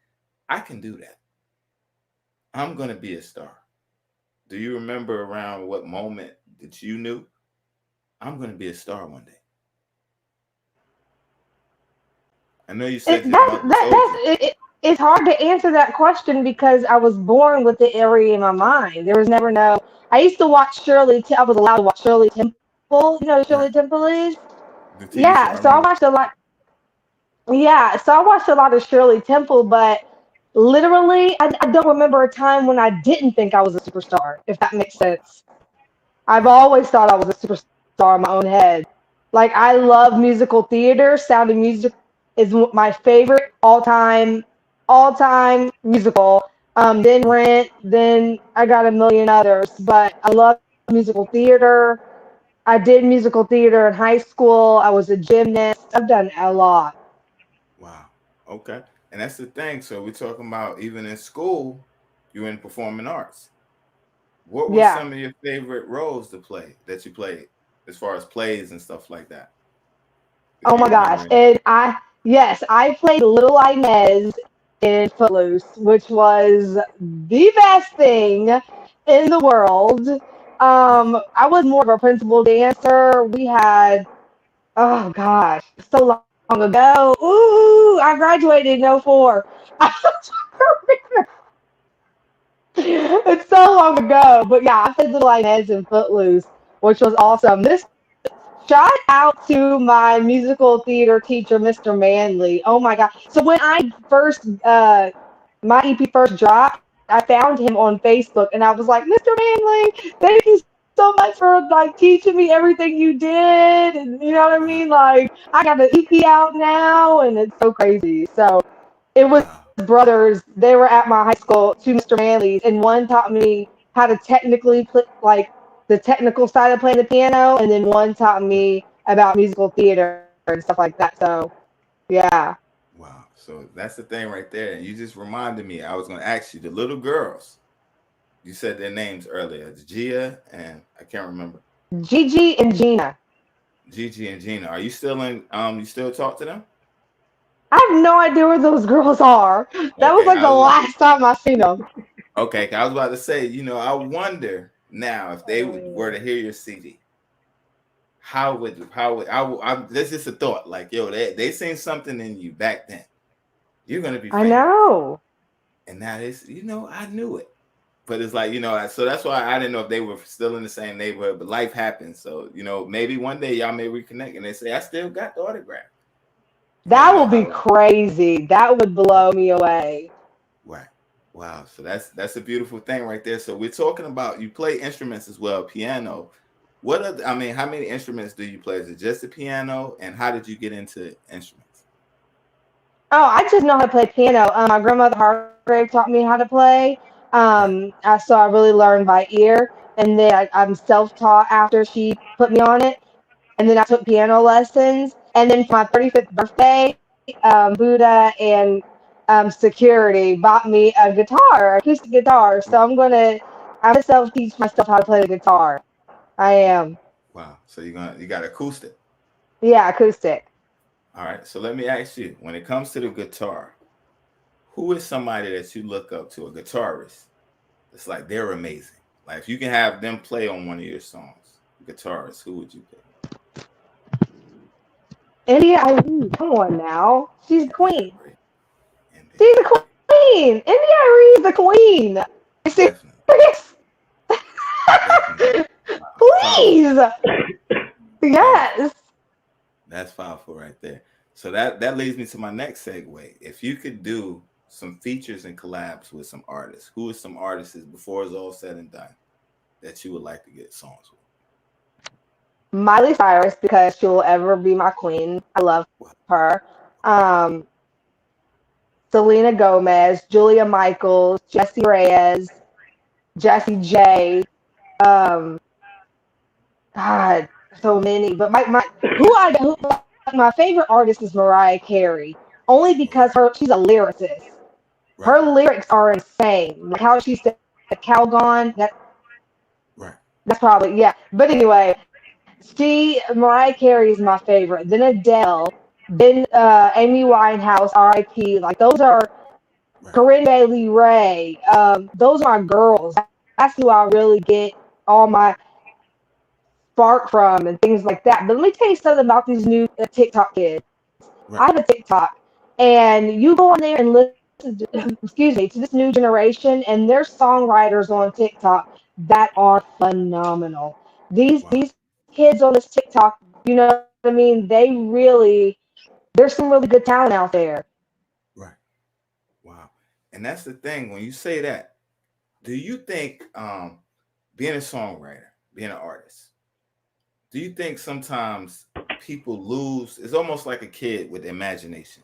I can do that. I'm going to be a star. Do you remember around what moment that you knew I'm going to be a star one day? I know you It, said your that's mother that told you. that's it's hard to answer that question because I was born with the area in my mind. There was never no. I used to watch I was allowed to watch Shirley Temple. You know who Shirley Right. Temple is? The TV show, Yeah. I So I remember. watched a lot. Yeah. So I watched a lot of Shirley Temple, but literally, I don't remember a time when I didn't think I was a superstar. If that makes Wow. sense. I've Right. always thought I was a superstar in my own head. Like I love musical theater. Sound of Music is my favorite all time musical. Then Rent, then I got a million others. But I love musical theater. I did musical theater in high school. I was a gymnast. I've done a lot. Wow. Okay. And that's the thing. So we're talking about even in school, you're in performing arts. What were Yeah. some of your favorite roles to play that you played as far as plays and stuff like that? If Oh you my gosh. remember any. And yes, I played Little Inez in Footloose, which was the best thing in the world. Right. I was more of a principal dancer. We had, oh gosh, so long ago. Ooh, I graduated in '04. It's so long ago. But yeah, I played Little Inez in Footloose, which was Right. awesome. This shout out to my musical theater teacher, Mr. Manley. Oh my God. So when I first, my EP first dropped, I found him on Facebook and I was like, Mr. Manley, thank you so much for like teaching me everything you did. And you know what I mean? Wow. Like, I got the EP out now and it's so crazy. So it was Wow. brothers. They were at my high school, two Mr. Manleys, and one taught me how to technically play, like the technical side of playing the piano, and then one taught me about musical theater and stuff like that. So yeah, Wow. So that's the thing right there. And you just reminded me, I was going to ask you the little girls. You said their names earlier. It's Gia and I can't remember. Gigi and Gina. Gigi and Gina. Are you still in you still talk to them? I have no idea where those girls are. That was Okay. like I the was last time I seen them. okay, I was about to say, I wonder now if they were to hear your CD, that's just a thought. Like, yo, they seen something in you back then. You're gonna be I famous. know. And now it's, I knew it. But it's like, so that's why I didn't know if they were still in the same neighborhood, but life happens. So, maybe one day y'all may reconnect and they say, I still got the autograph. You never That know would be how. crazy. That would blow me away. Right. Wow. So that's a beautiful thing right there. So we're talking about you play instruments as well, piano. How many instruments do you play? Is it just the piano? And how did you get into instruments? Oh, I just know how to play piano. My grandmother Hargrave taught me how to play. Right. So I really learned by ear, and then I'm self-taught after she put me on it. And then I took piano lessons. And then for my 35th birthday, Buddha and security bought me a guitar, acoustic guitar. So I'm gonna self-teach myself how to play the guitar. I am. Wow. So you got acoustic. Yeah, acoustic. All right. So let me ask you, when it comes to the guitar, who is somebody that you look up to, a guitarist? It's like they're amazing. Like if you can have them play on one of your songs, guitarist, who would you pick? India Arie, come on now. She's the India queen. Arie. India She's the Arie. queen. India Arie is the queen. Are you Definitely. serious? Definitely. Wow. Powerful. Please. Powerful. Yes. That's powerful right there. So that leads me to my next segue. If you could do some features and collabs with some artists, who are some artists before it's all said and done that you would like to get songs with? Miley Cyrus, because she will ever be my queen. I love Wow. her. Um, Selena Gomez, Julia Michaels, Jessie Reyes, Jessie J. Um, God, so many. But my favorite artist is Mariah Carey, only because Mariah. she's a lyricist. Right. Her lyrics are insane. Like how she said Calgon, Right. that's probably yeah. But anyway, Mariah Carey is my favorite. Then Adele, then Amy Winehouse, R.I.P. Like those are Right. Corinne Bailey Ray. Those are my girls. That's who I really get all my spark from and things like that. But let me tell you something about these new TikTok kids. I Right. have a TikTok, and you go on there and listen to, excuse me, to this new generation, and there's songwriters on TikTok that are phenomenal. Wow. These kids on this TikTok, you know what I mean? There's some really good talent out there. Right. Wow. And that's the thing. When you say that, do you think being a songwriter, being an artist, do you think sometimes people lose? It's almost like a kid with imagination.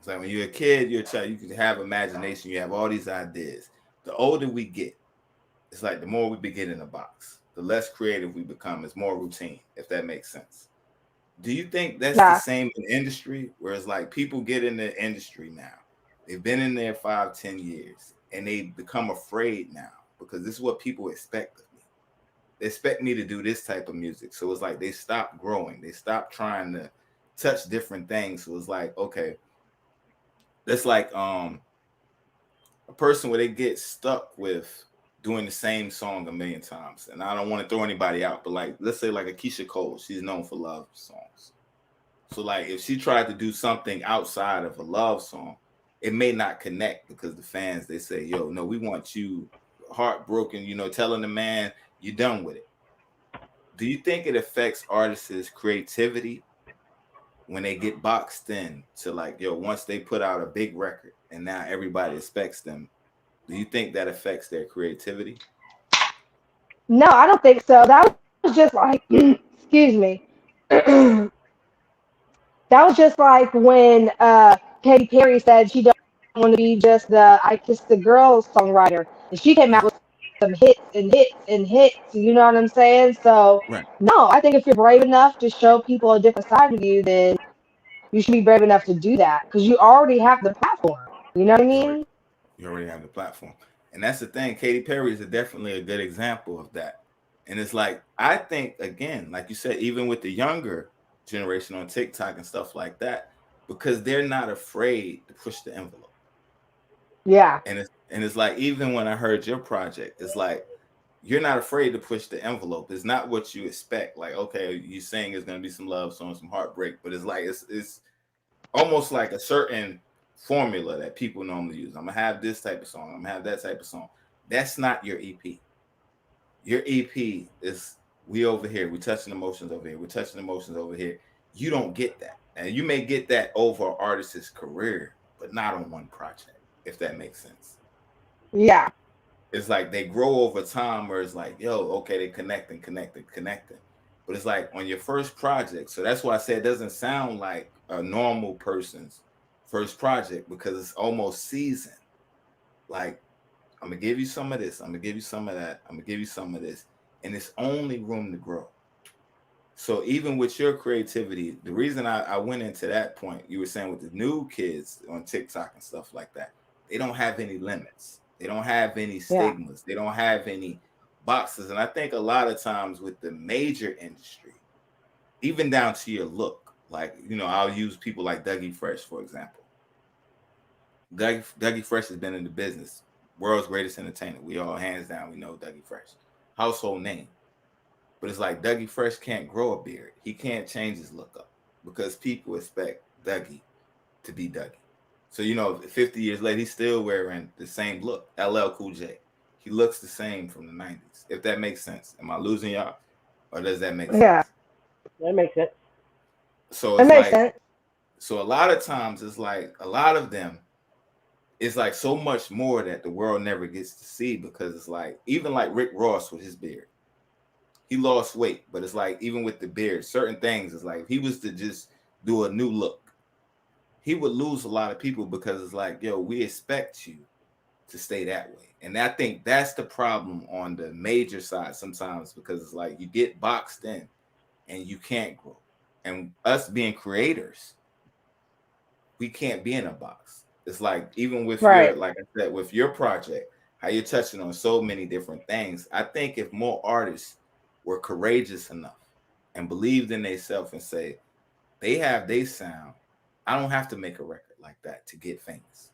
It's like when you're a kid, you're a child, you can have imagination, you have all these ideas. The older we get, it's like the more we begin in a box, the less creative we become. It's more routine, if that makes sense. Do you think that's the Yeah. same in industry? Where it's like people get in the industry now, they've been in there 5, 10 years, and they become afraid now because this is what people expect of me. They expect me to do this type of music. So it's like they stop growing, they stop trying to touch different things. So it's like, okay, that's like a person where they get stuck with doing the same song a million times. And I don't want to throw anybody out, but like let's say like a Keisha Cole, she's known for love songs. So like if she tried to do something outside of a love song, it may not connect because the fans, they say, yo, no, we want you heartbroken, telling the man you're done with it. Do you think it affects artists' creativity when they get boxed in to like, yo, once they put out a big record and now everybody expects them? Do you think that affects their creativity? No, I don't think so. That was just like, excuse me. That was just like when Katy Perry said she don't want to be just the I Kiss the Girls songwriter. And she came out Right. with some hits and hits and hits. You know what I'm saying? So Right. no, I think if you're brave enough to show people a different side of you, then you should be brave enough to do that because you already have the platform. You know what I You already mean? you already have the platform. And that's the thing. Katy Perry is definitely a good example of that. And it's like, I think, again, like you said, even with the younger generation on TikTok and stuff like that, because they're not afraid to push the envelope. Yeah. And it's like, even when I heard your project, it's like you're not afraid to push the envelope. It's not what you expect. Like, okay, you saying it's gonna be some love song, some heartbreak, but it's like it's almost like a certain formula that people normally use. I'm gonna have this type of song. I'm gonna have that type of song. That's not your EP. Your EP is we over here. We touching emotions over here. We're touching emotions over here. You don't get that, and you may get that over an artist's career, but not on one project. If that makes sense. Yeah. It's like they grow over time, where it's like, yo, okay, they connecting. But it's like on your first project. So that's why I said it doesn't sound like a normal person's first project because it's almost seasoned. Like, I'm gonna give you some of this, I'm gonna give you some of that, I'm gonna give you some of this, and it's only room to grow. So even with your creativity, the reason I went into that point, you were saying with the new kids on TikTok and stuff like that, they don't have any limits. They don't have any Yeah. stigmas. They don't have any boxes. And I think a lot of times with the major industry, even down to your look, like, I'll use people like Dougie Fresh, for example. Dougie Fresh has been in the business, world's greatest entertainer. We all, hands down, we know Dougie Fresh. Household name. But it's like Dougie Fresh can't grow a beard. He can't change his look up because people expect Dougie to be Dougie. So 50 years later, he's still wearing the same look. LL Cool J. He looks the same from the 90s. If that makes sense. Am I losing y'all? Or does that make Yeah. sense? That makes sense. So That it's makes like, sense. so a lot of times it's like a lot of them, it's like so much more that the world never gets to see because it's like, even like Rick Ross with his beard. He lost weight, but it's like even with the beard, certain things, it's like if he was to just do a new look, he would lose a lot of people because it's like, yo, we expect you to stay that way. And I think that's the problem on the major side sometimes because it's like you get boxed in and you can't grow. And us being creators, we can't be in a box. It's like even with your, Right. like I said, with your project, how you're touching on so many different things. I think if more artists were courageous enough and believed in themselves and say they have their sound, I don't have to make a record like that to get famous.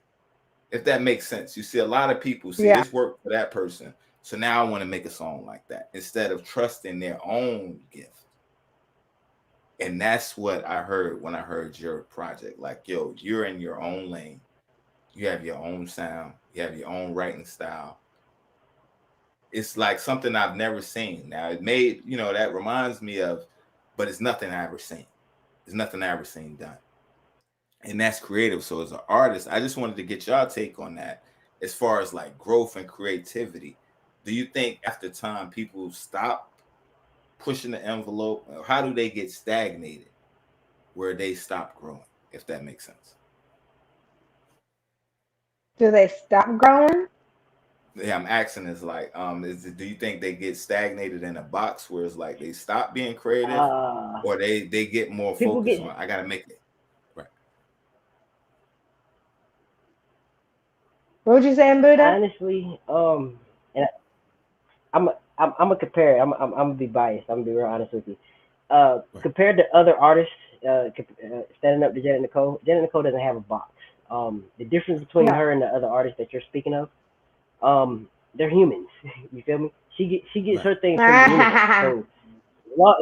If that makes sense. You see a lot of people see Yeah. this work for that person, so now I want to make a song like that instead of trusting their own gift. And that's what I heard when I heard your project. Like, yo, you're in your own lane. You have your own sound. You have your own writing style. It's like something I've never seen. Now it made, that reminds me of, but it's nothing I ever seen. It's nothing I ever seen done. And that's creative. So as an artist, I just wanted to get y'all take on that as far as like growth and creativity. Do you think after time people stop pushing the envelope? Or how do they get stagnated where they stop growing, if that makes sense? Do they stop growing? Yeah, I'm asking is like, do you think they get stagnated in a box where it's like they stop being creative, Uh, or they get more People focused get, on I gotta make it right? What would you say, Buddha? honestly, and I'm gonna compare it. I'm gonna be biased. I'm gonna be real honest with you. Right. Compared to other artists, standing up to Janet Nicole doesn't have a box. The difference between No. her and the other artists that you're speaking of, they're humans. You feel me? She gets Right. her things from the universe. So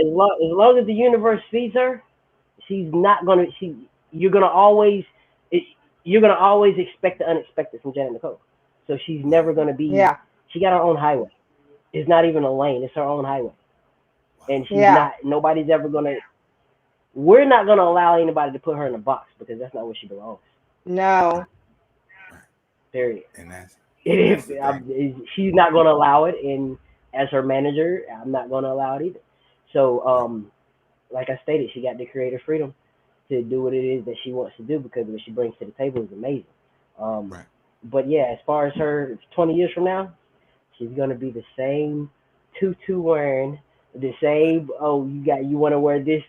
as long as the universe feeds her, she's not gonna she you're gonna always it, you're gonna always expect the unexpected from Janet Nicole. So she's Wow. never gonna be. Yeah. She got her own highway. It's not even a lane. It's her own highway, and Wow. she's Yeah. not. Nobody's ever gonna. We're not gonna allow anybody to put her in a box because that's not where she belongs. No. Right. Period. And that's and If, that's the thing. she's not gonna allow it, and as her manager, I'm not gonna allow it either. So, Right. like I stated, she got the creative freedom to do what it is that she wants to do because what she brings to the table is amazing. Um, Right. but yeah, as far as her 20 years from now, she's gonna be the same tutu wearing, the same. Oh, you want to wear this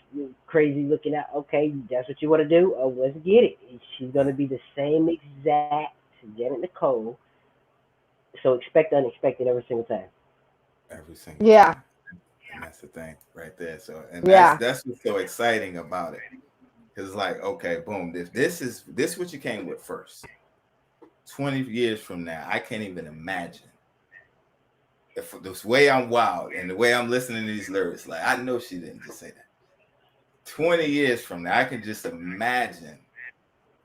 crazy looking out? Okay, that's what you want to do. Oh, let's get it. She's gonna Right. be the same exact Janet Nicole. So expect the unexpected every single time. Every single Yeah. time. And that's the thing right there. So and Yeah. that's what's so exciting about it. Because like, okay, boom, if this what you came with first. 20 years from now, I can't even imagine if the way I'm wild and the way I'm listening to these lyrics, like I know she didn't just say that. 20 years from now, I can just imagine,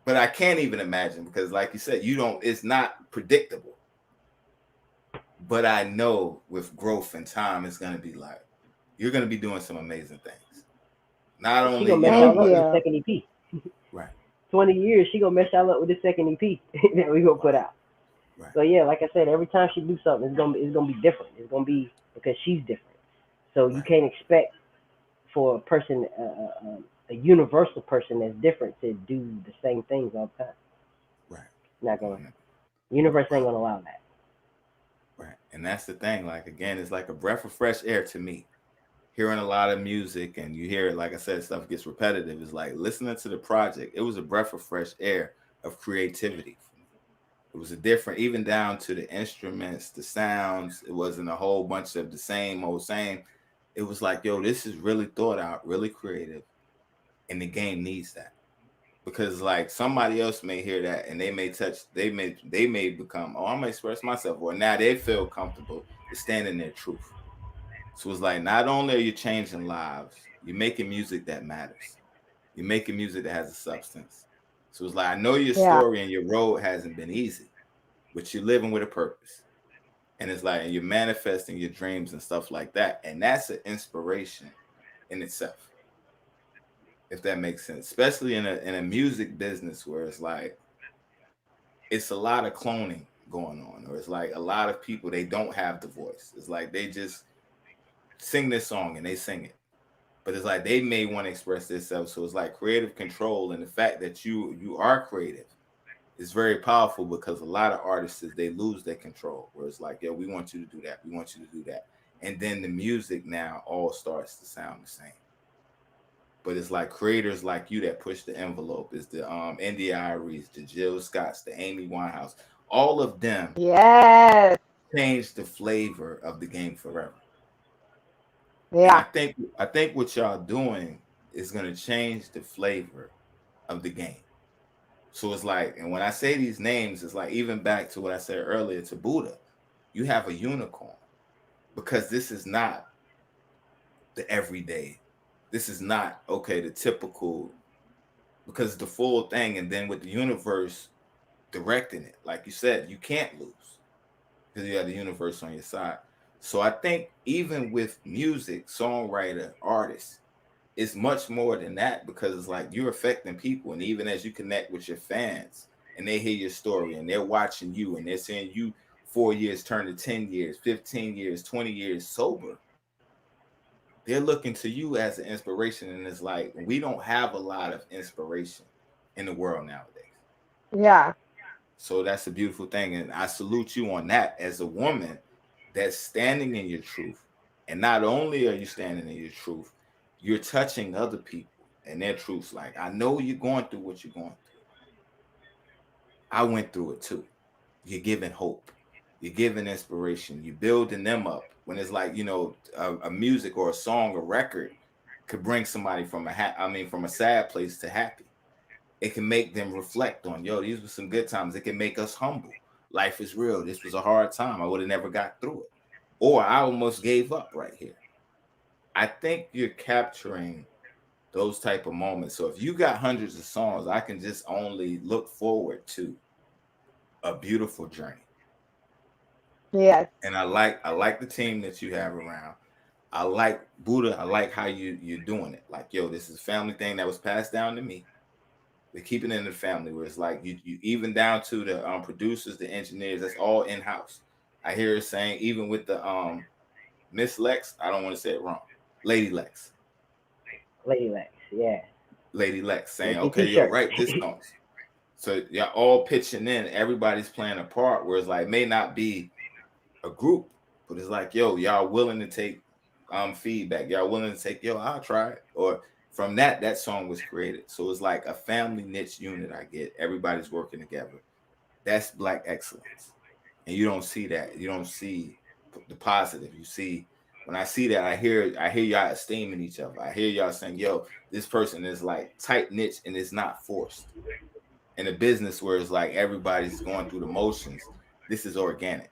but I can't even imagine because, like you said, it's not predictable. But I know with growth and time, it's gonna be like you're gonna be doing some amazing things. Not She only, gonna mess Thank y'all up with the you. second EP. right, 20 years, she gonna mess y'all up with the second EP that we gonna put wow, out. right, So yeah, like I said, every time she do something, it's gonna be different. It's gonna be because she's different. So you right, can't expect for a person, a universal person that's different, to do the same things all the time. right. Not gonna. Mhm. Universe ain't Wow. gonna allow that. Right. And that's the thing. Like again, it's like a breath of fresh air to me. Hearing a lot of music and you hear it, like I said, stuff gets repetitive. It's like listening to the project. It was a breath of fresh air of creativity for me. It was a different, even down to the instruments, the sounds. It wasn't a whole bunch of the same old same. It was like, yo, this is really thought out, really creative, and the game needs that because like somebody else may hear that and they may become, oh, I'm gonna express myself, or now they feel comfortable to stand in their truth. So it's like not only are you changing lives, you're making music that matters. You're making music that has a substance. So it's like I know your Yeah. story and your road hasn't been easy, but you're living with a purpose. And it's like and you're manifesting your dreams and stuff like that. And that's an inspiration in itself, if that makes sense. Especially in a music business where it's like it's a lot of cloning going on, or it's like a lot of people they don't have the voice. It's like they just sing this song and they sing it, but it's like they may want to express themselves. So it's like creative control, and the fact that you are creative is very powerful because a lot of artists they lose their control. Where it's like, yeah, we want you to do that, we want you to do that, and then the music now all starts to sound the same. But it's like creators like you that push the envelope. It's the India Iries, the Jill Scotts, the Amy Winehouse. All of them Yes. changed the flavor of the game forever. And Yeah. I think what y'all doing is gonna change the flavor of the game. So it's like, and when I say these names, it's like even back to what I said earlier to Buddha, you have a unicorn because this is not the everyday. This is not okay, the typical because the full thing, and then with the universe directing it, like you said, you can't lose because you have the universe on your side. So I think even with music, songwriter, artists, it's much more than that because it's like you're affecting people. And even as you connect with your fans and they hear your story and they're watching you and they're seeing you 4 years turn to 10 years, 15 years, 20 years sober, they're looking to you as an inspiration. And it's like we don't have a lot of inspiration in the world nowadays. Yeah. So that's a beautiful thing. And I salute you on that as a woman that's standing in your truth. And not only are you standing in your truth, you're touching other people and their truths. Like, I know you're going through what you're going through. I went through it too. You're giving hope. You're giving inspiration. You're building them up. When it's like, a music or a song, a record could bring somebody from from a sad place to happy. It can make them reflect on, these were some good times. It can make us humble. Life is real. This was a hard time. I would have never got through it. Or I almost gave up right here. I think you're capturing those type of moments. So if you got hundreds of songs, I can just only look forward to a beautiful journey. Yes. And I like the team that you have around. I like Buddha. I like how you're doing it. Like, this is a family thing that was passed down to me. We're keeping it in the family where it's like you even down to the producers, the engineers, that's all in-house. I hear it saying even with the Miss Lex, I don't want to say it wrong. Lady Lex, yeah. Lady Lex saying, okay, you're right, this songs. So y'all all pitching in, everybody's playing a part where it's like may not be a group, but it's like, y'all willing to take feedback. Y'all willing to take, I'll try it. Or from that song was created. So it's like a family niche unit. I get everybody's working together. That's Black excellence. And you don't see that. You don't see the positive. You see, when I see that, I hear y'all esteeming each other. I hear y'all saying, this person is like tight niche and it's not forced. In a business where it's like everybody's going through the motions, this is organic.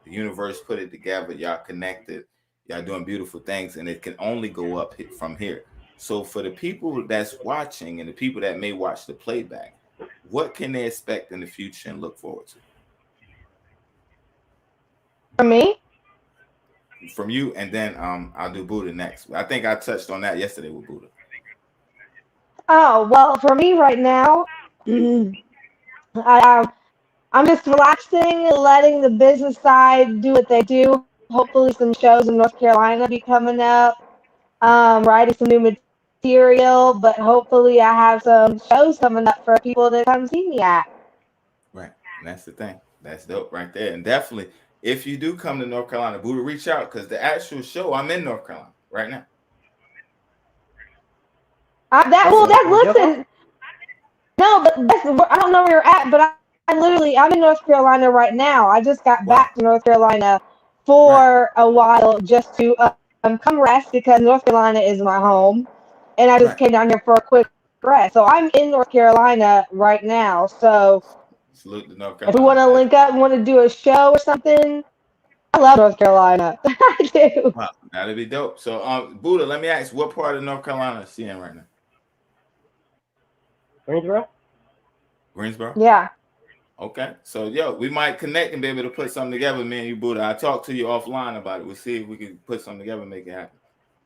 The universe put it together. Y'all connected. Y'all doing beautiful things, and it can only go up from here. So for the people that's watching and the people that may watch the playback, what can they expect in the future and look forward to? From me? From you, and then I'll do Buddha next. I think I touched on that yesterday with Buddha. Oh, well, for me right now, I'm just relaxing, letting the business side do what they do. Hopefully some shows in North Carolina be coming up. Writing some new material, but hopefully I have some shows coming up for people to come see me at. Right. And that's the thing. That's dope right there. And definitely, if you do come to North Carolina, Buddha, reach out, because the actual show, I'm in North Carolina right now. Listen. No, but I don't know where you're at, but I'm in North Carolina right now. I just got back to North Carolina for a while just to come rest because North Carolina is my home, and I just came down here for a quick rest. So I'm in North Carolina right now. So salute to North Carolina. If we want to link up and want to do a show or something, I love North Carolina. I do. Wow, that'd be dope. So, Buddha, let me ask, what part of North Carolina is she in right now? Greensboro? Yeah. Okay. So, we might connect and be able to put something together, me and you, Buddha. I talked to you offline about it. We'll see if we can put something together and make it happen.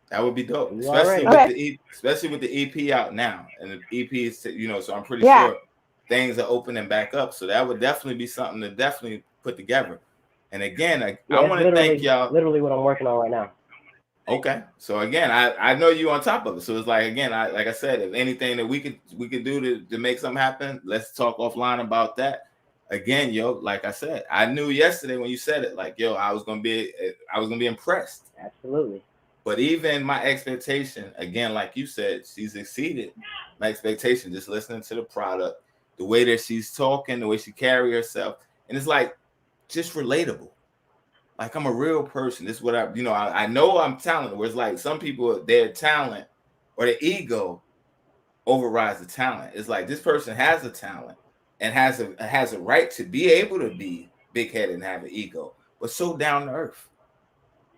That would be dope, especially with the EP out now. And the EP is, so I'm pretty sure things are opening back up. So that would definitely be something to definitely put together. And again, I want to thank y'all. Literally what I'm working on right now. Okay. So again, I know you on top of it. So it's like, again, like I said, if anything that we could do to make something happen, let's talk offline about that. Again, like I said, I knew yesterday when you said it, like, I was gonna be impressed. Absolutely. But even my expectation, again, like you said, she's exceeded my expectation just listening to the product, the way that she's talking, the way she carry herself. And it's like just relatable. Like, I'm a real person. This is what I know I'm talented. Where it's like some people, their talent or their ego overrides the talent. It's like this person has a talent and has a right to be able to be big-headed and have an ego, but so down to earth,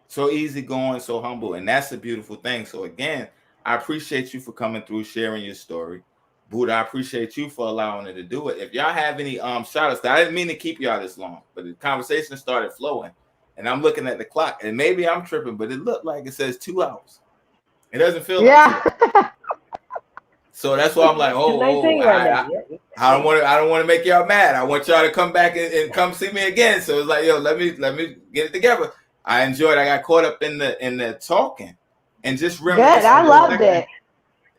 so easygoing, so humble, and that's a beautiful thing. So again, I appreciate you for coming through, sharing your story. Buddha, I appreciate you for allowing her to do it. If y'all have any shout-outs, I didn't mean to keep y'all this long, but the conversation started flowing. And I'm looking at the clock, and maybe I'm tripping, but it looked like it says 2 hours. It doesn't feel like 2 hours. So that's why I'm like, I don't want to make y'all mad. I want y'all to come back and come see me again. So it's like, let me get it together. I enjoyed. I got caught up in the talking and just reminiscing. Good, I loved it.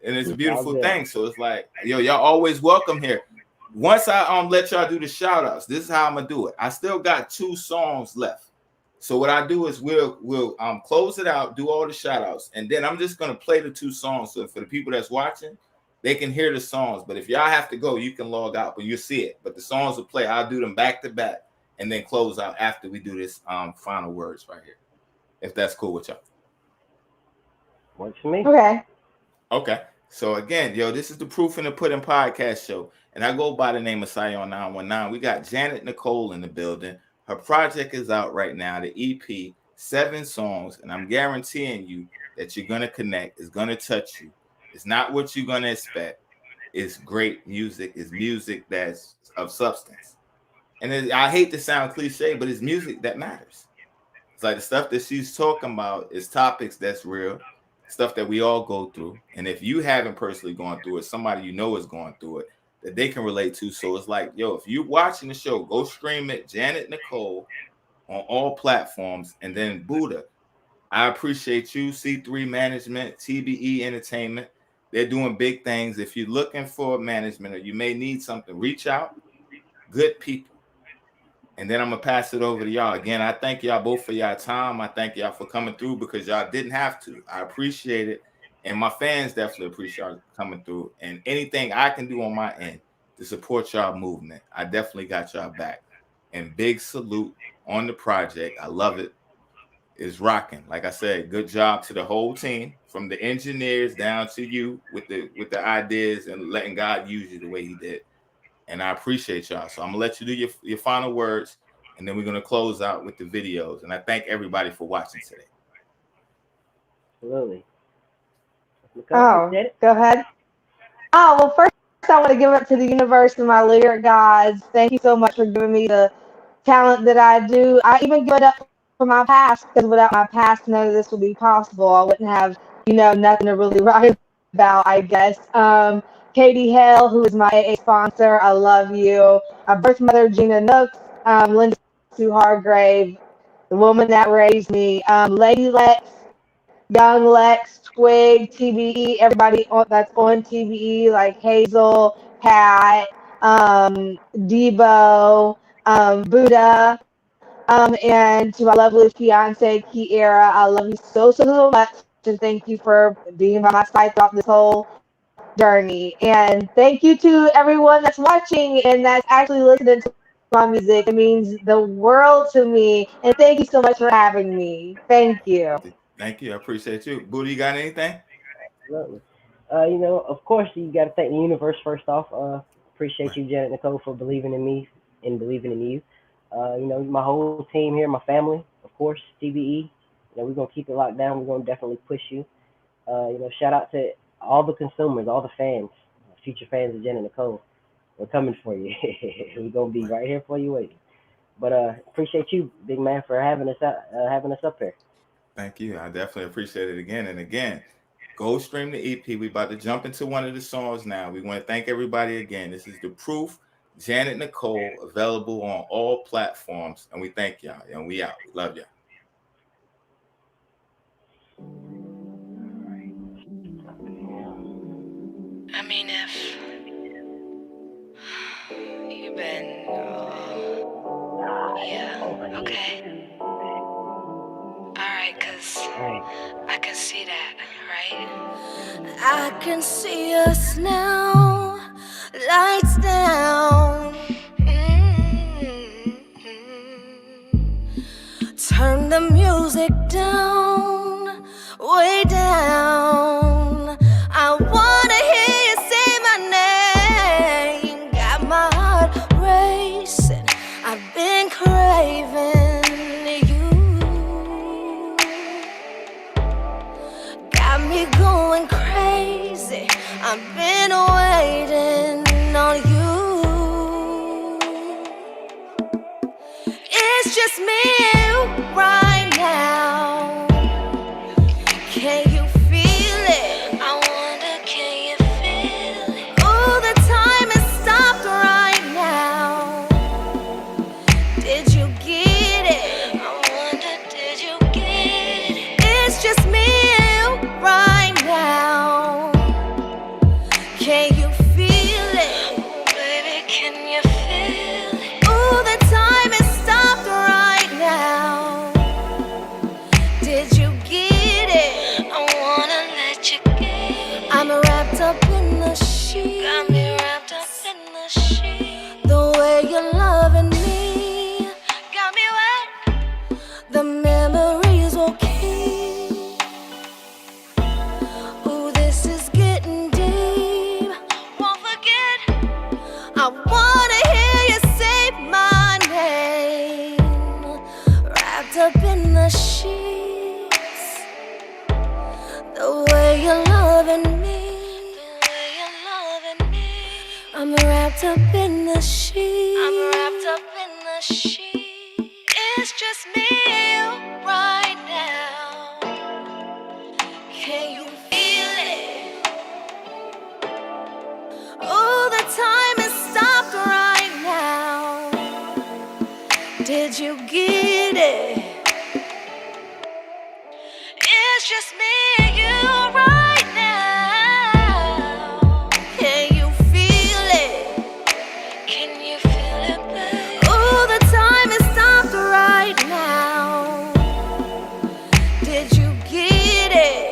And it's a beautiful thing. So it's like, y'all always welcome here. once I let y'all do the shout outs, this is how I'm gonna do it. I still got 2 songs left. So what I do is we'll close it out, do all the shout outs, and then I'm just gonna play the 2 songs. So for the people that's watching, they can hear the songs. But if y'all have to go, you can log out, but you'll see it. But the songs will play. I'll do them back to back and then close out after we do this final words right here. If that's cool with y'all. Works for me. Okay. So again, this is the Proof in the Pudding podcast show. And I go by the name of Scion919. We got Janet Nichole in the building. Her project is out right now, the EP, 7 songs. And I'm guaranteeing you that you're going to connect. It's going to touch you. It's not what you're going to expect. It's great music. It's music that's of substance. And I hate to sound cliche, but it's music that matters. It's like the stuff that she's talking about is topics that's real, stuff that we all go through. And if you haven't personally gone through it, somebody you know is going through it, that they can relate to. So it's like, if you're watching the show, go stream it, Janet Nichole, on all platforms. And then Buddha, I appreciate you, C3 Management, TBE Entertainment. They're doing big things. If you're looking for management or you may need something, reach out. Good people. And then I'm going to pass it over to y'all. Again, I thank y'all both for y'all time. I thank y'all for coming through because y'all didn't have to. I appreciate it. And my fans definitely appreciate y'all coming through. And anything I can do on my end to support y'all movement, I definitely got y'all back. And big salute on the project. I love it. It's rocking. Like I said, good job to the whole team, from the engineers down to you with the ideas and letting God use you the way he did. And I appreciate y'all. So I'm gonna let you do your final words, and then we're gonna close out with the videos. And I thank everybody for watching today. Absolutely. Go ahead. Well, first I want to give it to the universe and my lyric gods. Thank you so much for giving me the talent that I do. I even give it up for my past, because without my past, none of this would be possible. I wouldn't have, nothing to really write about, I guess. Katie Hale, who is my AA sponsor, I love you. My birth mother, Gina Nooks, Linda Sue Hargrave, the woman that raised me, Lady Lex, Young Lex, Twig, TBE, everybody that's on TBE, like Hazel, Pat, Debo, Buddha, and to my lovely fiance, Kiera, I love you so, so much, and thank you for being by my side throughout this whole journey. And thank you to everyone that's watching and that's actually listening to my music. It means the world to me. And thank you so much for having me. Thank you. Thank you. I appreciate you. Buddha, you got anything? Absolutely. Of course, you got to thank the universe first off. Appreciate you, Janet Nichole, for believing in me and believing in you. My whole team here, my family, of course, TBE. We're going to keep it locked down. We're going to definitely push you. Shout out to all the consumers, all the fans, future fans of Janet Nichole. We're coming for you. We're going to be right here for you waiting. But appreciate you, big man, for having us up here. Thank you. I definitely appreciate it again and again. Go stream the EP. We about to jump into one of the songs now. We want to thank everybody again. This is The Proof, Janet Nichole, available on all platforms. And we thank y'all. And we out. We love y'all. I mean, if you've been, okay. Alright, 'cause I can see that, right? I can see us now, lights down. Turn the music down, way down. I wanna hear you say my name. Got my heart racing. I've been craving you. Got me going crazy. I've been waiting on you. It's just me and you right now. Can you feel it? I wonder, can you feel it? Oh, the time has stopped right now. Did you get it? I wonder, did you get it? It's just me and you right now. Can you feel it? Oh, baby, can wrapped up in the sheets. Got me wrapped up in the sheets. The way you're loving me got me wet. The memories will keep. Ooh, this is getting deep. Won't forget. I wanna hear you say my name. Wrapped up in the sheets. The way you're loving me. I'm wrapped up in the sheets. I'm wrapped up in the sheets. It's just me and you right now. Can you feel it? Oh, the time has stopped right now. Did you get it? It's just me and you right now. Can you feel it? Can you feel it, babe? Oh, the time has stopped right now. Did you get it?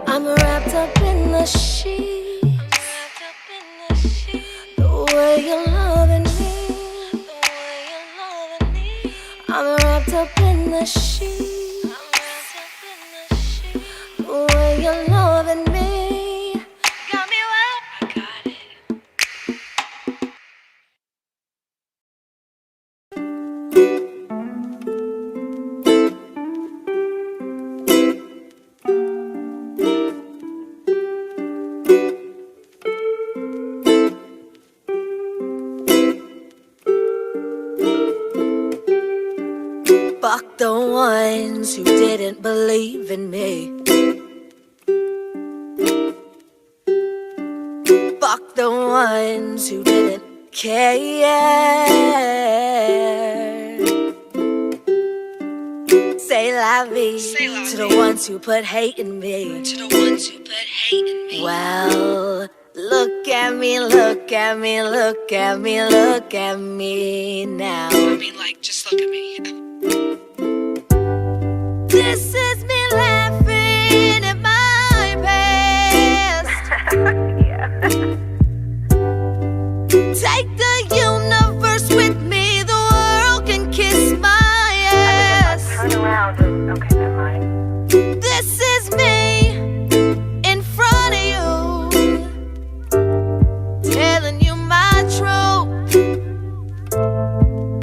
I'm wrapped up in the sheets. I'm wrapped up in the sheets. The way you're loving me. The way you're loving me. I'm wrapped up in the sheets. The way you're loving me got me wet. I got it. Fuck the ones who didn't believe in me. Fuck the ones who didn't care. Say la vie to the ones who put hate in me. To the ones who put hate in me. Well, look at me, look at me, look at me, look at me now. I mean, like, just look at me. This is me laughing at my past. Take the universe with me, the world can kiss my ass. Turn around and, okay, never mind. This is me in front of you, telling you my truth.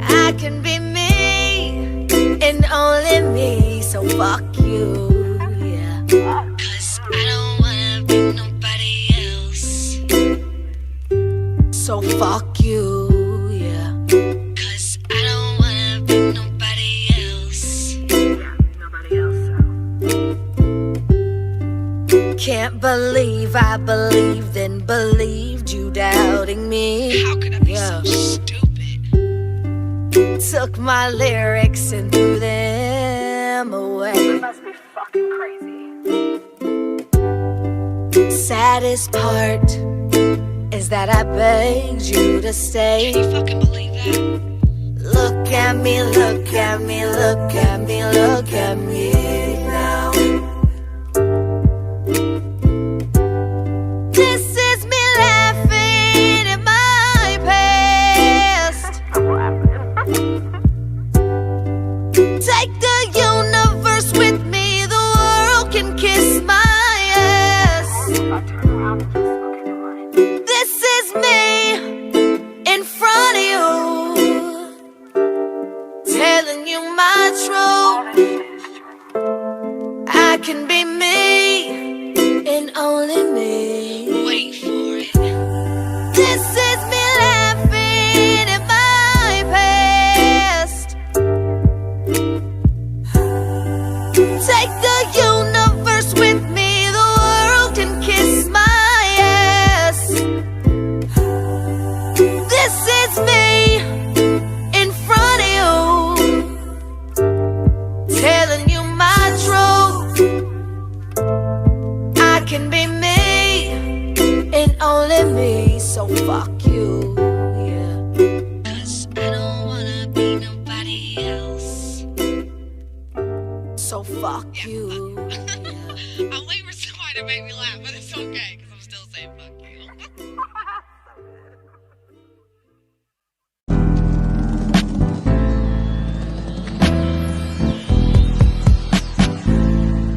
I can be me and only me, so fuck you, yeah. 'Cause I don't wanna be nobody else. So fuck you, yeah. 'Cause I don't wanna be nobody else. Nobody else. Can't believe I believed and believed you doubting me. How could I be so stupid? Took my lyrics and threw them away. Must be fucking crazy. Saddest part is that I begged you to stay. Can you fucking believe that? Look at me, look at me, look at me, look at me now. This is me laughing at my past. Take the universe with me, the world can kiss my ass. This is me in front of you, telling you my truth. I can be me and only me. Wait for it. This is me laughing at my past. Take the universe with me, the world can kiss my ass. This is me in front of you, telling you my truth. I can be me and only me, so fuck you, yeah. 'Cause I don't wanna be nobody else. So fuck you, yeah. I'm waiting for somebody gonna make me laugh, but it's okay.